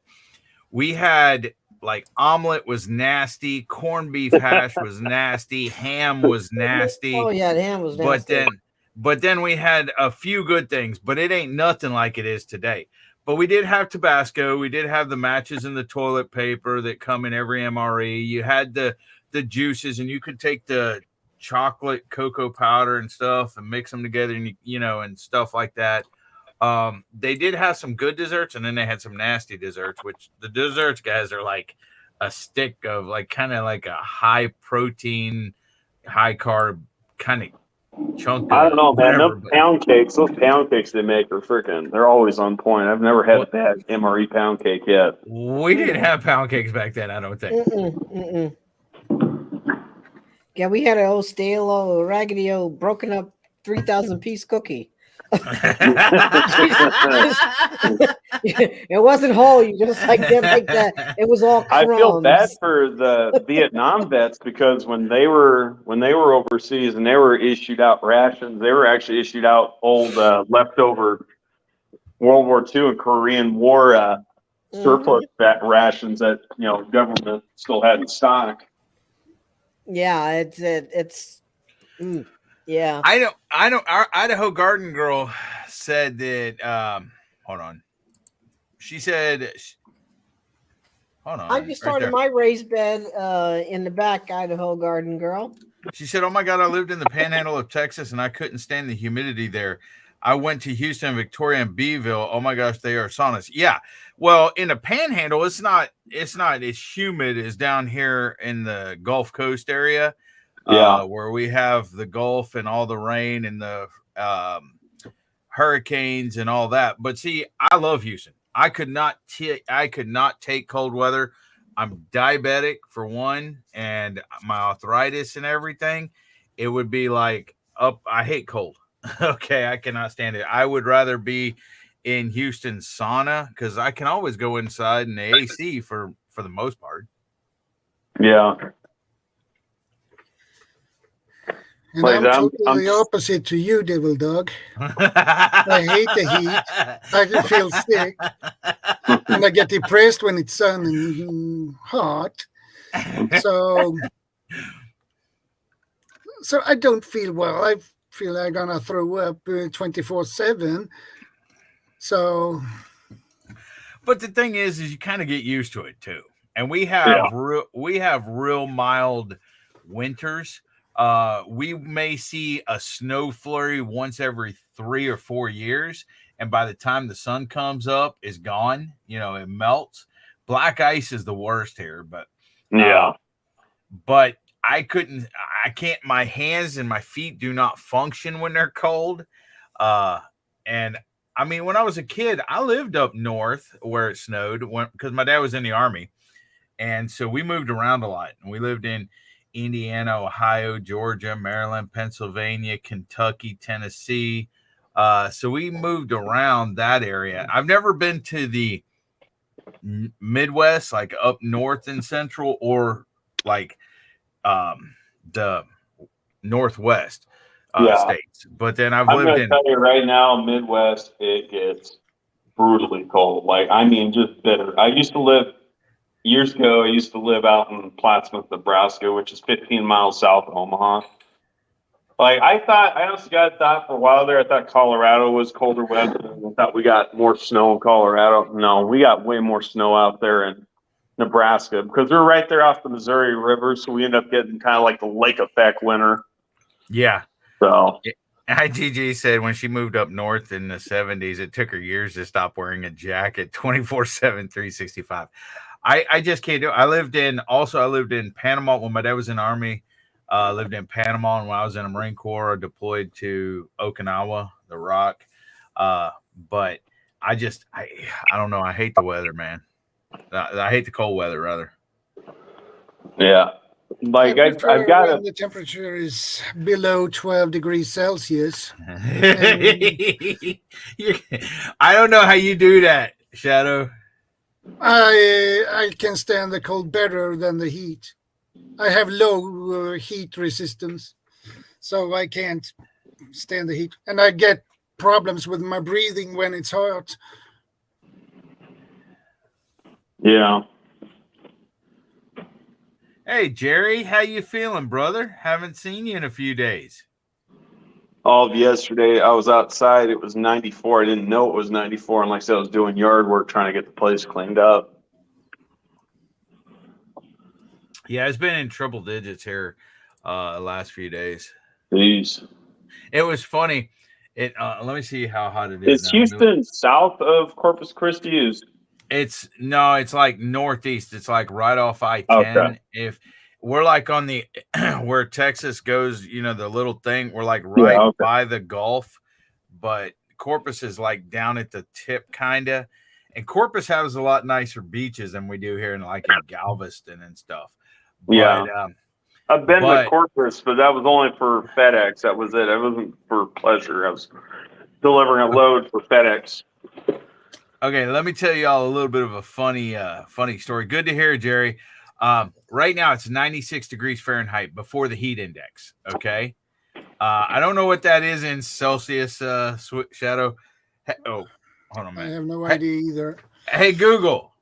we had like omelet was nasty, corned beef hash was nasty, ham was nasty. Oh yeah, the ham was nasty. But then we had a few good things, but it ain't nothing like it is today. But we did have Tabasco. We did have the matches and the toilet paper that come in every MRE. You had the juices, and you could take the chocolate cocoa powder and stuff and mix them together, and and stuff like that. They did have some good desserts, and then they had some nasty desserts, which the desserts guys are like a stick of like kind of like a high protein, high carb kind of chunk. I don't know, man. Whatever, Those pound cakes they make are freaking. They're always on point. I've never had a bad MRE pound cake yet. we didn't have pound cakes back then, I don't think. Yeah, we had an old stale, old raggedy, old broken up 3,000 piece cookie. It wasn't whole. You just did like that. It was all crumbs. I feel bad for the Vietnam vets because when they were overseas and they were issued out rations, they were actually issued out old leftover World War II and Korean War surplus rations that government still had in stock. Yeah, it's yeah. I don't. Our Idaho Garden Girl said that. Hold on. She said. Hold on. I just started my raised bed in the back, Idaho Garden Girl. She said, "Oh my God, I lived in the Panhandle of Texas and I couldn't stand the humidity there. I went to Houston, Victoria, and Beeville. Oh my gosh, they are saunas. Yeah. Well, in the Panhandle, it's not as humid as down here in the Gulf Coast area." Where we have the Gulf and all the rain and the hurricanes and all that. But see, I love Houston. I could not take cold weather. I'm diabetic for one, and my arthritis and everything. It would be like I hate cold. Okay, I cannot stand it. I would rather be in Houston sauna because I can always go inside in the AC for the most part. Yeah. And I'm totally opposite to you, Devil Dog. I hate the heat. I can feel sick. And I get depressed when it's sun and hot. So I don't feel well. I feel I'm going to throw up 24/7. So. But the thing is you kind of get used to it too. And we have real mild winters. We may see a snow flurry once every 3 or 4 years, and by the time the sun comes up, it's gone. It melts. Black ice is the worst here, but I can't, my hands and my feet do not function when they're cold. And I mean, when I was a kid, I lived up north where it snowed because my dad was in the Army. And so we moved around a lot. We lived in Indiana, Ohio, Georgia, Maryland, Pennsylvania, Kentucky, Tennessee. So we moved around that area. I've never been to the Midwest, like up north and central, or like the Northwest states. But then I'm going to tell you right now, Midwest, it gets brutally cold. Like, I mean, just bitter. Years ago, I used to live out in Plattsmouth, Nebraska, which is 15 miles south of Omaha. Like, I honestly thought for a while there, I thought Colorado was colder weather. I thought we got more snow in Colorado. No, we got way more snow out there in Nebraska because we're right there off the Missouri River. So we end up getting kind of like the lake effect winter. Yeah. So IGG said when she moved up north in the 70s, it took her years to stop wearing a jacket 24/7, 365. I just can't do it. I lived in Panama when my dad was in the Army. Lived in Panama, and when I was in the Marine Corps, I deployed to Okinawa, the Rock. But I don't know. I hate the weather, man. I hate the cold weather, rather. Yeah. Like I've got when the temperature is below 12 degrees Celsius. I don't know how you do that, Shadow. I can stand the cold better than the heat. I have low heat resistance, so I can't stand the heat. And I get problems with my breathing when it's hot. Yeah. Hey, Jerry, how you feeling, brother? Haven't seen you in a few days. All of yesterday, I was outside. It was 94. I didn't know it was 94. And like I said, I was doing yard work trying to get the place cleaned up. Yeah, it's been in triple digits here the last few days. Jeez. It was funny. Let me see how hot it is. Is Houston south of Corpus Christi? It's like northeast. It's like right off I-10. Okay. If we're like on the where Texas goes, the little thing, we're like by the Gulf, but Corpus is like down at the tip, kind of. And Corpus has a lot nicer beaches than we do here in Galveston and stuff. Yeah. But, I've been to Corpus, but that was only for FedEx. That was it. It wasn't for pleasure. I was delivering a load for FedEx. Okay, let me tell you all a little bit of a funny story. Good to hear, Jerry. Right now it's 96 degrees Fahrenheit before the heat index. Okay. I don't know what that is in Celsius, Shadow. Hold on a minute. I have no idea either. Hey, Google,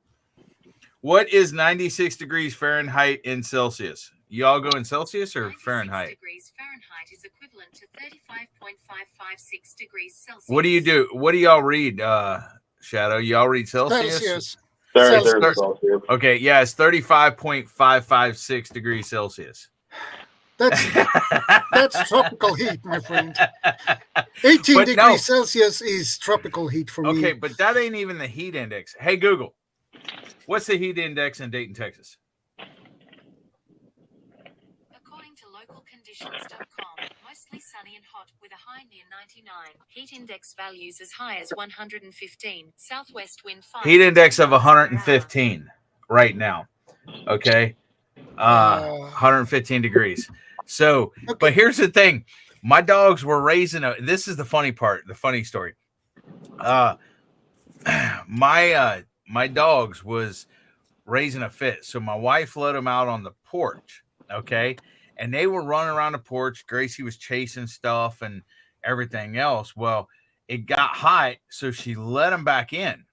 what is 96 degrees Fahrenheit in Celsius? Y'all go in Celsius or Fahrenheit? 96 degrees Fahrenheit is equivalent to 35.556 degrees Celsius. What do you do? What do y'all read, Shadow? Y'all read Celsius? Celsius. Okay, yeah, it's 35.556 degrees Celsius. That's tropical heat, my friend. 18 degrees Celsius is tropical heat for me. Okay, but that ain't even the heat index. Hey, Google, what's the heat index in Dayton, Texas? According to localconditions.com, mostly sunny and hot with a high near 99. Heat index values as high as 115. Southwest wind 5. Heat index of 115 right now. Okay. 115 degrees. So, but here's the thing. My dogs were raising this is the funny part, the funny story. My dogs was raising a fit. So my wife let them out on the porch. Okay. And they were running around the porch. Gracie was chasing stuff and everything else. Well, it got hot, so she let them back in.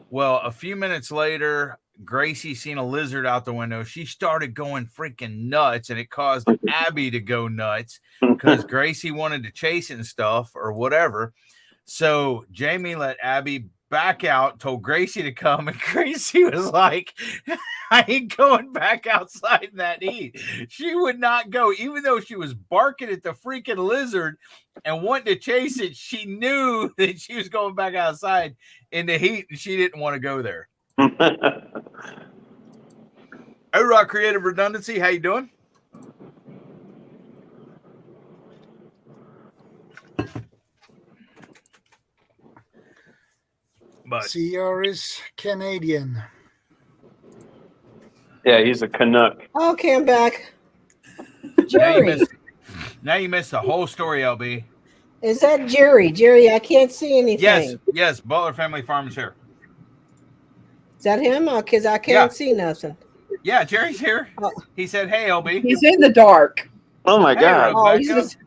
Well, a few minutes later, Gracie seen a lizard out the window. She started going freaking nuts, and it caused Abby to go nuts because Gracie wanted to chase it and stuff or whatever. So Jamie let Abby back out, told Gracie to come, and Gracie was like, I ain't going back outside in that heat. She would not go, even though she was barking at the freaking lizard and wanting to chase it. She knew that she was going back outside in the heat, and she didn't want to go there. Hey, Rock Creative Redundancy, how you doing? bud? CR is Canadian. Yeah, he's a Canuck. Okay, I'm back. Now you Jerry, missed the whole story, LB. is that Jerry? Jerry, I can't see anything. Yes, Butler Family Farms here. Is that him? Because I can't see nothing. Yeah, Jerry's here. Oh. He said, "Hey, LB." He's in the dark. Oh my Hey, God. Oh, he's Rebecca. just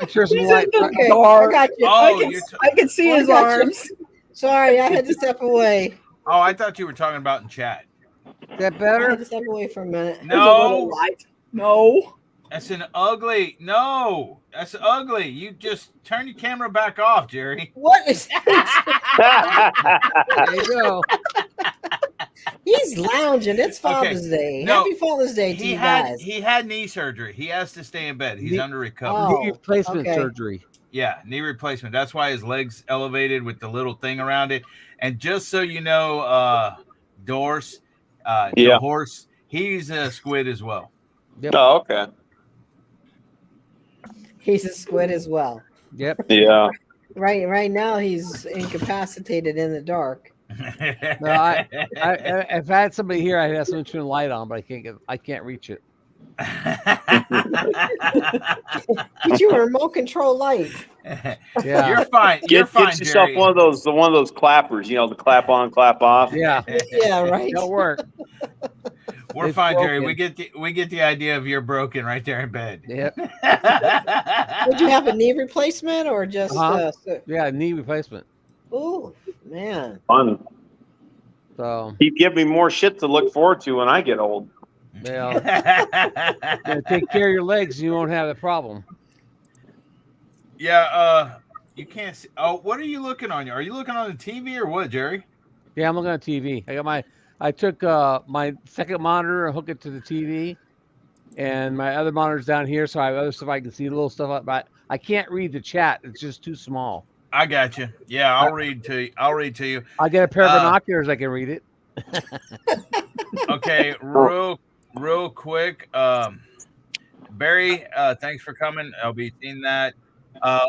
Make sure some He's light. in the okay. I dark. got you. Oh, I can see I his got you. arms. Sorry, I had to step away. oh, I thought you were talking about in chat. Is that I better? had to step away for a minute. There's a little No, light. No. that's an ugly. No, that's ugly. You just turn your camera back off, Jerry. What is that? There you go. He's lounging. It's Okay. Father's Day. No, Happy Father's Day to He you had guys. he had knee surgery. He has to stay in bed. He's Knee- under recovery. Oh, Knee replacement okay. surgery. Yeah, knee replacement. That's why his legs elevated with the little thing around it. And just so you know, Dorse, Yeah. the horse, he's a squid as well. Oh, okay. He's a squid as well. Yep. Yeah. Right now he's incapacitated in the dark. No, if I had somebody here, I'd have someone turn the light on, but I can't reach it. Get you a remote control light. Yeah. You're fine. You're Get fine, yourself Jerry. one of those clappers, the clap on, clap off. Yeah. Yeah, right. It'll work. We're It's fine, Jerry. broken. We get the idea of you're broken right there in bed. Yep. Would you have a knee replacement or just? Yeah, knee replacement. Oh man. Fun. So Keep giving me more shit to look forward to when I get old. yeah, take care of your legs, and you won't have the problem. Yeah, you can't see. Oh, what are you looking on? Are you looking on the TV or what, Jerry? Yeah, I'm looking at TV. I took my second monitor and hooked it to the TV, and my other monitor's down here, so I have other stuff I can see, little stuff up, but I can't read the chat. It's just too small. I got you. Yeah, I'll read to you. I'll get a pair of binoculars. I can read it. Okay, real quick. Barry, thanks for coming. I'll be seeing that.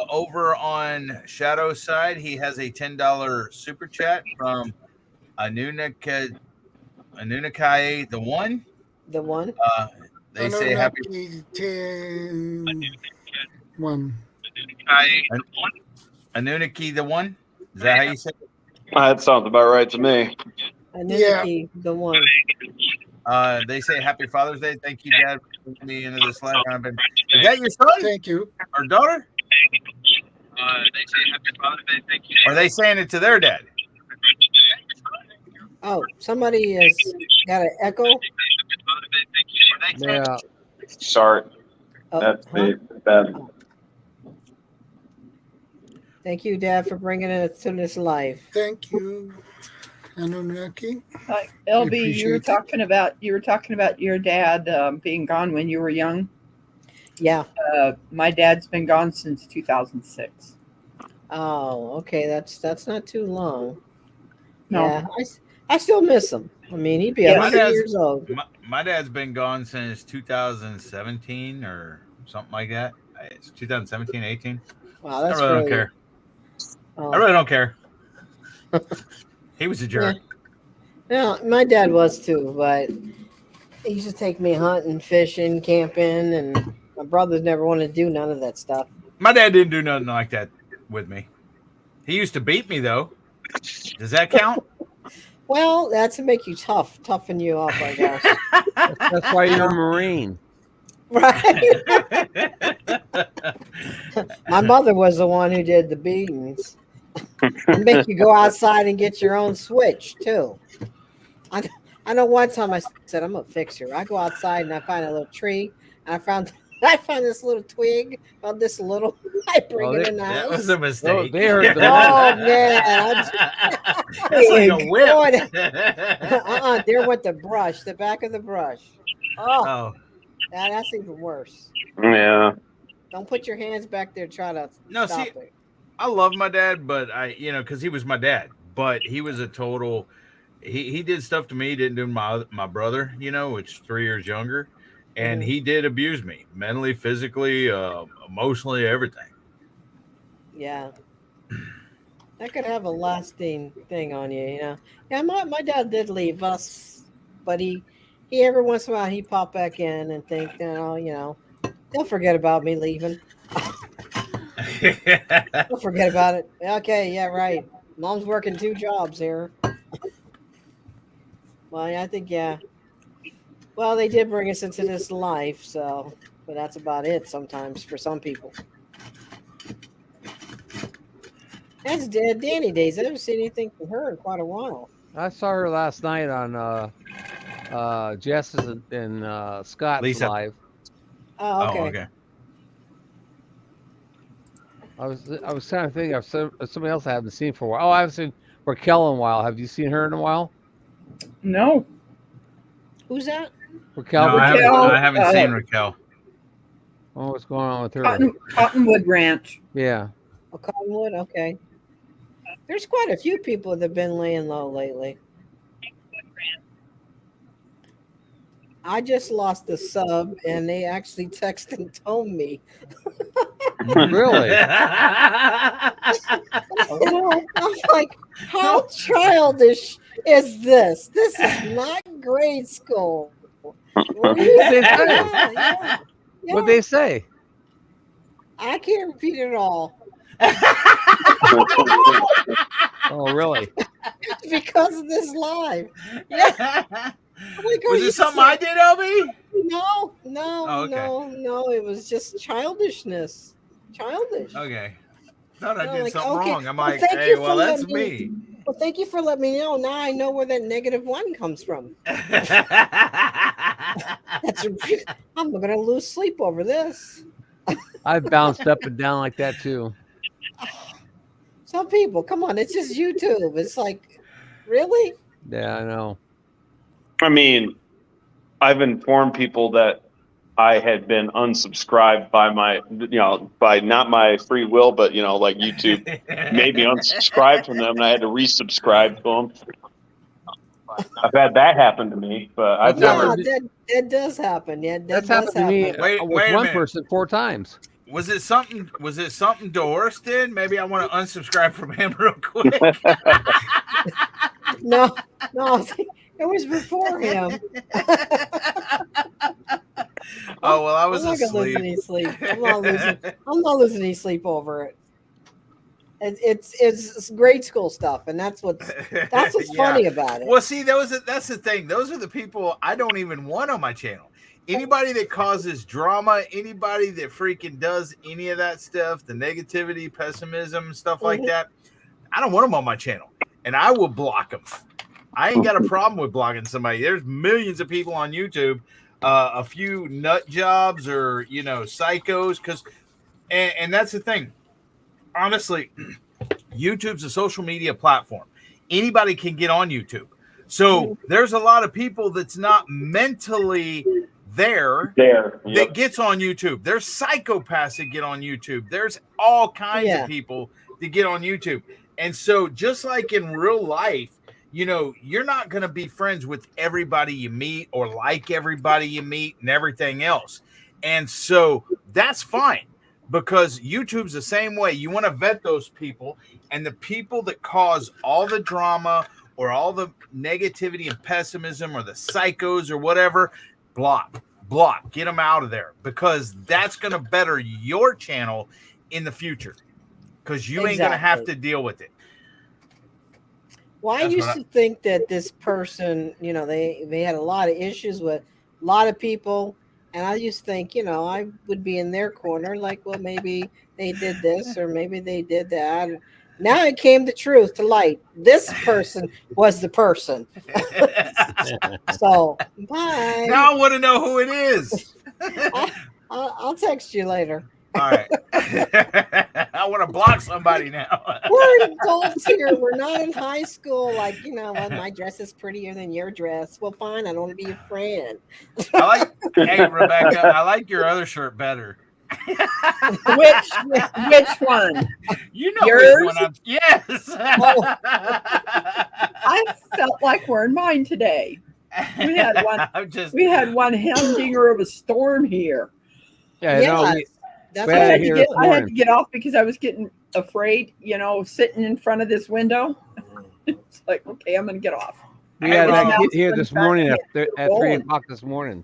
Over on Shadow's side, he has a $10 super chat from Anunakai the one. The one. They say happy. 1. Anunaki the one. Is that how you say it? That sounds about right to me. Anunaki, the one. They say happy Father's Day. Thank you, Dad, for putting me into this live. Is that your son Thank you. or daughter? They say happy Father's Day. Thank you. Or are they saying it to their dad? Oh, somebody has got an echo. Yeah. Sorry. Oh, That's huh? bad. Thank you, Dad, for bringing it to this live. Thank you, Anunnaki. LB, Appreciate you were talking about your dad being gone when you were young. Yeah. My dad's been gone since 2006. Oh, okay. That's not too long. No. Yeah, I still miss him. I mean, he'd be Yeah, 100 years old. My dad's been gone since 2017 or something like that. It's 2017, 18. Wow, that's I really don't care. Oh. I really don't care. He was a jerk. Yeah, my dad was too, but he used to take me hunting, fishing, camping, and my brothers never wanted to do none of that stuff. My dad didn't do nothing like that with me. He used to beat me though. Does that count? Well, that's to make you toughen you up, I guess. That's why you're a Marine. Right. My mother was the one who did the beatings. And make you go outside and get your own switch too. I know one time I said, I'm gonna fix her. I go outside and I find a little tree, and I found this little twig, about this little. I bring it in the That house. was a mistake. They heard the Oh man! That's like a whip. There went the brush, the back of the brush. Oh, Oh, that's even worse. Yeah. Don't put your hands back there. Try to No, stop see, it. I love my dad, but because he was my dad, but he was a total. He did stuff to me he didn't do to my brother, which is 3 years younger, and he did abuse me mentally, physically, emotionally, everything. Yeah. That could have a lasting thing on you, you know. Yeah, my dad did leave us, but he every once in a while he pop back in and think, you know, they'll forget about me leaving. They'll forget about it. Okay, yeah, right. Mom's working 2 jobs here. Well, I think yeah. Well, they did bring us into this life, so but that's about it sometimes for some people. That's dead Danny days. I haven't seen anything from her in quite a while. I saw her last night on Jess's and Scott's Lisa. live. Oh, okay. Oh, okay. I was trying to think of somebody else I haven't seen for a while. Oh, I haven't seen Raquel in a while. Have you seen her in a while? No. Who's that? Raquel. No, Raquel, I haven't seen Raquel. Oh, what's going on with her? Cottonwood Ranch. Yeah. Oh, Cottonwood. Okay. There's quite a few people that have been laying low lately. I just lost a sub, and they actually texted and told me. Really? I'm like, how childish is this? This is not grade school. What did they say? Yeah. What they say? I can't repeat it all. Oh, really? Because of this live. Yeah. Like, Was it something I did, Obi? No, Oh, okay. no. It was just childishness. Childish. Okay. Thought I No, did like, something okay, wrong. I'm well, like, thank hey, you for well, that's letting me. Well, thank you for letting me know. Now I know where that -1 comes from. I'm gonna lose sleep over this. I've bounced up and down like that too. Some people, come on, it's just YouTube. It's like, really? Yeah, I know. I mean, I've informed people that I had been unsubscribed by by not my free will, but like YouTube made me unsubscribe from them, and I had to resubscribe to them. I've had that happen to me, but I've That's never. happened That does happen. Yeah, that That's does happened to me happen. Wait with a one minute. person 4 times. Was it something Doris did? Maybe I want to unsubscribe from him real quick. No, it was before him. Oh well, I was I'm not gonna lose asleep. any sleep. I'm not losing any sleep over it. It's grade school stuff, and that's what's Yeah. funny about it. Well, see, that's the thing. Those are the people I don't even want on my channel. Anybody that causes drama, anybody that freaking does any of that stuff, the negativity, pessimism, stuff like that, I don't want them on my channel, and I will block them. I ain't got a problem with blocking somebody. There's millions of people on YouTube, a few nut jobs or psychos, and that's the thing. Honestly, YouTube's a social media platform. Anybody can get on YouTube. So there's a lot of people that's not mentally there that gets on YouTube. There's psychopaths that get on YouTube. There's all kinds of people that get on YouTube. And so just like in real life, you're not going to be friends with everybody you meet or like everybody you meet and everything else. And so that's fine. Because YouTube's the same way. You want to vet those people, and the people that cause all the drama or all the negativity and pessimism or the psychos or whatever, block, get them out of there, because that's going to better your channel in the future, because you ain't going to have to deal with it. Well, I used to think that this person, they had a lot of issues with a lot of people. And I used to think, I would be in their corner, like, well, maybe they did this or maybe they did that. Now it came the truth to light. This person was the person. So, bye. Now I want to know who it is. I'll text you later. All right. I want to block somebody now. We're adults here. We're not in high school. Like, well, my dress is prettier than your dress. Well, fine. I don't want to be your friend. Hey, Rebecca, I like your other shirt better. Which one? You know yours? Which one yes. Oh. I felt like wearing mine today. We had one humdinger of a storm here. Yeah, I had I had to get off because I was getting afraid, sitting in front of this window. It's like, okay, I'm going to get off. We had Rob. that kid here this morning at Rolling. 3 o'clock this morning.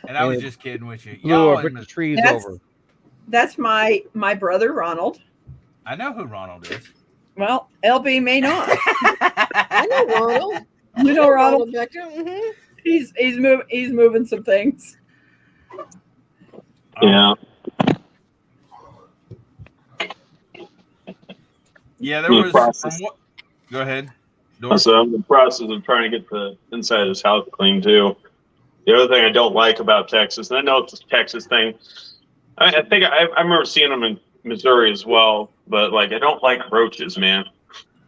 And I was And just kidding with you. Blew Y'all a bunch in of trees That's- over. That's my brother, Ronald. I know who Ronald is. Well, LB may not. I know Ronald. You know Ronald. Becker. Mm-hmm. He's moving some things. Yeah. Yeah, there The was. process. Go ahead. Doris. So I'm in the process of trying to get the inside of this house clean too. The other thing I don't like about Texas, and I know it's a Texas thing. I think I remember seeing them in Missouri as well, but like I don't like roaches, man.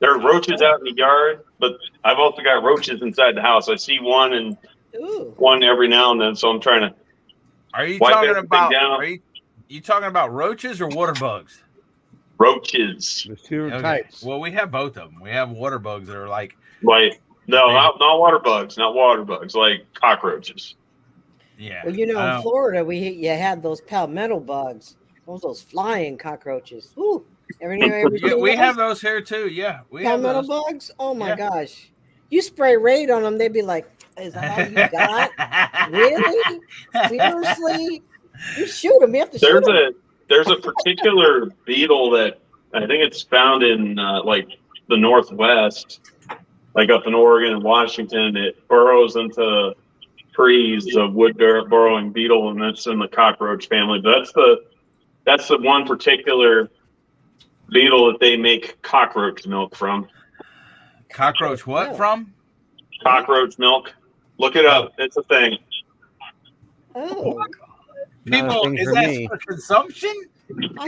There are roaches out in the yard, but I've also got roaches inside the house. I see one and Ooh. one every now and then, so I'm trying to. Are you wipe talking everything about? down. Are you talking about roaches or water bugs? Roaches. There's two Okay. types. Well, we have both of them. We have water bugs that are like, Like no, not water bugs, not water bugs, like cockroaches. yeah. Well, in Florida, you had those palmetto bugs, those flying cockroaches. Ooh, Yeah, we have those here too. Yeah, we have palmetto those. bugs. Oh my Yeah. gosh, you spray Raid on them, they'd be like, "Is that all you got? Really? Seriously? You shoot them. You have to shoot them." There's a particular beetle that I think it's found in like the Northwest, like up in Oregon and Washington. It burrows into trees, a wood burrowing beetle, and that's in the cockroach family. But that's the one particular beetle that they make cockroach milk from. Cockroach what Yeah. from? Cockroach milk. Look it up. It's a thing. Oh, Not a People, thing is for that me. for consumption?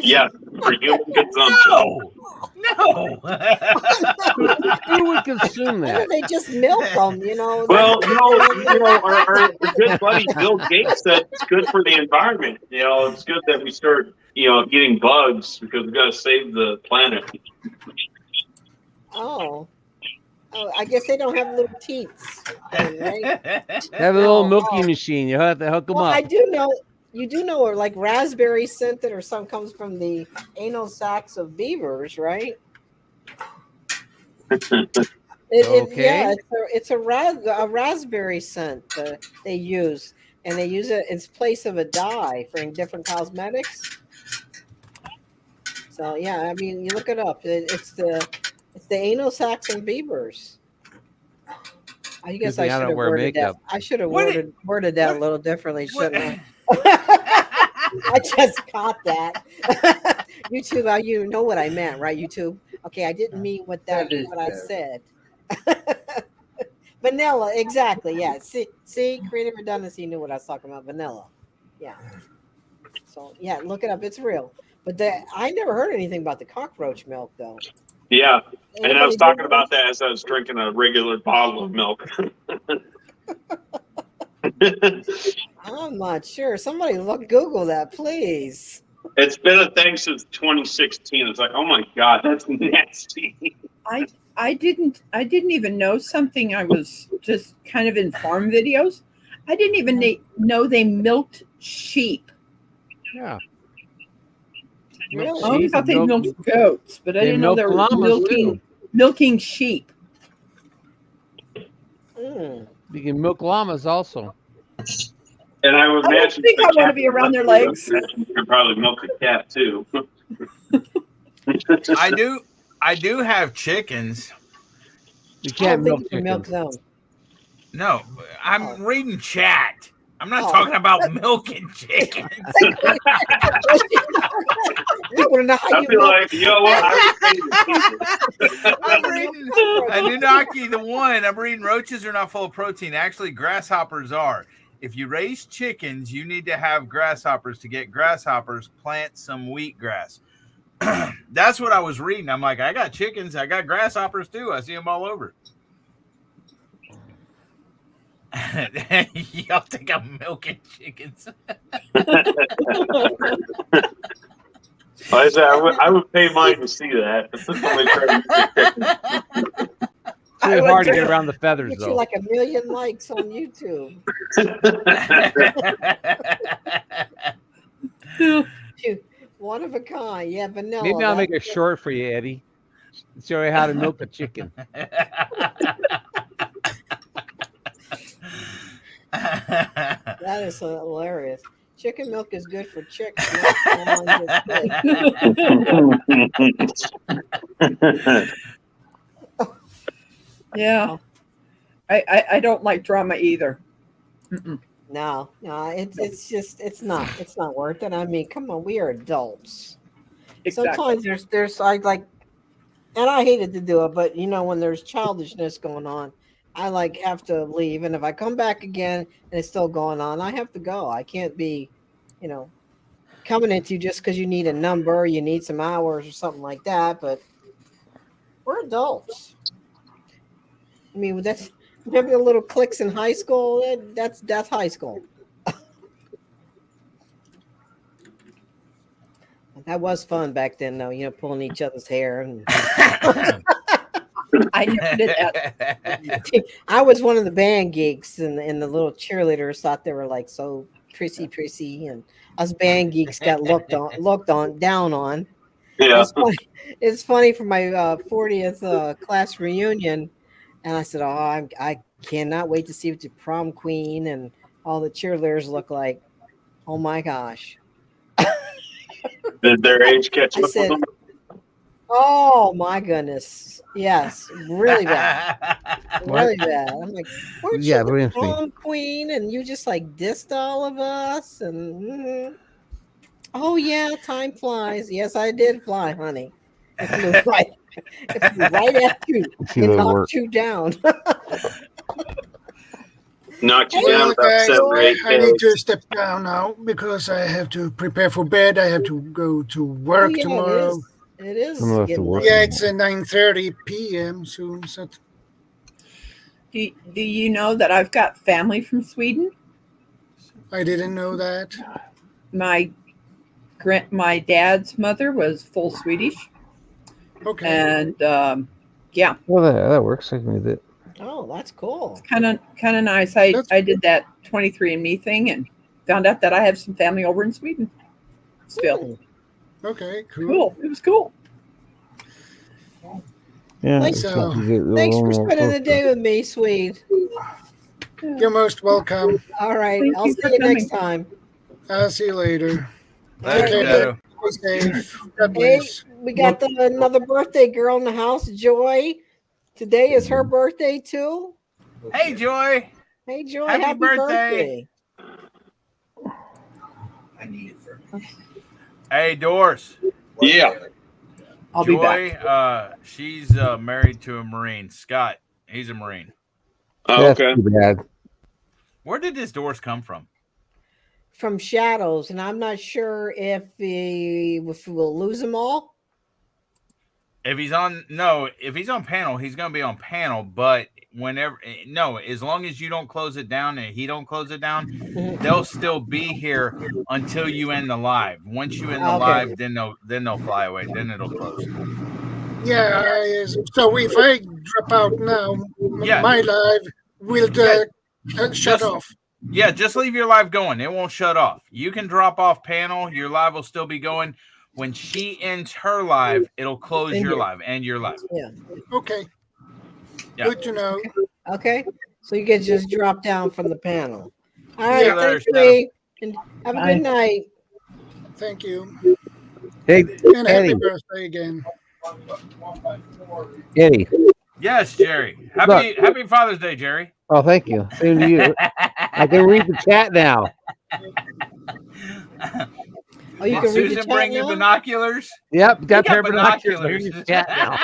Yeah, for human consumption. No. Who would consume why that? don't they just milk them? Well, no, our good buddy Bill Gates said it's good for the environment. It's good that we start, getting bugs because we got to save the planet. Oh, I guess they don't have little teats, then, right? Have a little Oh, milking oh. machine. You have to hook them Well, up. I do know. You do know, or like raspberry scented, or some comes from the anal sacs of beavers, right? Okay. It's a raspberry scent they use, and they use it in place of a dye for different cosmetics. So yeah, I mean, you look it up. It's the anal sacs and beavers. I guess Good thing I I should don't have wear worded that. makeup. I should have What worded that what- a little differently, what- shouldn't I? I just caught that. YouTube, you know what I meant, right? YouTube. Okay, I didn't mean what I said. Vanilla, exactly. Yeah. See, creative redundancy knew what I was talking about. Vanilla. Yeah. So yeah, look it up. It's real. But I never heard anything about the cockroach milk though. Yeah, and I was Anybody talking do? about that as I was drinking a regular bottle of milk. I'm not sure. Somebody Google that, please. It's been a thing since 2016. It's like, oh my God, that's nasty. I didn't even know something. I was just kind of in farm videos. I didn't even know they milked sheep. Yeah. Really? I always Sheep thought they and milked goats, but I they didn't know they were milk llamas, milking sheep. Mm. You can milk llamas also. And I would I don't imagine think the I wanna cat- be around their legs. You could probably milk a cat too. I do have chickens. You I can't don't milk think you can milk chickens. them. No, I'm reading chat. I'm not Oh. talking about milking chickens. I want to know how I'd you be milk. like, you know what? I'm reading Anunnaki the one. I'm reading roaches are not full of protein. Actually, grasshoppers are. If you raise chickens, you need to have grasshoppers. To get grasshoppers, plant some wheatgrass. That's what I was reading. I'm like, I got chickens. I got grasshoppers too. I see them all over. Y'all think I'm milking chickens? I said I would pay mine to see that. It's really hard to get around the feathers, Get you though. like 1 million likes on YouTube. One of a kind. Yeah, vanilla. Maybe I'll that- make a short for you, Eddie. Show you how to milk a chicken. That is hilarious. Chicken milk is good for chicks. Not kids. Yeah. I don't like drama either. Mm-mm. No, it's not worth it. I mean, come on, we are adults. Exactly. Sometimes there's I like, and I hated to do it, but when there's childishness going on, I like have to leave, and if I come back again and it's still going on, I have to go. I can't be, coming at you just because you need a number, you need some hours or something like that. But we're adults. I mean, that's remember the little cliques in high school. That's high school. That was fun back then, though. Pulling each other's hair and. I never did that. I was one of the band geeks, and the little cheerleaders thought they were like so prissy, and us band geeks got looked down on. Yeah. It's funny for my 40th class reunion, and I said, "Oh, I cannot wait to see what the prom queen and all the cheerleaders look like." Oh my gosh! Did their age catch I up with said, them? "Oh my goodness, yes, really bad." Really bad. I'm like, weren't Yeah, you very the interesting. prom queen and you just like dissed all of us? And oh yeah, time flies. Yes, I did fly, honey. It flew right at you See and those knocked work. you down. Knocked you Hey, down Well, about guys, 7 or 8 I need days. to step down now because I have to prepare for bed. I have to go to Oh work yeah, tomorrow. it is I'm gonna have to getting work. late. Yeah, it's 9:30 p.m. soon. So Do you know that I've got family from Sweden? I didn't know that. My dad's mother was full Swedish, Okay. and yeah, Well, that works. I can do that. Oh, that's cool. kind of nice. I did that 23andMe thing and found out that I have some family over in Sweden. Still, Okay, cool. cool. It was cool. Yeah. Thanks- it's something to get a little Thanks for more spending the close day with me, Swede. You're most welcome. All right, Thank I'll you see for you next coming. time. I'll see you later. Thanks, Okay, Shadow. Stay safe. God Hey, bless. we got another birthday girl in the house, Joy. Today is her birthday too. Hey, Joy. Hey, Joy, Happy happy birthday. birthday. Hey, Doris. Yeah. I'll be back. Joy, she's married to a Marine. Scott, he's a Marine. Oh, That's okay. too bad. Where did this Doris come from? From Shadows, and I'm not sure if we'll lose them all. If he's on panel, he's going to be on panel. But as long as you don't close it down and he don't close it down, they'll still be here until you end the live. Once you end the Okay. live, then they'll fly away. Then it'll close. Yeah, so if I drop out now, Yeah. my live will shut Just- off. Yeah, just leave your live going. It won't shut off. You can drop off panel. Your live will still be going. When she ends her live, it'll close End your it. live and your live. Okay. Yeah. Good to know. Okay, so you can just drop down from the panel. All right, See you later, thanks, Lee, and have a Bye. good night. Thank you. Hey, And happy Eddie. birthday again. Eddie. Yes, Jerry. Happy Father's Day, Jerry. Oh, thank you. Same to you. I can read the chat now. Oh, you Did can read the Susan chat bring you now? binoculars? Yep, got got pair of binoculars. I can binoculars. read the chat now.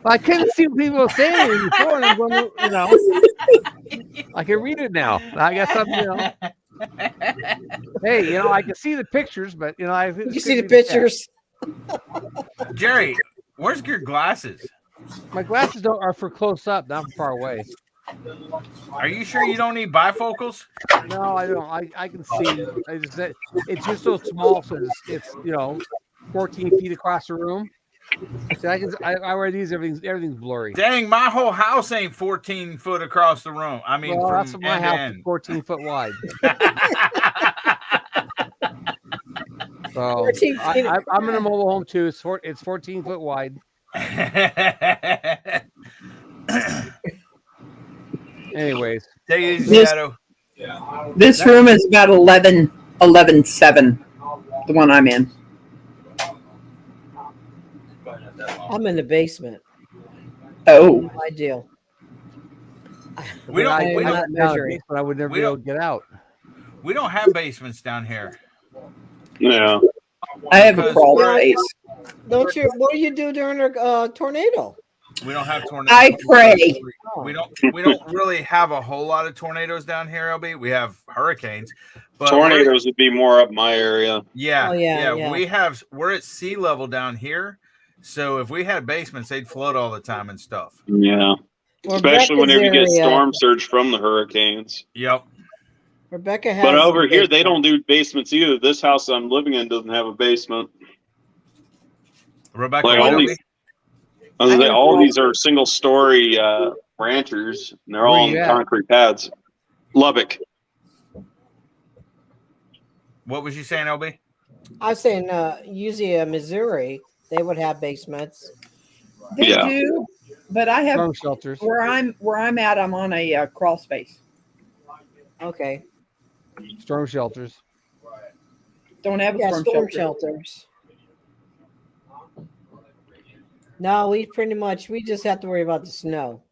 Well, I couldn't see what people were saying before, and I'm going, I can read it now. I got something, Hey, I can see the pictures, but I You just see the couldn't read chat. pictures? Jerry, where's your glasses? My glasses are for close up, not for far away. Are you sure you don't need bifocals? No, I don't. I can see. It's just so small, so it's 14 feet across the room. So I wear these. Everything's blurry. Dang, my whole house ain't 14 foot across the room. I mean, Well, from that's what my end to house end. is 14 foot wide. So 14 feet. I'm in a mobile home too. It's 14 foot wide. Anyways, Take it easy, This- Shadow. This room is about 11.7, the one I'm in. I'm in the basement. Oh, No ideal. We don't- I we am don't- not measuring. but I would never we be able to get out. We don't have basements down here. Yeah. I have a Because crawl we're- space. Don't you? What do you do during a tornado? We don't have tornadoes. I pray. We don't really have a whole lot of tornadoes down here, LB. We have hurricanes, but Tornadoes would be more up my area. Yeah, Oh, yeah. We're at sea level down here, so if we had basements, they'd flood all the time and stuff. Yeah. Well, Especially Rebecca's whenever you get area- storm surge from the hurricanes. Yep. Rebecca has. But over a here, they basement. don't do basements either. This house I'm living in doesn't have a basement. Rebecca, Like what all LB? these, all these are single story ranchers, and they're Where all you on at? concrete pads. Lubbock. What was you saying, LB? I was saying, usually Missouri, they would have basements. They Yeah. do, but I have Storm shelters. where I'm at. I'm on a crawl space. Okay. Storm shelters. Don't have a Yeah, storm, storm shelter. shelters. No, we just have to worry about the snow.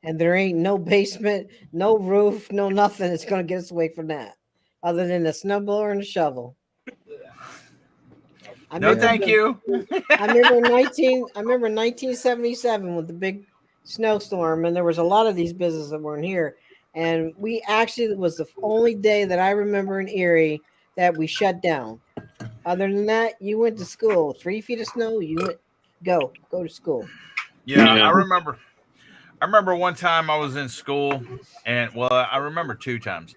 And there ain't no basement, no roof, no nothing that's going to get us away from that, other than the snowblower and the shovel. No, thank you. I remember 1977 with the big snowstorm, and there was a lot of these businesses that weren't here. And we actually, it was the only day that I remember in Erie that we shut down. Other than that, you went to school. 3 feet of snow, you went go to school. Yeah, Yeah. I remember one time I was in school, and I remember 2 times.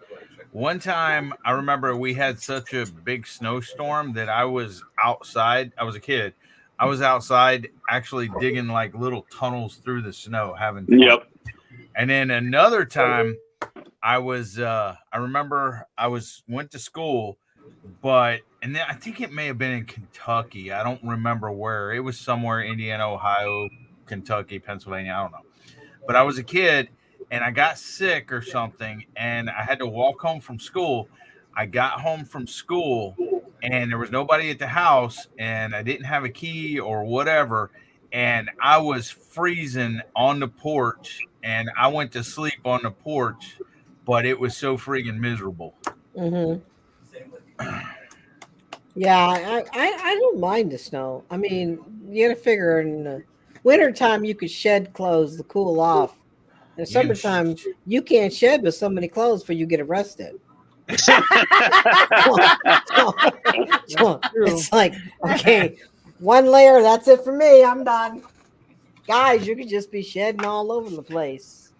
One time I remember we had such a big snowstorm that I was outside. I was a kid. I was outside actually digging like little tunnels through the snow, having fun. Yep. And then another time I was I remember I went to school, and then I think it may have been in Kentucky. I don't remember where. It was somewhere Indiana, Ohio, Kentucky, Pennsylvania. I don't know. But I was a kid and I got sick or something and I had to walk home from school. I got home from school and there was nobody at the house and I didn't have a key or whatever. And I was freezing on the porch and I went to sleep on the porch, but it was so freaking miserable. Mm-hmm. Yeah, I don't mind the snow. I mean, you got to figure in the wintertime you could shed clothes to cool off. In the summertime, you can't shed but so many clothes before you get arrested. So it's like, okay, one layer, that's it for me. I'm done. Guys, you could just be shedding all over the place.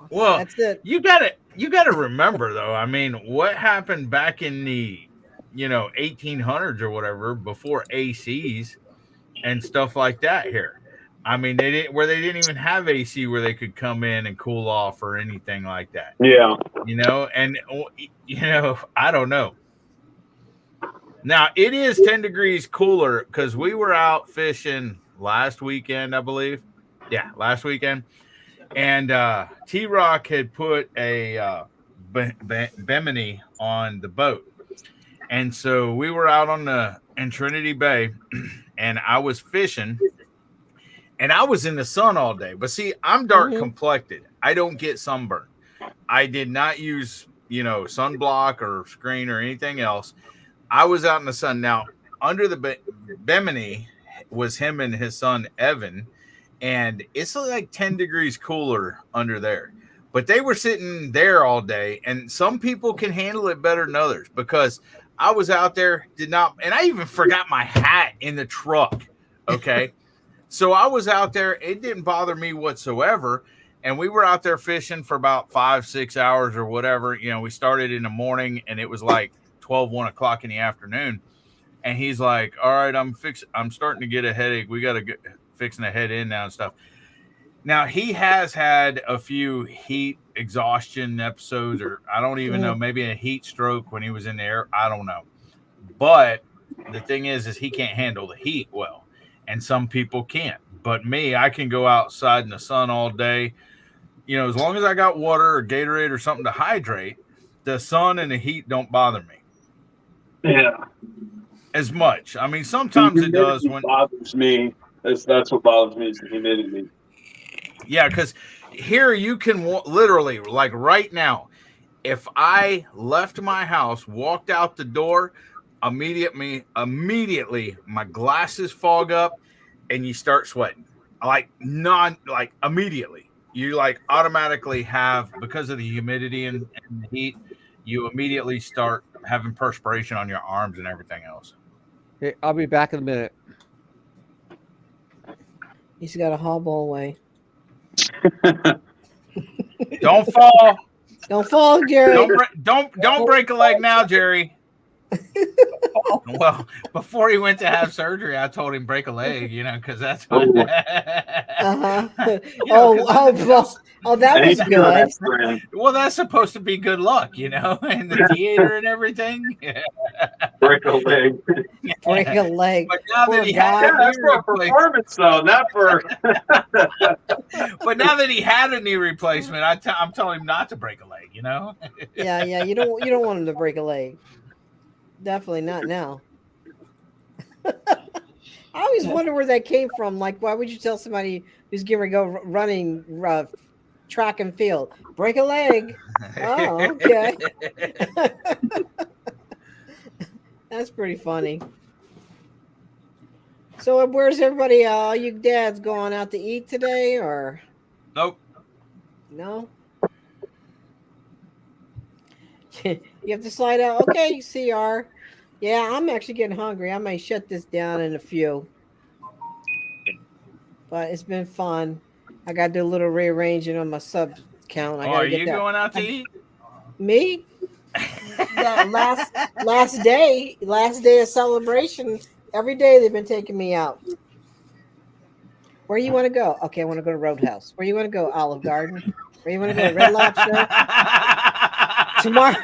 Well, That's it. You gotta remember though. I mean, what happened back in the 1800s or whatever before ACs and stuff like that here? I mean, they didn't even have AC where they could come in and cool off or anything like that. Yeah. And I don't know. Now it is 10 degrees cooler because we were out fishing last weekend, I believe. Yeah, last weekend. And T-Rock had put a Bimini on the boat. And so we were out in Trinity Bay and I was fishing and I was in the sun all day. But see, I'm dark complected. I don't get sunburn. I did not use, sunblock or screen or anything else. I was out in the sun. Now, under the Bimini was him and his son, Evan. And it's like 10 degrees cooler under there. But they were sitting there all day. And some people can handle it better than others because I was out there, and I even forgot my hat in the truck. Okay. So I was out there. It didn't bother me whatsoever. And we were out there fishing for about 5-6 hours or whatever. We started in the morning and it was like 1 o'clock in the afternoon. And he's like, all right, I'm starting to get a headache. We got to fixing to head in now and stuff. Now he has had a few heat exhaustion episodes, or I don't even know, maybe a heat stroke when he was in the air. I don't know. But the thing is he can't handle the heat well, and some people can't. But me, I can go outside in the sun all day. You know, as long as I got water or Gatorade or something to hydrate, the sun and the heat don't bother me Yeah. as much. I mean, sometimes it does when bothers me. That's what bothers me is the humidity. yeah, because here you can literally, like right now, if I left my house, walked out the door, immediately my glasses fog up and you start sweating. Like immediately. You like automatically have, because of the humidity and the heat, you immediately start having perspiration on your arms and everything else. Okay, I'll be back in a minute. He's got to hobble away. Don't fall. Don't fall, Jerry. Don't break a leg now, Jerry. Well, before he went to have surgery, I told him break a leg, you know, because that's what. Uh-huh. That was good. Well, that's supposed to be good luck, you know, in the theater and everything. Break a leg. Break a leg. But now that he had that's for a performance, though, not for. But now that he had a knee replacement, I'm telling him not to break a leg, you know. Yeah. You don't want him to break a leg. Definitely not now. I always wonder where that came from. Like, why would you tell somebody who's going to go running track and field, break a leg? Oh, okay. That's pretty funny. So, where's everybody? All you dads going out to eat today, or nope? No. You have to slide out. Okay, CR. Yeah, I'm actually getting hungry. I may shut this down in a few. But it's been fun. I got to do a little rearranging on my sub count. Are you going out to eat? Me? That last day of celebration. Every day they've been taking me out. Where you want to go? Okay, I want to go to Roadhouse. Where you want to go? Olive Garden. Where you want to go? Red Lobster. Tomorrow,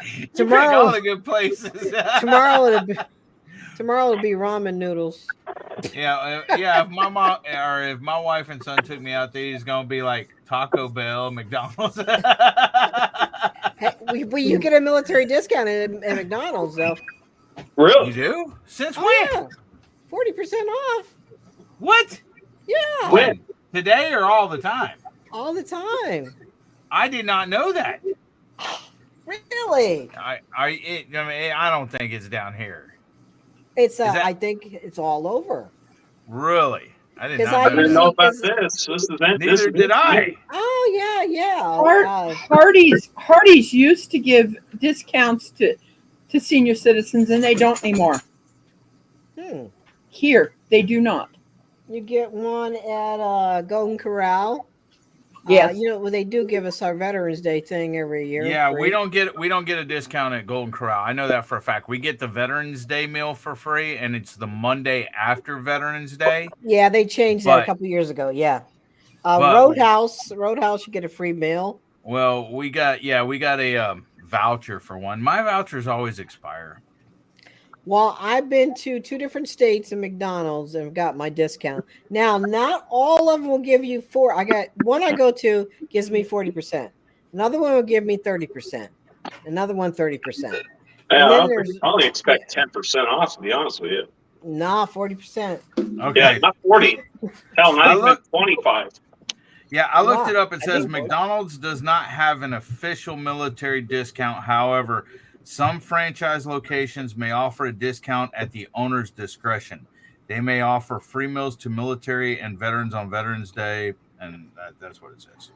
all the good places. tomorrow it'll be ramen noodles. Yeah. If my mom or if my wife and son took me out to eat, it's gonna be like Taco Bell, McDonald's. Hey, you get a military discount at McDonald's, though. Really? You do? Since when? Yeah. 40% off. What? Yeah. When? Today or all the time? All the time. I did not know that. Really? I don't think it's down here. It's I think it's all over. Really? I did 'Cause not I know about usually- this event. Neither did I. Oh yeah. Hardee's used to give discounts to senior citizens, and they don't anymore. Here, they do not. You get one at Golden Corral. Yes. They do give us our Veterans Day thing every year. Yeah, free. we don't get a discount at Golden Corral. I know that for a fact. We get the Veterans Day meal for free, and it's the Monday after Veterans Day. Yeah, they changed that a couple years ago. Yeah. Roadhouse, you get a free meal. Well, we got a voucher for one. My vouchers always expire. Well, I've been to 2 different states and McDonald's and got my discount. Now, not all of them will give you I got one I go to gives me 40%. Another one will give me 30%. Another one 30%. I only expect 10% off, to be honest with you. Nah, 40%. Okay. Yeah, not 40. Hell, not even 25. Yeah, I looked it up. It says McDonald's does not have an official military discount. However, some franchise locations may offer a discount at the owner's discretion. They may offer free meals to military and veterans on Veterans Day, and that's what it says.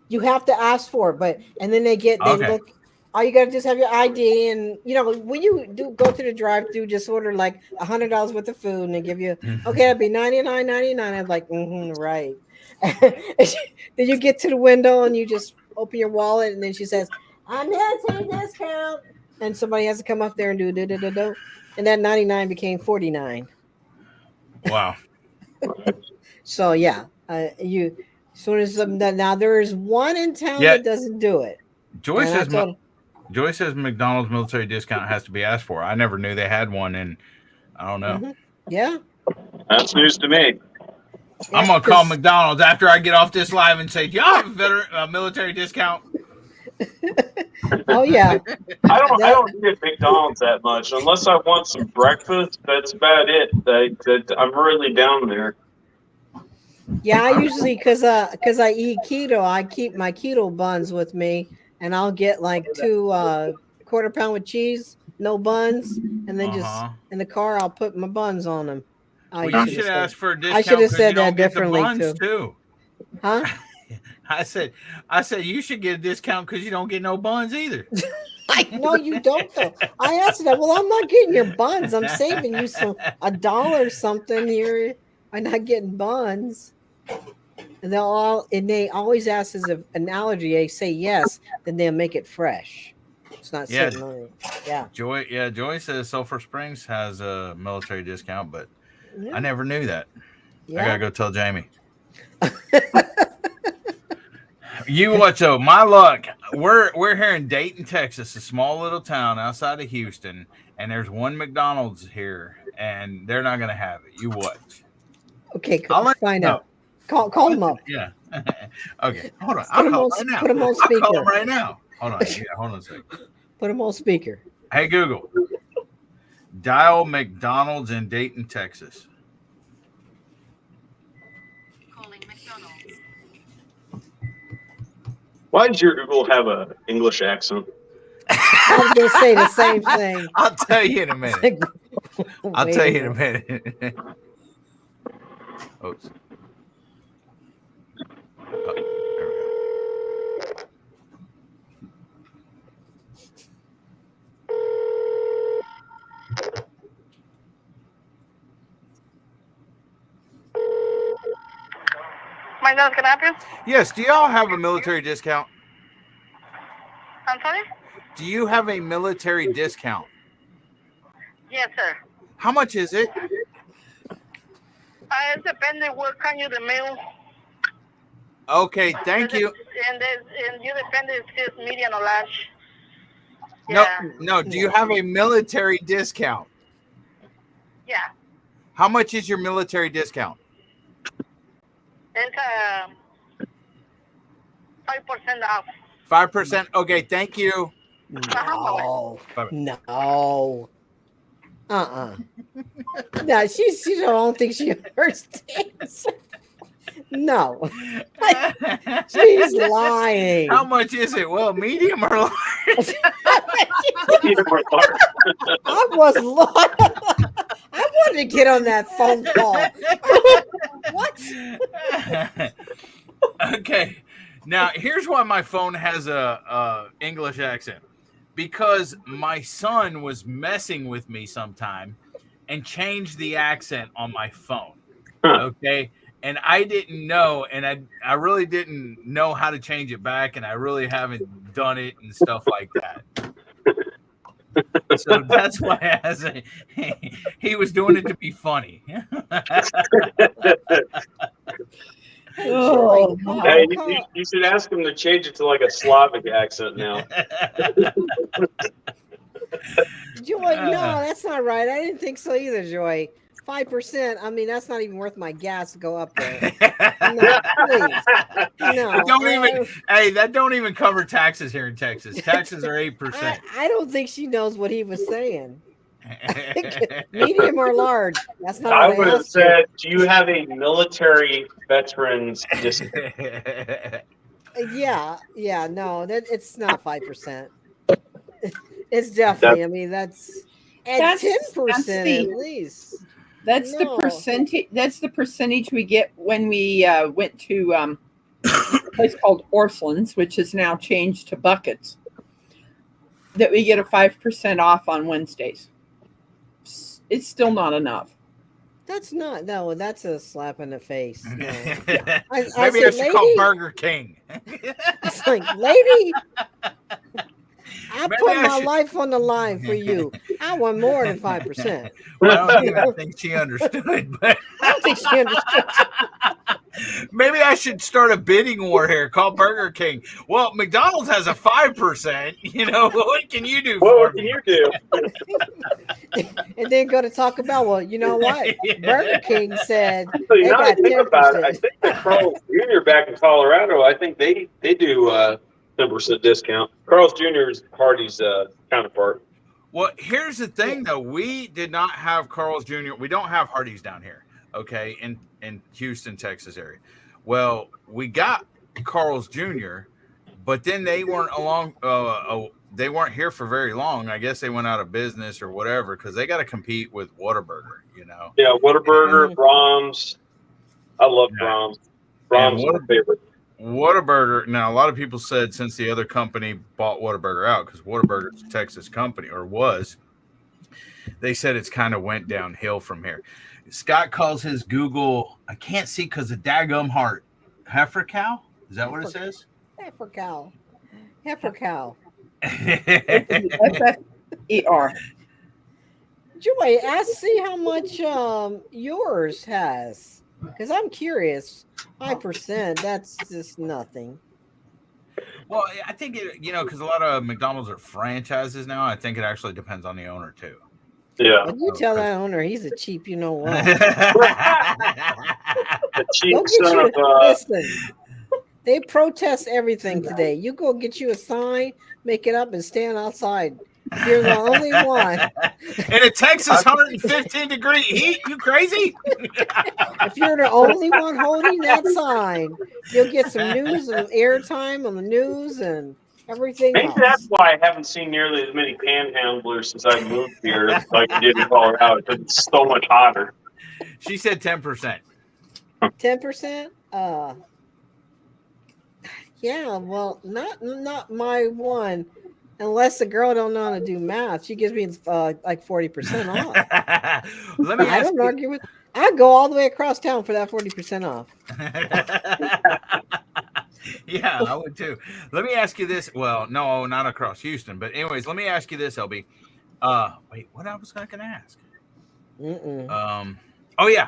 You have to ask for it, and then they look. All you got to do is have your ID, and when you do go to the drive-thru, just order like $100 worth of food, and they give you that'd be $99.99. I'm like, right. Then you get to the window and you just open your wallet, and then she says, "I'm military discount," and somebody has to come up there and do, and that 99 became 49. Wow. So yeah, as soon as now there is one in town that doesn't do it. Joyce Joy says McDonald's military discount has to be asked for. I never knew they had one, and I don't know. Mhm. Yeah. That's news to me. I'm gonna call McDonald's after I get off this live and say, "Do y'all have a military discount?" Oh yeah. I don't get McDonald's that much unless I want some breakfast. That's about it. I'm really down there. Yeah, I usually because I eat keto, I keep my keto buns with me, and I'll get like 2 quarter pound with cheese, no buns, and then just in the car I'll put my buns on them. Well, you should ask for a discount. I should have 'cause said you don't that get the differently buns, too. Huh? I said you should get a discount because you don't get no buns either. I know you don't though. I asked that. Well, I'm not getting your buns. I'm saving you $1 something here. I'm not getting buns. And they always ask as an allergy. They say yes, then they'll make it fresh. It's not sitting on it. Yeah. Joy says Sulphur Springs has a military discount, but I never knew that. Yeah. I gotta go tell Jamie. You watch though, my luck. We're here in Dayton, Texas, a small little town outside of Houston, and there's one McDonald's here, and they're not gonna have it. You watch. Okay, I'll let find you know. out. Call them up. Yeah. Okay. Hold on. Put them on speaker. I'll call them right now. Hold on. Yeah, hold on a second. Put them on speaker. Hey Google. Dial McDonald's in Dayton, Texas. Calling McDonald's. Why does your Google have an English accent? I was going to say the same thing. I'll tell you in a minute. I'll tell you in a minute. Oops. Oh, there we go. My nose can I help you? Yes, do y'all have a military discount? I'm sorry? Do you have a military discount? Yes, sir. How much is it? It depends on what kind you the meal. Okay, thank you. And you depend if it's medium or large. No, Yeah. no. Do you have a military discount? Yeah. How much is your military discount? It's 5% off. 5%. Okay, thank you. No. Bye-bye. No. No, she don't think she understands. No. She's lying. How much is it? Well, medium or large? I was lying. I wanted to get on that phone call. What? Okay. Now, here's why my phone has a English accent. Because my son was messing with me sometime and changed the accent on my phone. Okay. And I didn't know, and I really didn't know how to change it back, and I really haven't done it and stuff like that. So that's why he was doing it to be funny. Oh, Hey, you should ask him to change it to like a Slavic accent now. Joy, no, that's not right. I didn't think so either, Joy. 5%. I mean, that's not even worth my gas to go up there. No, please. No. That don't even cover taxes here in Texas. Taxes are 8%. I don't think she knows what he was saying. Medium or large? That's not. I what would have asked you. said, do you have a military veterans discount? Yeah, no, it's not 5%. It's definitely. I mean, that's at 10% at least. That's the percentage. That's the percentage we get when we went to a place called Orfland's, which is now changed to Buckets. That we get a 5% off on Wednesdays. It's still not enough. That's not. No, that's a slap in the face. No. Maybe I should call Burger King. It's like, lady, I put my life on the line for you. I want more than 5%. I don't even think she understood. But I don't think she understood. Maybe I should start a bidding war here. Call Burger King. Well, McDonald's has a 5%. You know, what can you do for What can me? you do? And then go to Taco Bell. Well, you know what? Yeah. Burger King said So you they know, I got think about it. I 10%. think that Carl's Jr. back in Colorado, I think they do 10% discount. Carl's Jr. is Hardy's counterpart. Well, here's the thing, though. We did not have Carl's Jr. We don't have Hardee's down here, okay, in Houston, Texas area. Well, we got Carl's Jr., but then they weren't they weren't here for very long. I guess they went out of business or whatever because they got to compete with Whataburger, you know. Yeah, Whataburger, Mhm. Brahms. I love Yeah. Brahms. Brahms is my favorite. Whataburger. Now, a lot of people said since the other company bought Whataburger out, because Whataburger's a Texas company, or was, they said it's kind of went downhill from here. Scott calls his Google, I can't see because of daggum heart. Heifer cow? Is that what it says? Heifer cow. Heifer cow. FFER. Joy, see how much yours has. Because I'm curious. 5%, that's just nothing. Well, I think because a lot of McDonald's are franchises now. I think it actually depends on the owner too. Yeah. But you tell that owner he's a cheap, you know what. The cheap Go get son you. of Listen, they protest everything today. You go get you a sign, make it up, and stand outside. You're the only one. In a Texas 115-degree heat, you crazy? If you're the only one holding that sign, you'll get some news and airtime on the news and everything Maybe else. that's why I haven't seen nearly as many panhandlers since I moved here like I did in Colorado, because it's so much hotter. She said 10%. 10%? Yeah, well, not my one. Unless the girl don't know how to do math, she gives me like 40% off. Let me I ask don't you. argue with. I go all the way across town for that 40% off. Yeah, I would too. Let me ask you this. Well, no, not across Houston, but anyways, let me ask you this, LB. Wait, what I was going to ask? Mm-mm. Oh yeah.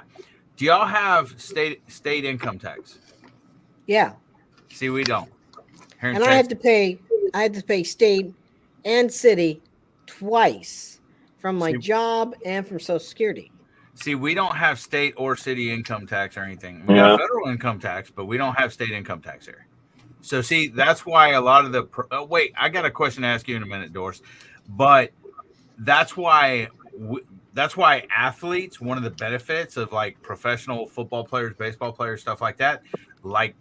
Do y'all have state income tax? Yeah, See, we don't. Here in and I had Texas- to pay state and city twice from my See- job and from Social Security. See, we don't have state or city income tax or anything. We Yeah. have federal income tax, but we don't have state income tax here. So, see, that's why a lot of the wait, I got a question to ask you in a minute, Doris. But that's why athletes, one of the benefits of like professional football players, baseball players, stuff like that, like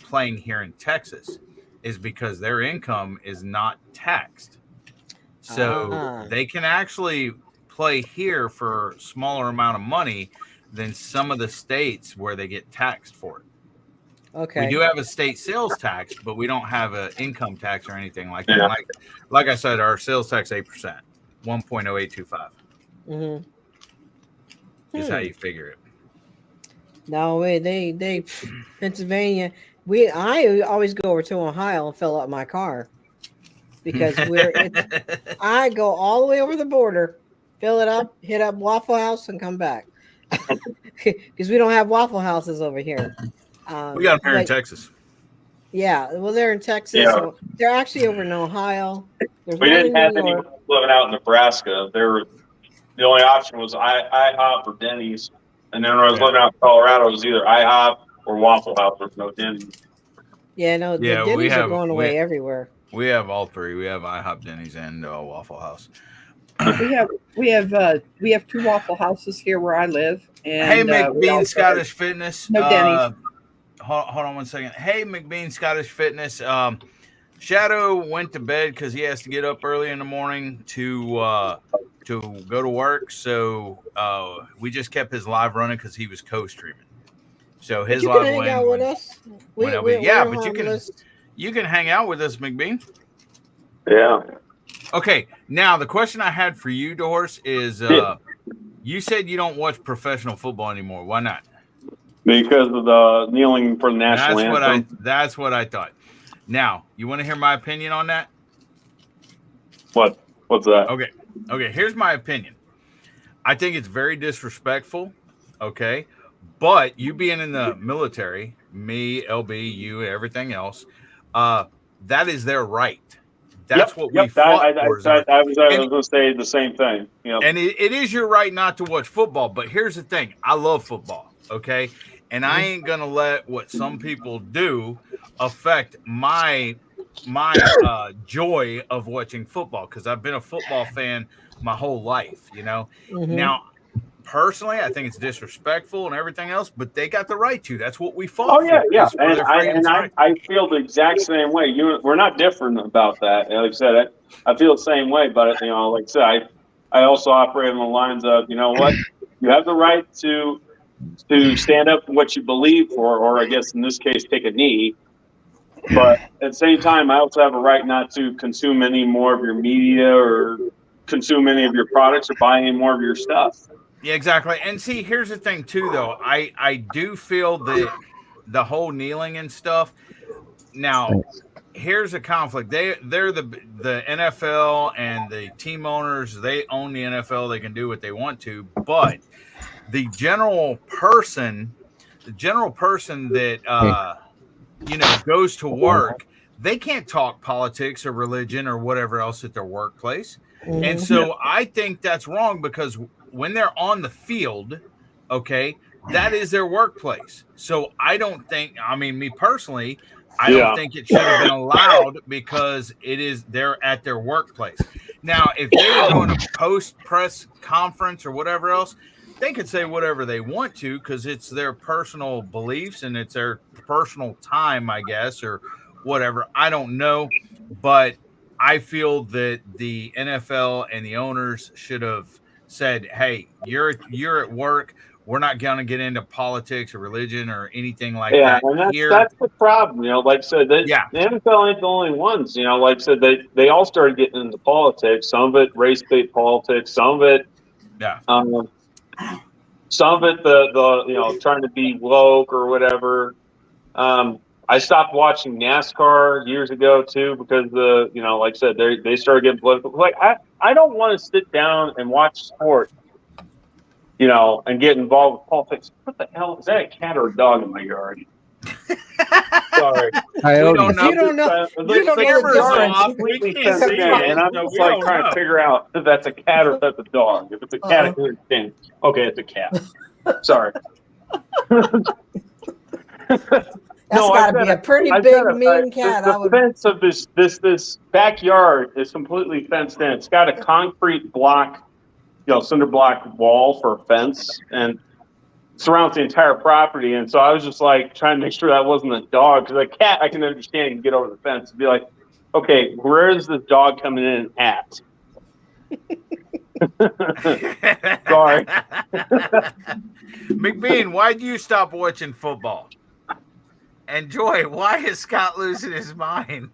playing here in Texas, is because their income is not taxed. So they can actually play here for a smaller amount of money than some of the states where they get taxed for it. Okay. We do have a state sales tax, but we don't have an income tax or anything like that. Yeah. Like I said, our sales tax 8%, 1.0825 is how you figure it. No, they Pennsylvania. I always go over to Ohio and fill up my car because I go all the way over the border, fill it up, hit up Waffle House, and come back because we don't have Waffle Houses over here. We got them here in Texas. Yeah, well, they're in Texas. Yeah. So they're actually over in Ohio. There's We one didn't in have New any York. living out in Nebraska. The only option was IHOP or Denny's. And then when I was living out in Colorado, it was either IHOP or Waffle House. There's no Denny's. Yeah, no, the Denny's are going away everywhere. We have all three. We have IHOP, Denny's, and Waffle House. We have two Waffle Houses here where I live. And, hey, McBean Scottish Fitness. No Denny's. Hold on one second. Hey, McBean Scottish Fitness. Shadow went to bed because he has to get up early in the morning to go to work. So we just kept his live running because he was co-streaming. So his you live can hang out with us. You can hang out with us, McBean. Yeah. Okay. Now the question I had for you, Doris, is you said you don't watch professional football anymore. Why not? Because of the kneeling for the national anthem. That's what I thought. Now, you want to hear my opinion on that? What's that? Okay. Here's my opinion. I think it's very disrespectful. Okay. But you being in the military, me, LB, you, everything else, that is their right. That's what we fought for. I was going to say the same thing. And it is your right not to watch football. But here's the thing: I love football. Okay, and I ain't gonna let what some people do affect my joy of watching football, because I've been a football fan my whole life. Now. Personally, I think it's disrespectful and everything else, but they got the right to. That's what we fought for. Yeah. For I feel the exact same way. We're not different about that. Like I said, I feel the same way. But like I said, I also operate on the lines of, you know what, you have the right to stand up for what you believe for, or I guess in this case, take a knee. But at the same time, I also have a right not to consume any more of your media or consume any of your products or buy any more of your stuff. Yeah, exactly. And see, here's the thing too, though. I do feel that the whole kneeling and stuff. Now, here's a conflict. They're the NFL and the team owners. They own the NFL. They can do what they want to. But the general person that goes to work, they can't talk politics or religion or whatever else at their workplace. And so I think that's wrong, because when they're on the field, okay, that is their workplace. So I don't think, me personally, I don't think it should have been allowed, because they're at their workplace. Now, if they were doing a post-press conference or whatever else, they could say whatever they want to, because it's their personal beliefs and it's their personal time, I guess, or whatever. I don't know. But I feel that the NFL and the owners should have said, hey, you're at work. We're not going to get into politics or religion or anything like that. And that's the problem. Like I said, the NFL ain't the only ones. Like I said, they all started getting into politics. Some of it race-based politics. Some of it, some of it the trying to be woke or whatever. I stopped watching NASCAR years ago too, because like I said, they started getting political. Like I don't want to sit down and watch sport, and get involved with politics. What the hell is that? A cat or a dog in my yard? Sorry, You don't know the difference. And I'm just trying to figure out if that's a cat or if that's a dog. If it's a cat, I can understand. Okay, it's a cat. Sorry. That's got to be a pretty big, mean cat. The fence of this backyard is completely fenced in. It's got a concrete block, cinder block wall for a fence, and surrounds the entire property. And so I was just trying to make sure that wasn't a dog, because a cat I can understand can get over the fence and be like, okay, where is this dog coming in at? Sorry. McBean, why do you stop watching football? And Joy, why is Scott losing his mind?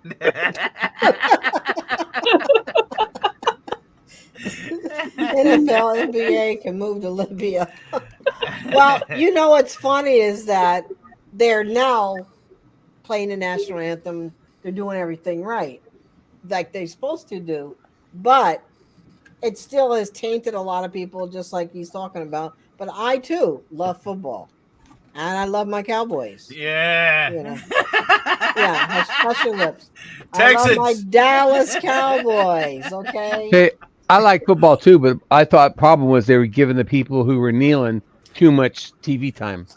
NFL, NBA can move to Libya. Well, what's funny is that they're now playing the national anthem. They're doing everything right, like they're supposed to do. But it still has tainted a lot of people, just like he's talking about. But I, too, love football. And I love my Cowboys. Yeah. Yeah, hush your lips. Texans. I love my Dallas Cowboys, okay? Hey, I like football too, but I thought the problem was they were giving the people who were kneeling too much TV time.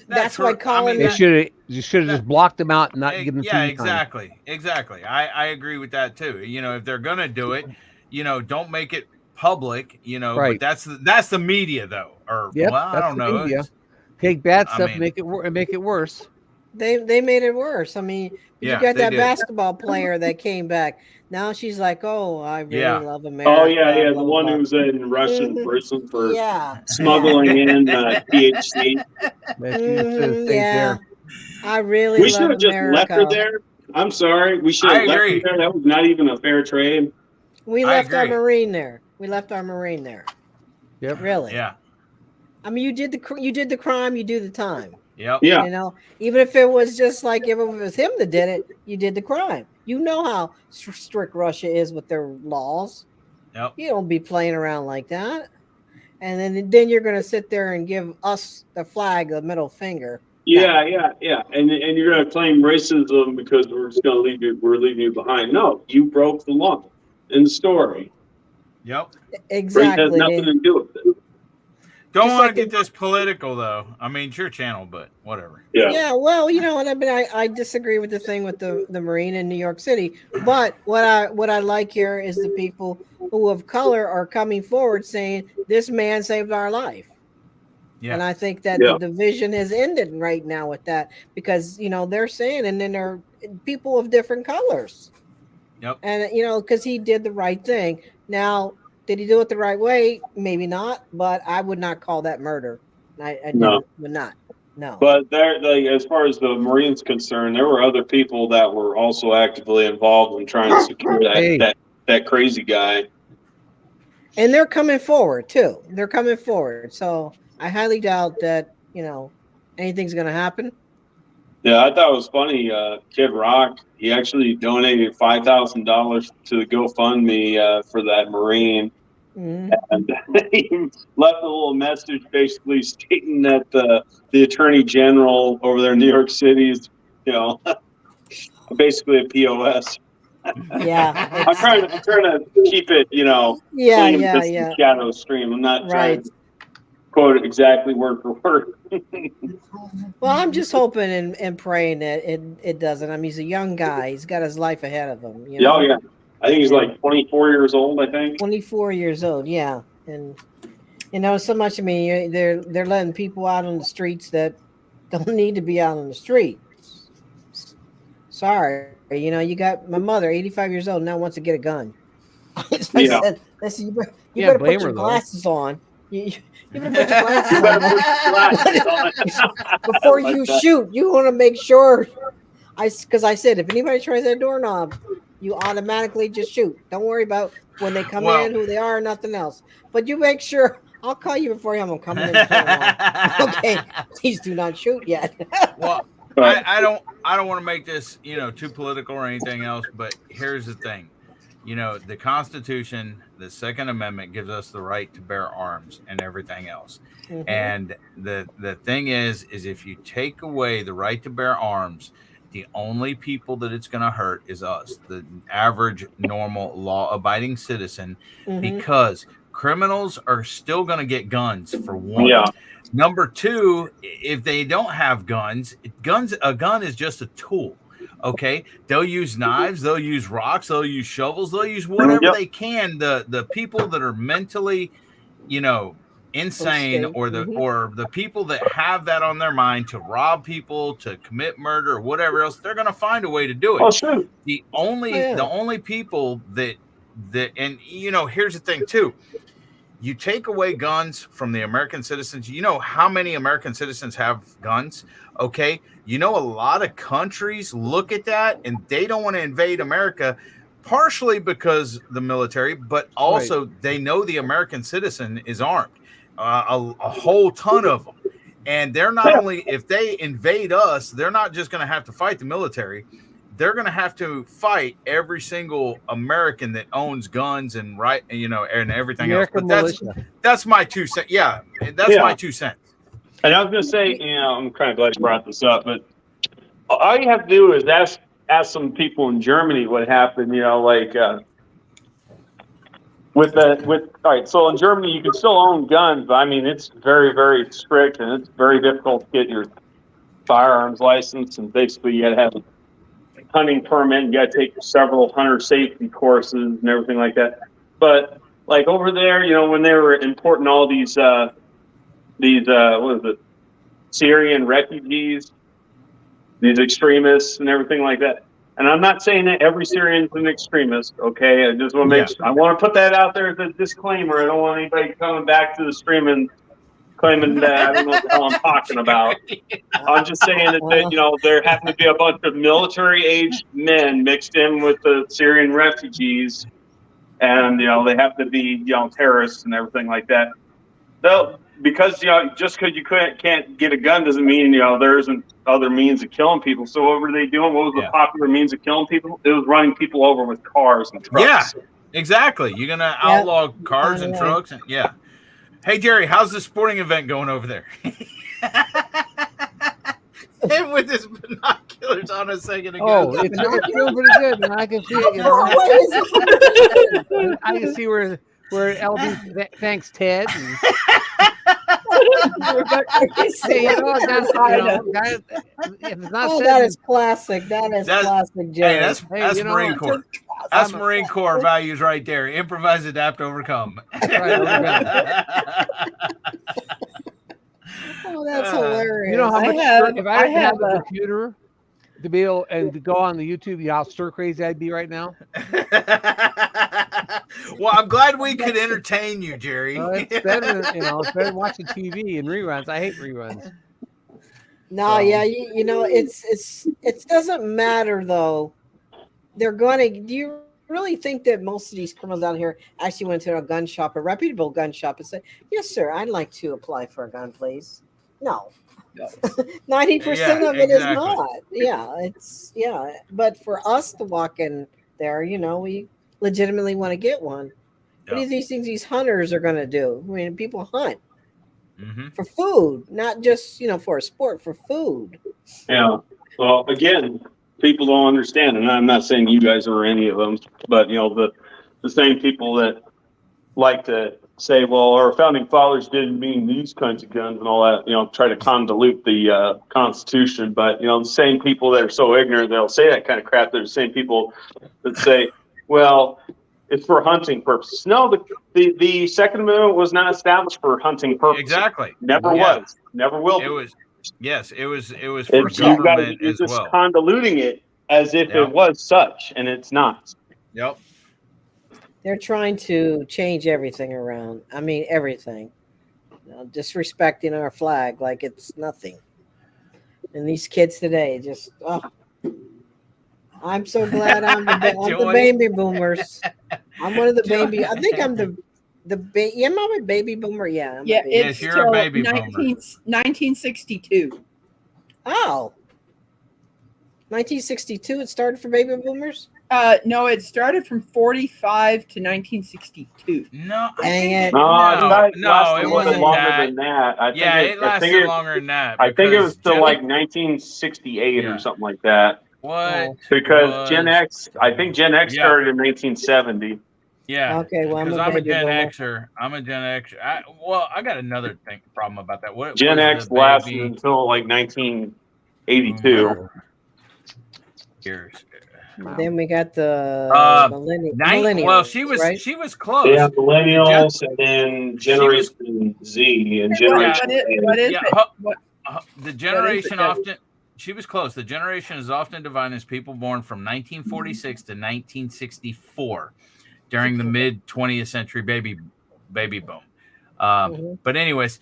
That's why Colin... They should have just blocked them out and not give them TV time. Exactly. I agree with that too. If they're going to do it, don't make it public, Right. But that's the media though. Or I don't know. Take bad stuff and make it worse. They made it worse. You got that basketball player that came back. Now she's like, oh, I really love America. Oh, yeah, the one who was in Russian prison for smuggling in THC. I really We should have just left her there. I'm sorry. We should have left her there. That was not even a fair trade. We left our Marine there. Yep. Really? Yeah. You did the crime, you do the time. Yep. Yeah. Even if it was just if it was him that did it, you did the crime. You know how strict Russia is with their laws. Yep. You don't be playing around like that. and then you're going to sit there and give us the flag, the middle finger. Yeah, and you're gonna claim racism because we're just gonna we're leaving you behind. No, you broke the law in the story. Yep. Exactly. It has nothing to do with it. Don't want to get this political, though. I mean, it's your channel, but whatever. Yeah. Well, you know what I mean. I disagree with the thing with the Marine in New York City, but what I like here is the people who of color are coming forward saying this man saved our life. Yeah. And I think that the division has ended right now with that, because they're saying, and then they're people of different colors. Yep. And because he did the right thing. Now, did he do it the right way? Maybe not, but I would not call that murder. I would not. No. But there, as far as the Marines concerned, there were other people that were also actively involved in trying to secure that crazy guy. And they're coming forward too. They're coming forward. So I highly doubt that anything's going to happen. Yeah, I thought it was funny. Kid Rock, he actually donated $5,000 to the GoFundMe for that Marine. Mm-hmm. And he left a little message basically stating that the Attorney General over there in New York City is, basically a POS. Yeah. I'm trying to keep it, clean shadow stream. I'm not trying to quote it exactly word for word. Well, I'm just hoping and praying that it doesn't. I mean, he's a young guy. He's got his life ahead of him. Oh, yeah. I think he's like 24 years old, I think. 24 years old, yeah. And, so much, I mean, they're letting people out on the streets that don't need to be out on the street. Sorry. You got my mother, 85 years old, now wants to get a gun. I said, listen, you better put your glasses on. You better put your glasses on. Before you shoot, you want to make sure. Because I said, if anybody tries that doorknob, you automatically just shoot. Don't worry about when they come in, who they are, nothing else. But you make sure. I'll call you before I'm coming in. Okay, please do not shoot yet. Well, I don't want to make this too political or anything else. But here's the thing, the Constitution, the Second Amendment, gives us the right to bear arms and everything else. Mm-hmm. And the thing is if you take away the right to bear arms, the only people that it's going to hurt is us, the average, normal, law-abiding citizen, because criminals are still going to get guns, for one. Yeah. Number two, if they don't have guns, a gun is just a tool, okay? They'll use knives, they'll use rocks, they'll use shovels, they'll use whatever they can. The people that are mentally, insane, or the people that have that on their mind to rob people, to commit murder, or whatever else, they're going to find a way to do it. Oh, sure. The only people that and here's the thing too, you take away guns from the American citizens. How many American citizens have guns? Okay, a lot of countries look at that and they don't want to invade America, partially because the military, but also they know the American citizen is armed. A whole ton of them. And they're not only, if they invade us, they're not just going to have to fight the military. They're going to have to fight every single American that owns guns and and everything American else. But that's my 2 cents. Yeah, that's my 2 cents. And I was going to say, I'm kind of glad you brought this up, but all you have to do is ask some people in Germany what happened. All right, so in Germany you can still own guns, but I mean it's very, very strict, and it's very difficult to get your firearms license, and basically you got to have a hunting permit, you got to take several hunter safety courses and everything like that. But like over there, when they were importing all these Syrian refugees, these extremists and everything like that. And I'm not saying that every Syrian is an extremist, okay? I just want to make sure. I want to put that out there as a disclaimer. I don't want anybody coming back to the stream and claiming that I don't know what the hell I'm talking about. I'm just saying that there happen to be a bunch of military-aged men mixed in with the Syrian refugees, and they have to be terrorists and everything like that. Because just because you can't get a gun doesn't mean there isn't other means of killing people. So what were they doing? What was the popular means of killing people? It was running people over with cars and trucks. Yeah, exactly. You're gonna outlaw cars and trucks, and Hey, Jerry, how's the sporting event going over there? And with his binoculars on a second ago. Oh, it's doing pretty good, man. I can see it. You know? I can see where LB thanks Ted. And, hey, you know, that's, guys, if it's not said, that is classic. That is classic, Jerry. Hey, that's Marine Corps. That's Marine Corps values right there. Improvise, adapt, overcome. Oh, that's hilarious. You know how much if I have a computer to be able and to go on the YouTube, how stir crazy I'd be right now. Well, I'm glad we could entertain you, Jerry. It's better, it's better than watching TV and reruns. I hate reruns. No, yeah, it doesn't matter though. They're going to. Do you really think that most of these criminals out here actually went to a gun shop, a reputable gun shop, and said, "Yes, sir, I'd like to apply for a gun, please"? No. 90% of it is not. Yeah, but for us to walk in there, we legitimately want to get one. What do you think these hunters are going to do? I mean, people hunt for food, not just for a sport, for food. Yeah. Well, again, people don't understand, and I'm not saying you guys are any of them, but the same people that like to say, well, our founding fathers didn't mean these kinds of guns and all that, try to convolute the Constitution. But, the same people that are so ignorant, they'll say that kind of crap. They're the same people that say, well, it's for hunting purposes. No, the Second Amendment was not established for hunting purposes. Exactly. Never was. Never will be. It was. Yes, it was for government as well. Just convoluting it as if it was such, and it's not. Yep. They're trying to change everything around. I mean, everything. Disrespecting our flag like it's nothing. And these kids today just, I'm so glad I'm the baby boomers. I'm one of the baby. I think I'm am I a baby boomer? Yeah. Yes, you're a baby boomer. 1962. Oh. 1962 it started for baby boomers? No, it started from 45 to 1962. No, it wasn't longer than that. It lasted longer than that. I think it was till like 1968 or something like that. What? Because Gen X, I think Gen X started in 1970. Yeah. Okay. Well, because I'm a Gen Xer. I got another problem about that. What Gen X lasted until like 1982. Years. Then we got the millennials. Well, she was close. Yeah, millennials, and then Generation Z and Generation A. What is it? The generation often. She was close. The generation is often divided as people born from 1946 to 1964 during the mid 20th century baby boom. But anyways,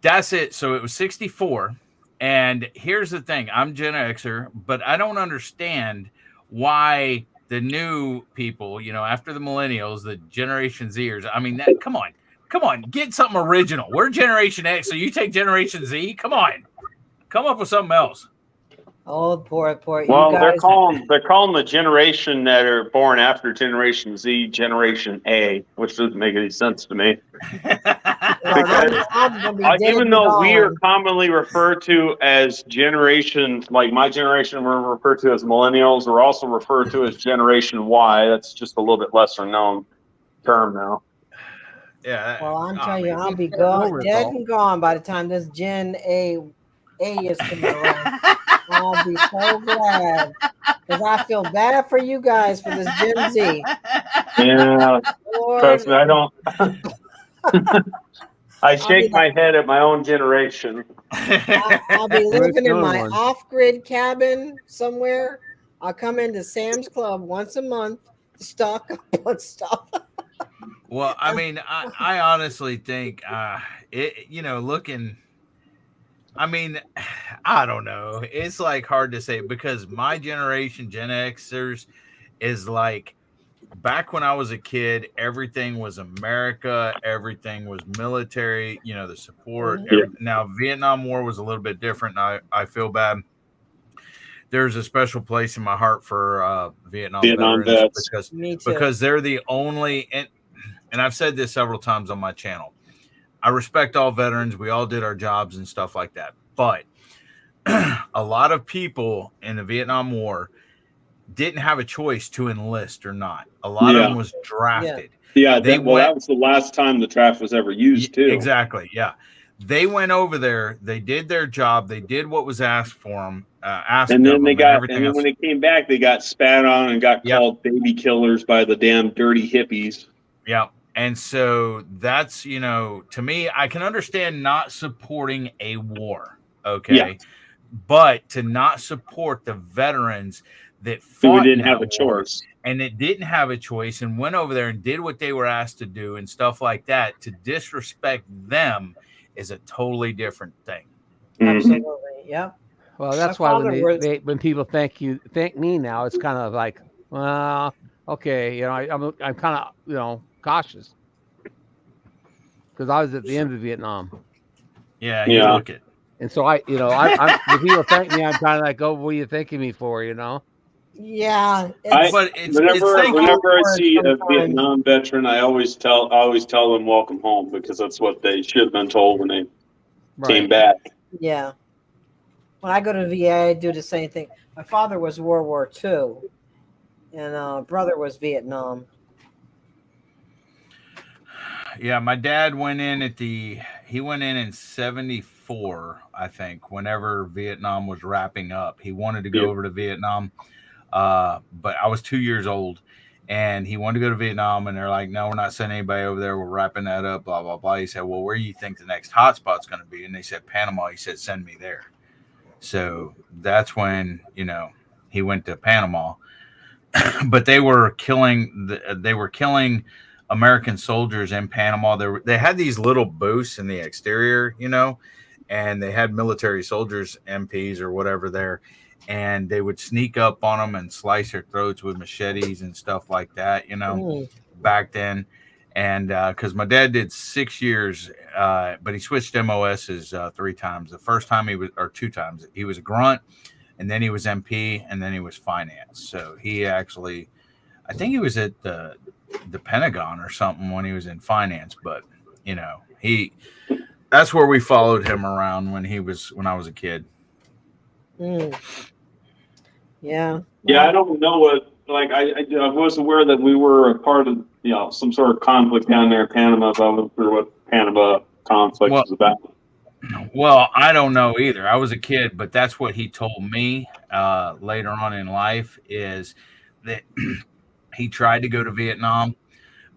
that's it. So it was 64. And here's the thing. I'm Gen Xer, but I don't understand why the new people, after the millennials, the Generation Zers, I mean, come on, get something original. We're Generation X, so you take Generation Z? Come on. Come up with something else. Oh, poor. Well, they're calling the generation that are born after Generation Z Generation A, which doesn't make any sense to me. Even though we are commonly referred to as generation, like my generation, we're referred to as millennials. We're also referred to as Generation Y. That's just a little bit lesser known term now. Yeah. Well, I'm telling you, I'll be dead and gone by the time this Gen A is coming around. I'll be so glad because I feel bad for you guys for this Gen Z. Yeah, trust me, I don't. I shake my head at my own generation. I'll be living in my off-grid cabin somewhere. I'll come into Sam's Club once a month to stock up on stuff. Well, I mean, I honestly think looking. I mean, I don't know. It's like hard to say because my generation, Gen Xers, is like back when I was a kid, everything was America, everything was military, the support. Now, Vietnam War was a little bit different. And I feel bad. There's a special place in my heart for Vietnam veterans because they're the only, and I've said this several times on my channel. I respect all veterans. We all did our jobs and stuff like that. But a lot of people in the Vietnam War didn't have a choice to enlist or not. A lot of them was drafted. Yeah, They that was the last time the draft was ever used, too. Exactly, yeah. They went over there. They did their job. They did what was asked for them. And then when they came back, they got spat on and got called baby killers by the damn dirty hippies. Yeah. And so that's, to me, I can understand not supporting a war. Okay. Yeah. But to not support the veterans that fought didn't have a choice. And it didn't have a choice and went over there and did what they were asked to do and stuff like that, to disrespect them is a totally different thing. Absolutely. Yeah. Well, that's why when people thank me now, it's kind of like, well, okay, I'm kind of cautious because I was at the end of Vietnam. Yeah, you look it. And so I'm when people thank me, I'm kind of like, oh, what are you thanking me for? Yeah. Whenever I see a Vietnam veteran, I always tell them welcome home, because that's what they should have been told when they came back. Yeah. When I go to VA, I do the same thing. My father was World War II, and brother was Vietnam. Yeah, my dad went in in 74, I think, whenever Vietnam was wrapping up. He wanted to go over to Vietnam, but I was 2 years old, and he wanted to go to Vietnam, and they're like, no, we're not sending anybody over there. We're wrapping that up, blah, blah, blah. He said, well, where do you think the next hotspot's going to be? And they said, Panama. He said, send me there. So that's when, he went to Panama. But they were killing American soldiers in Panama. They had these little booths in the exterior, and they had military soldiers, MPs or whatever there, and they would sneak up on them and slice their throats with machetes and stuff like that, back then. And because my dad did 6 years, but he switched MOSs 3 times. The first time 2 times, he was a grunt, and then he was MP, and then he was finance. So he actually, I think he was at the Pentagon or something when he was in finance, but that's where we followed him around when I was a kid. Yeah. Yeah, I don't know what, I was aware that we were a part of, some sort of conflict down there in Panama, but I wasn't sure what Panama conflict was about. Well, I don't know either. I was a kid, but that's what he told me later on in life, is that he tried to go to Vietnam,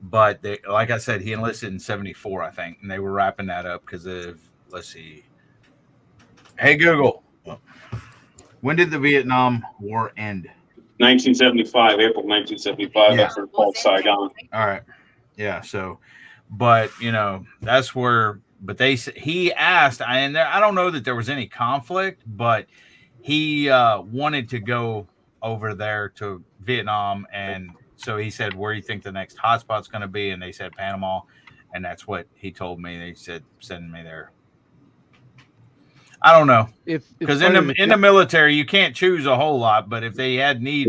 but like I said, he enlisted in 74, I think, and they were wrapping that up because of, let's see. Hey, Google, when did the Vietnam War end? 1975, April 1975. Yeah. That's when it called Saigon. All right. Yeah. So, but that's where. But he asked, and I don't know that there was any conflict, but he wanted to go over there to Vietnam, and so he said, "Where do you think the next hotspot's going to be?" And they said Panama, and that's what he told me. They said, "Send me there." I don't know, because in the military you can't choose a whole lot, but if they had need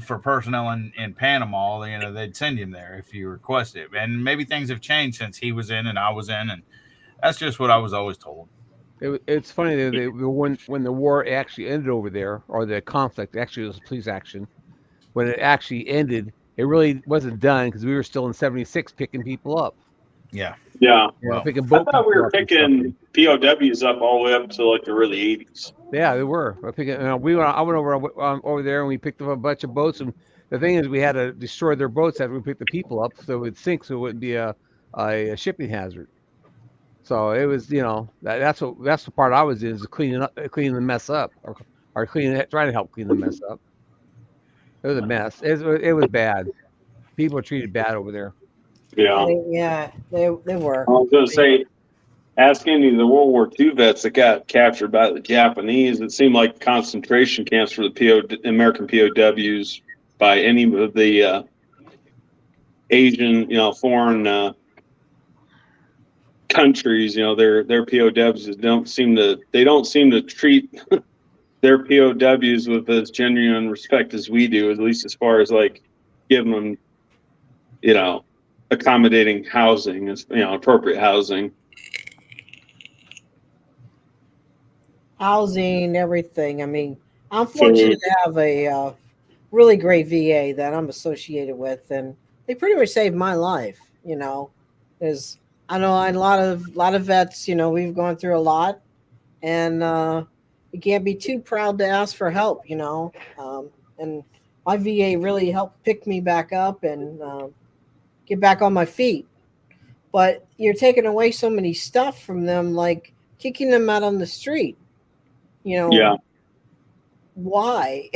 for personnel in Panama, they'd send him there if you request it. And maybe things have changed since he was in and I was in, and that's just what I was always told. It's funny that when the war actually ended over there, or the conflict, actually it was a police action, when it actually ended, it really wasn't done because we were still in 76 picking people up. Yeah. Yeah. Well, I thought we were picking POWs up all the way up to like the early 80s. Yeah, they were. I went over there and we picked up a bunch of boats. And the thing is, we had to destroy their boats after we picked the people up, so it would sink, so it wouldn't be a shipping hazard. So it was, that's the part I was in, is cleaning the mess up, or trying to help clean the mess up. It was a mess. It was bad. People were treated bad over there. Yeah. They were. I was going to say, ask any of the World War II vets that got captured by the Japanese. It seemed like concentration camps for the American POWs by any of the Asian, foreign countries. Their POWs don't seem to treat their POWs with as genuine respect as we do, at least as far as like giving them, accommodating housing, appropriate housing. Housing, everything. I mean, I'm fortunate to have a really great VA that I'm associated with, and they pretty much saved my life. Because I know a lot of vets. We've gone through a lot, and you can't be too proud to ask for help. And my VA really helped pick me back up and get back on my feet. But you're taking away so many stuff from them, like kicking them out on the street. Yeah. Why?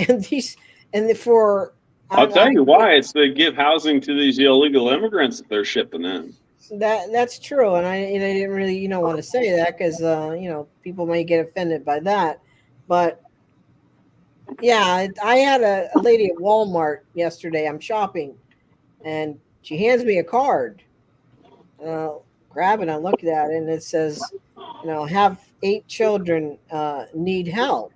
For I'll tell you why. It's to give housing to these illegal immigrants that they're shipping in. That's true, and I didn't really want to say that because people may get offended by that, but yeah, I had a lady at Walmart yesterday. I'm shopping, and she hands me a card. Grab it, I look at it, and it says, have 8 children need help.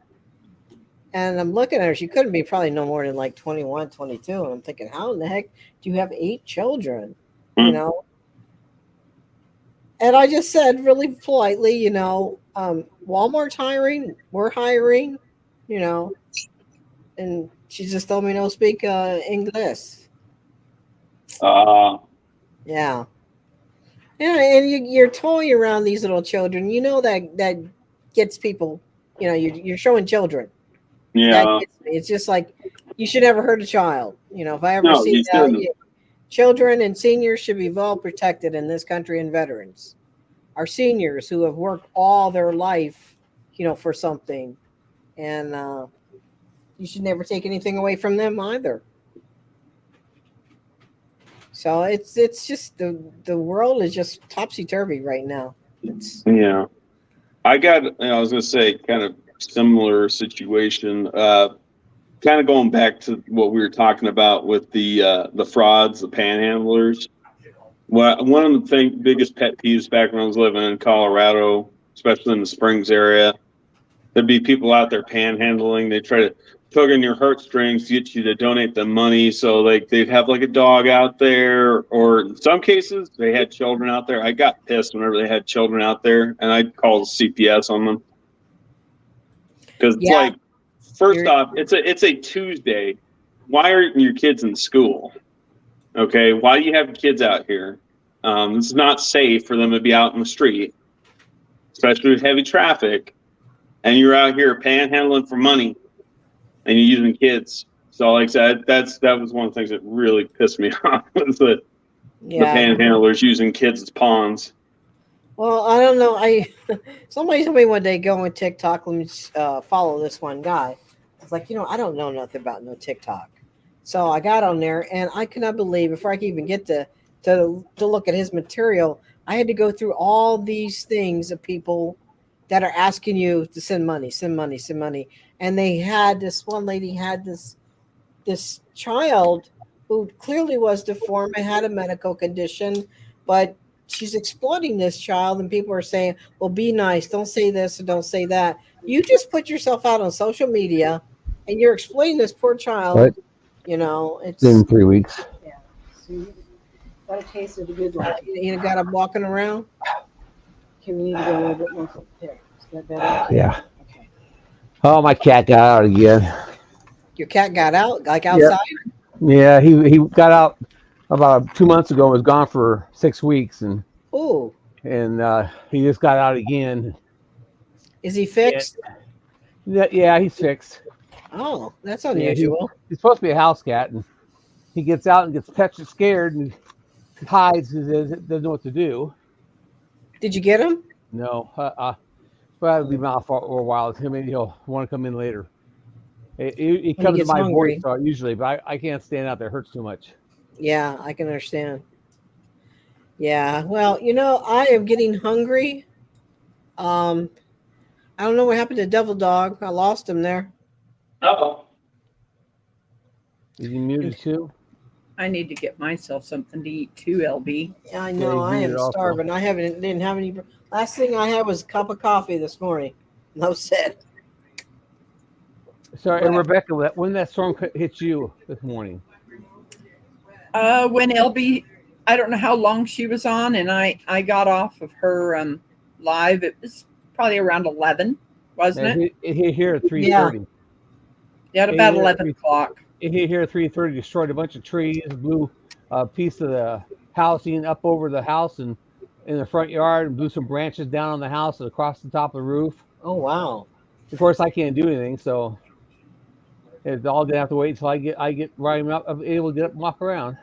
And I'm looking at her. She couldn't be probably no more than like 21, 22. And I'm thinking, how in the heck do you have 8 children? And I just said really politely, Walmart's hiring. We're hiring, And she just told me no speak English. Yeah. Yeah, and you're toying around these little children. That gets people. You're showing children. Yeah. It's just like you should never hurt a child. If I ever see that, children and seniors should be well protected in this country, and veterans. Our seniors who have worked all their life, for something, and you should never take anything away from them either. So it's just the world is just topsy-turvy right now. Yeah. I was going to say kind of similar situation. Kind of going back to what we were talking about with the frauds, the panhandlers. Well, one of the biggest pet peeves back when I was living in Colorado, especially in the Springs area, there'd be people out there panhandling. They try to tug on your heartstrings to get you to donate them money. So they'd have like a dog out there, or in some cases they had children out there. I got pissed whenever they had children out there, and I'd call CPS on them. Because it's like, first off, it's a Tuesday. Why aren't your kids in school? Okay, why do you have kids out here? It's not safe for them to be out in the street, especially with heavy traffic. And you're out here panhandling for money, and you're using kids. So, like I said, that was one of the things that really pissed me off. Was the panhandlers using kids as pawns. Well, I don't know. Somebody told me one day, go on TikTok, let me follow this one guy. I was like, I don't know nothing about no TikTok. So I got on there, and I could not believe, before I could even get to look at his material, I had to go through all these things of people that are asking you to send money. And they had this one lady had this child who clearly was deformed and had a medical condition, but she's exploiting this child, and people are saying, well, be nice, don't say this or don't say that. You just put yourself out on social media and you're exploiting this poor child. What? It's in 3 weeks. Yeah. So you got a taste of the good life. You got him walking around. Okay, we need to go a little bit more. There. Is that better? Yeah. Okay. Oh, my cat got out again. Your cat got out, like outside? Yeah, he got out about 2 months ago and was gone for 6 weeks, and he just got out again. Is he fixed? Yeah, he's fixed. Oh, that's unusual. He's supposed to be a house cat, and he gets out and gets petrified, scared, and hides because he doesn't know what to do. Did you get him? No. Well, I'll leave him out for a while. Maybe he'll want to come in later. He comes to my voice usually, but I can't stand out there. It hurts too much. Yeah, I can understand. Yeah, well, I am getting hungry. I don't know what happened to Devil Dog. I lost him there. Uh-oh. Is he muted too? I need to get myself something to eat too, LB. Yeah, I know. I am starving. I didn't have any. Last thing I had was a cup of coffee this morning. No said. Sorry, and Rebecca, when that storm hit you this morning? When LB I don't know how long she was on, and I got off of her live. It was probably around 11, wasn't it? It hit here at 3:30. Yeah, at about 11 o'clock. It hit here at 3:30, destroyed a bunch of trees, blew a piece of the housing up over the house and in the front yard, and blew some branches down on the house and across the top of the roof. Oh wow! Of course, I can't do anything, so it's all gonna have to wait until I get right up, able to get up and walk around.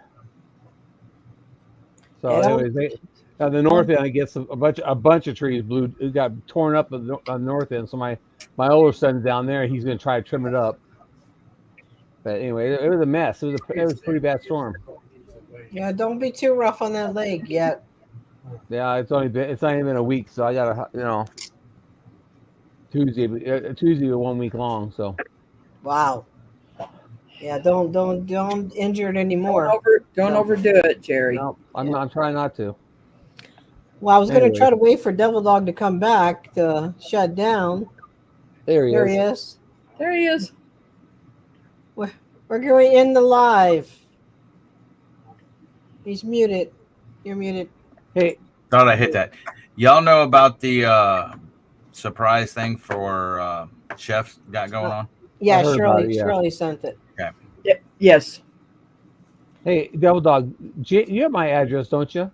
So, anyways, on the north end, I guess a bunch of trees blew. It got torn up on the north end. So my older son's down there. He's gonna try to trim it up. But anyway, it was a mess. It was a pretty bad storm. Yeah, don't be too rough on that leg yet. Yeah, it's not even been a week, so I gotta Tuesday 1 week long. So wow. Yeah, don't injure it anymore. Don't overdo it, Jerry. No, I'm trying not to. Well, I was going to try to wait for Devil Dog to come back to shut down. There he is. There he is. We're going in the live. He's muted. You're muted. Hey, thought I hit that. Y'all know about the surprise thing for Chef got going on? Yeah, Shirley sent it. Okay. Yes. Hey, Devil Dog, you have my address, don't you?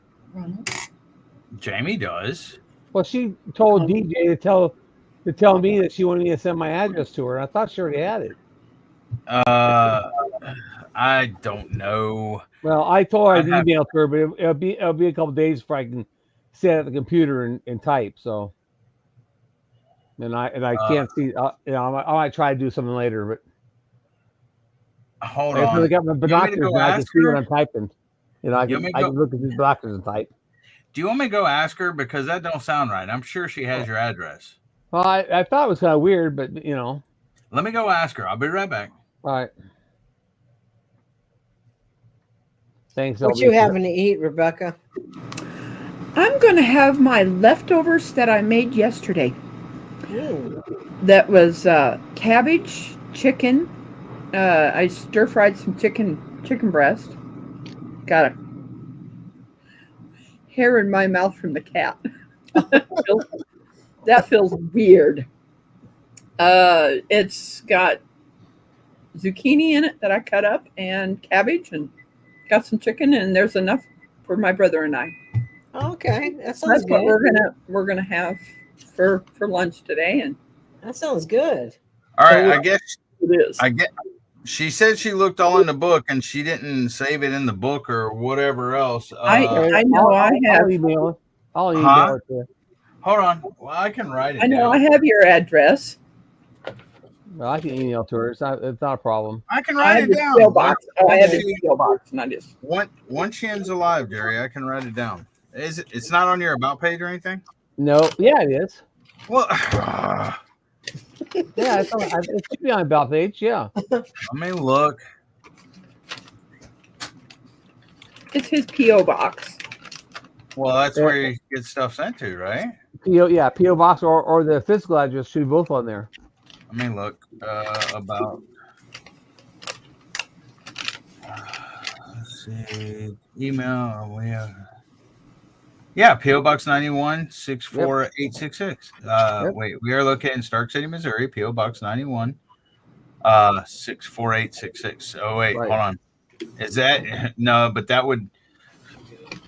Jamie does. Well, she told DJ to tell me that she wanted me to send my address to her. I thought she already had it. I don't know. Well, I told her I'd email to her, but it'll be a couple days before I can sit at the computer and type. So, and I can't see. I might try to do something later, but hold on. I got my binoculars and I can see what I'm typing. I can look at these binoculars and type. Do you want me to go ask her, because that don't sound right? I'm sure she has your address. Well, I thought it was kind of weird, but Let me go ask her. I'll be right back. All right. Thanks. What you having to eat, Rebecca? I'm going to have my leftovers that I made yesterday. Ooh. That was cabbage, chicken. I stir fried some chicken breast. Got a hair in my mouth from the cat. That feels weird. It's got zucchini in it that I cut up, and cabbage, and got some chicken, and there's enough for my brother and I. Okay, that sounds That's good. what we're gonna have for lunch today, and that sounds good. All right, I guess it is. She said she looked all in the book and she didn't save it in the book or whatever else. I know I have. I'll email it. To you. Hold on. Well, I can write it. I know down. I have your address. Well, I can email to her. It's not a problem. I can write it down. I have his PO box, not his. Once she ends alive, Jerry, I can write it down. It's not on your about page or anything? No. Yeah, it is. Well, yeah, it should be on about page. Yeah. I mean, look. It's his PO box. Well, that's where you get stuff sent to, right? PO box or the physical address should be both on there. I mean, look about. Let's see, email. We have. Yeah, PO Box 91 64866. Wait, we are located in Stark City, Missouri. PO Box 91 64866. Oh wait, Right. hold on. Is that no? But that wouldn't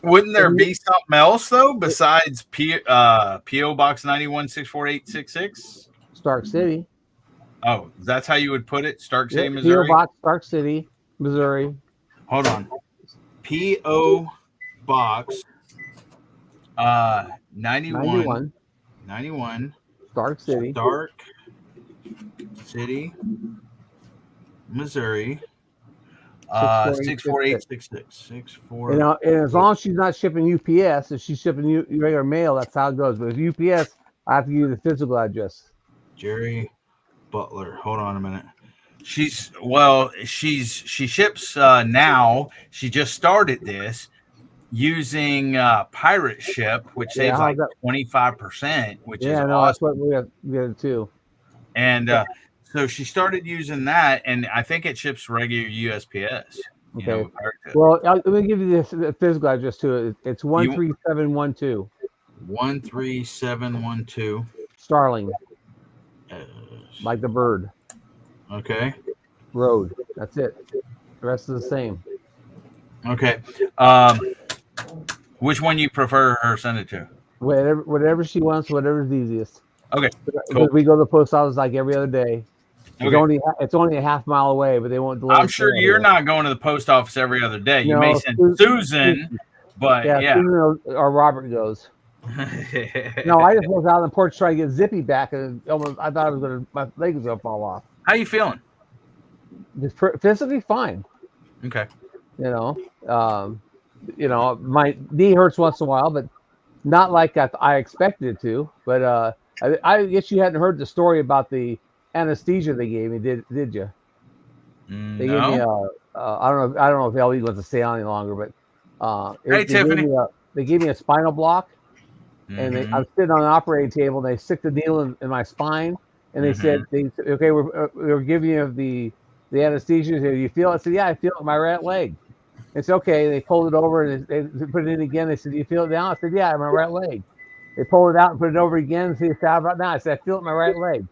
there be something else though besides PO Box 91 64866? Stark City. Oh, that's how you would put it? Stark City, Missouri? PO Box, Stark City, Missouri. Hold on. PO Box 91 Stark City. Stark City, Missouri. 64866. And as long as she's not shipping UPS, if she's shipping regular mail, that's how it goes. But if UPS, I have to give you the physical address. Jerry Butler. Hold on a minute. She ships now. She just started this using Pirate Ship, which saves like 25%, which is awesome. That's what we have too. And so she started using that, and I think it ships regular USPS. You know, Okay. with our tip. Well, let me give you the physical address to it. It's 13712 13712. Starling, Uh, like the bird okay. road. That's it. The rest is the same. Okay. Which one you prefer her send it to? Whatever she wants, whatever's easiest. Okay. Because Cool. we go to the post office like every other day. It's Okay. only a half mile away, but they won't deliver. I'm sure you're not going to the post office every other day. You may No, send Susan, but yeah, yeah. Susan or Robert goes. No, I just was out on the porch trying to get Zippy back, and I thought my leg was gonna fall off. How you feeling? Just physically fine. Okay. You know, my knee hurts once in a while, but not like I expected it to. But I guess you hadn't heard the story about the anesthesia they gave me, did you? They gave me No. I don't know if LE wants to stay on any longer, but Hey, Tiffany. They gave me a spinal block, and Mhm. I'm sitting on an operating table, and they stick the needle in my spine, and they said, okay, we're giving you the anesthesia. Do you feel it? I said, yeah, I feel it in my right leg. It's okay. They pulled it over and they put it in again. They said, do you feel it now? I said, yeah, in my right leg. They pulled it out and put it over again. And see, how about now? I said, I feel it in my right leg.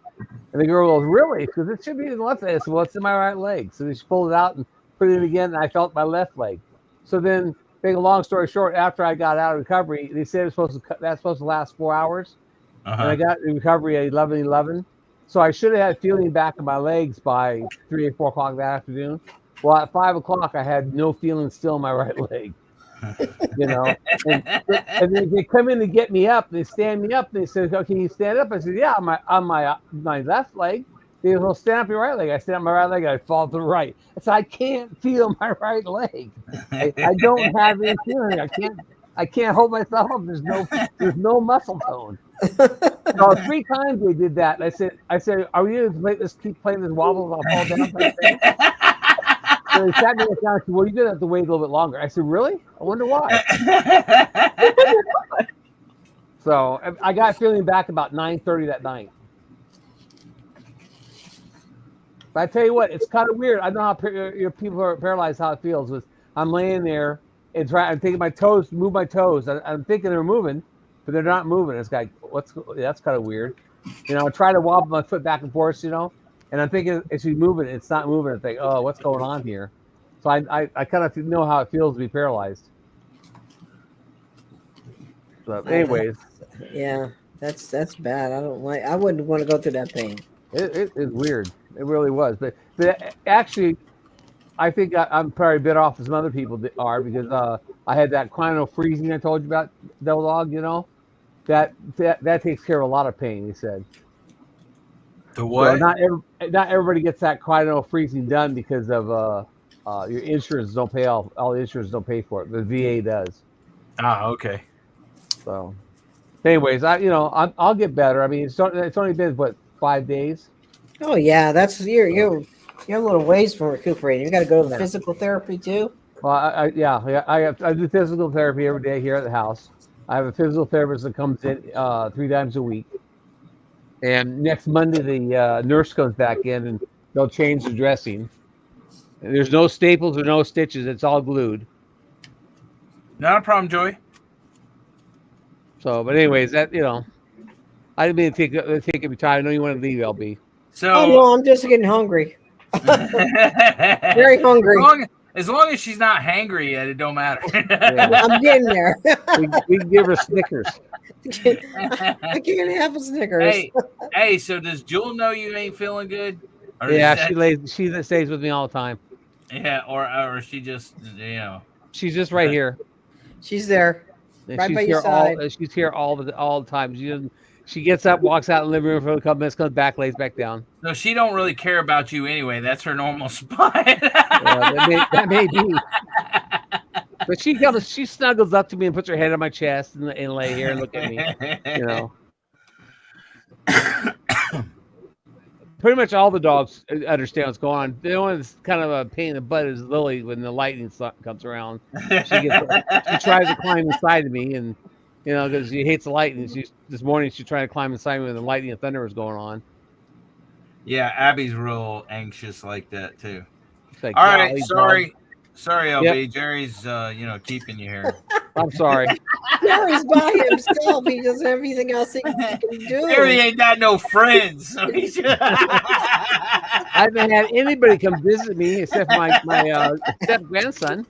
And the girl goes, really? Because it should be in the left leg. I said, well, it's in my right leg. So she pulled it out and put it in again, and I felt my left leg. So then, make a long story short, after I got out of recovery, they said that's supposed to last 4 hours. And I got in recovery at 11:11. So I should have had feeling back in my legs by 3 or 4 o'clock that afternoon. Well, at 5 o'clock, I had no feeling still in my right leg. You know, and they come in to get me up. They stand me up. They said, "Oh, can you stand up?" I said, "Yeah, on my left leg." They go, "Well, stand up your right leg." I stand up my right leg. I fall to the right. I said, "I can't feel my right leg. I don't have any feeling. I can't hold myself up. There's no muscle tone." So 3 times they did that. And I said, "Are we going to keep playing this wobble? I'll fall down." So they sat me down and said, "Well, you're going to have to wait a little bit longer." I said, "Really? I wonder why." So I got feeling back about 9:30 that night. But I tell you what, it's kind of weird. I know how people are paralyzed, how it feels. I'm laying there and I'm thinking move my toes. I'm thinking they're moving, but they're not moving. It's like, that's kind of weird. You know, I try to wobble my foot back and forth, and I'm thinking it's moving. It's not moving. I think, oh, what's going on here? So I kind of know how it feels to be paralyzed. But anyways, yeah, that's bad. I wouldn't want to go through that pain. It is weird. It really was. But actually, I think I'm probably a bit off as some other people are, because I had that cranial freezing I told you about, Devil Dog. That takes care of a lot of pain. He said. The what? So not everybody gets that cranial freezing done because of your insurance don't pay all the insurance don't pay for it. The VA does. Ah, okay. So, anyways, I'll get better. I mean, it's only been 5 days. Oh yeah, that's you're a little ways from recuperating. You got to go to physical therapy too. Well, I do physical therapy every day here at the house. I have a physical therapist that comes in 3 times a week. And next Monday, the nurse comes back in and they'll change the dressing. And there's no staples or no stitches. It's all glued. Not a problem, Joey. So, but anyways, I didn't mean to take your time. I know you want to leave, LB. So, oh no, I'm just getting hungry. Very hungry. As long as she's not hangry yet, it don't matter. I'm getting there. we can give her Snickers. I can't have a Snickers. Hey, so does Jewel know you ain't feeling good? Or she stays with me all the time. Yeah, or she just, She's just right here. She's there. And right by your side. She's here all the time. She gets up, walks out in the living room for a couple minutes, comes back, lays back down. So she don't really care about you anyway. That's her normal spot. That may be. But she snuggles up to me and puts her head on my chest and lay here and look at me. Pretty much all the dogs understand what's going on. The only that's kind of a pain in the butt is Lily when the lightning comes around. She tries to climb inside of me, and because she hates the lightning. This morning she tried to climb inside me when the lightning and thunder was going on. Yeah, Abby's real anxious like that too. Like, all right, sorry. Sorry, LB. Jerry's, keeping you here. I'm sorry. Jerry's by himself. He doesn't have anything else he can do. Jerry ain't got no friends. So I haven't had anybody come visit me except my step grandson.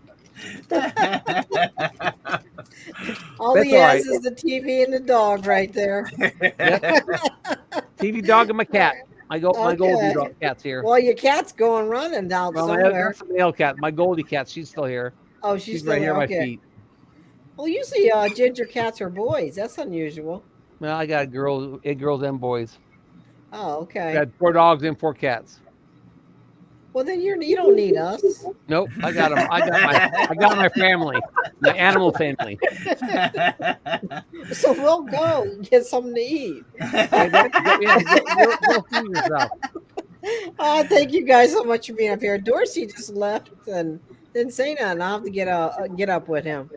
All That's he all has right. is the TV and the dog right there. Yep. TV, dog, and my cat. My Goldie Okay. dog cat's here. Well, your cat's going running out Well, somewhere. that's the male cat. My Goldie cat, she's still here. Oh, she's still right here there. at my Okay. feet. Well, usually ginger cats are boys. That's unusual. Well, I got girls and boys. Oh, okay. I got 4 dogs and 4 cats. Well, then you don't need us. Nope, I got them. I got my family, my animal family. So we'll go get something to eat. Hey, go feed yourself. Thank you guys so much for being up here. Dorsey just left and didn't say nothing. I'll have to get up with him.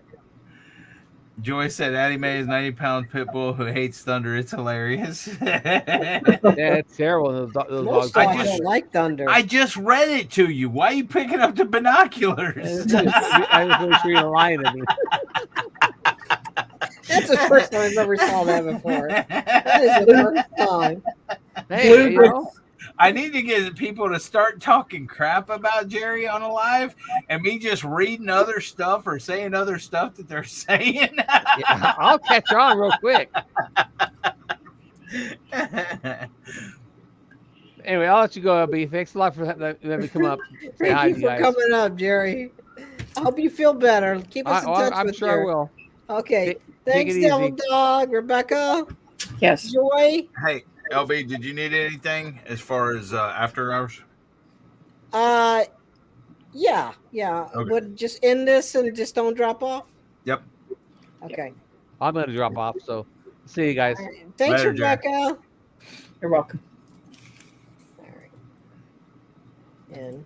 Joy said Addie Mae is 90-pound pit bull who hates thunder. It's hilarious. Yeah, it's terrible. Those Most dogs. dogs don't like thunder. I just read it to you. Why are you picking up the binoculars? I was really sure you're lying to me. That's the first time I've ever saw that before. That is the first time. Hey, you know, I need to get people to start talking crap about Jerry on a live and me just reading other stuff or saying other stuff that they're saying. yeah, I'll catch on real quick. Anyway, I'll let you go, LB. Thanks a lot for letting me come up. Say hi Thank to you for guys. coming up, Jerry. I hope you feel better. Keep us in touch I'm with sure I you. will. Okay. Take Thanks, it easy. Devil Dog, Rebecca, Yes. Joy. Hey, LB, did you need anything as far as after hours? Yeah. Okay. Would just end this and just don't drop off? Yep. Okay. I'm going to drop off. So, see you guys. All right. Thanks, Later, Jerry. Rebecca. You're welcome. All right. And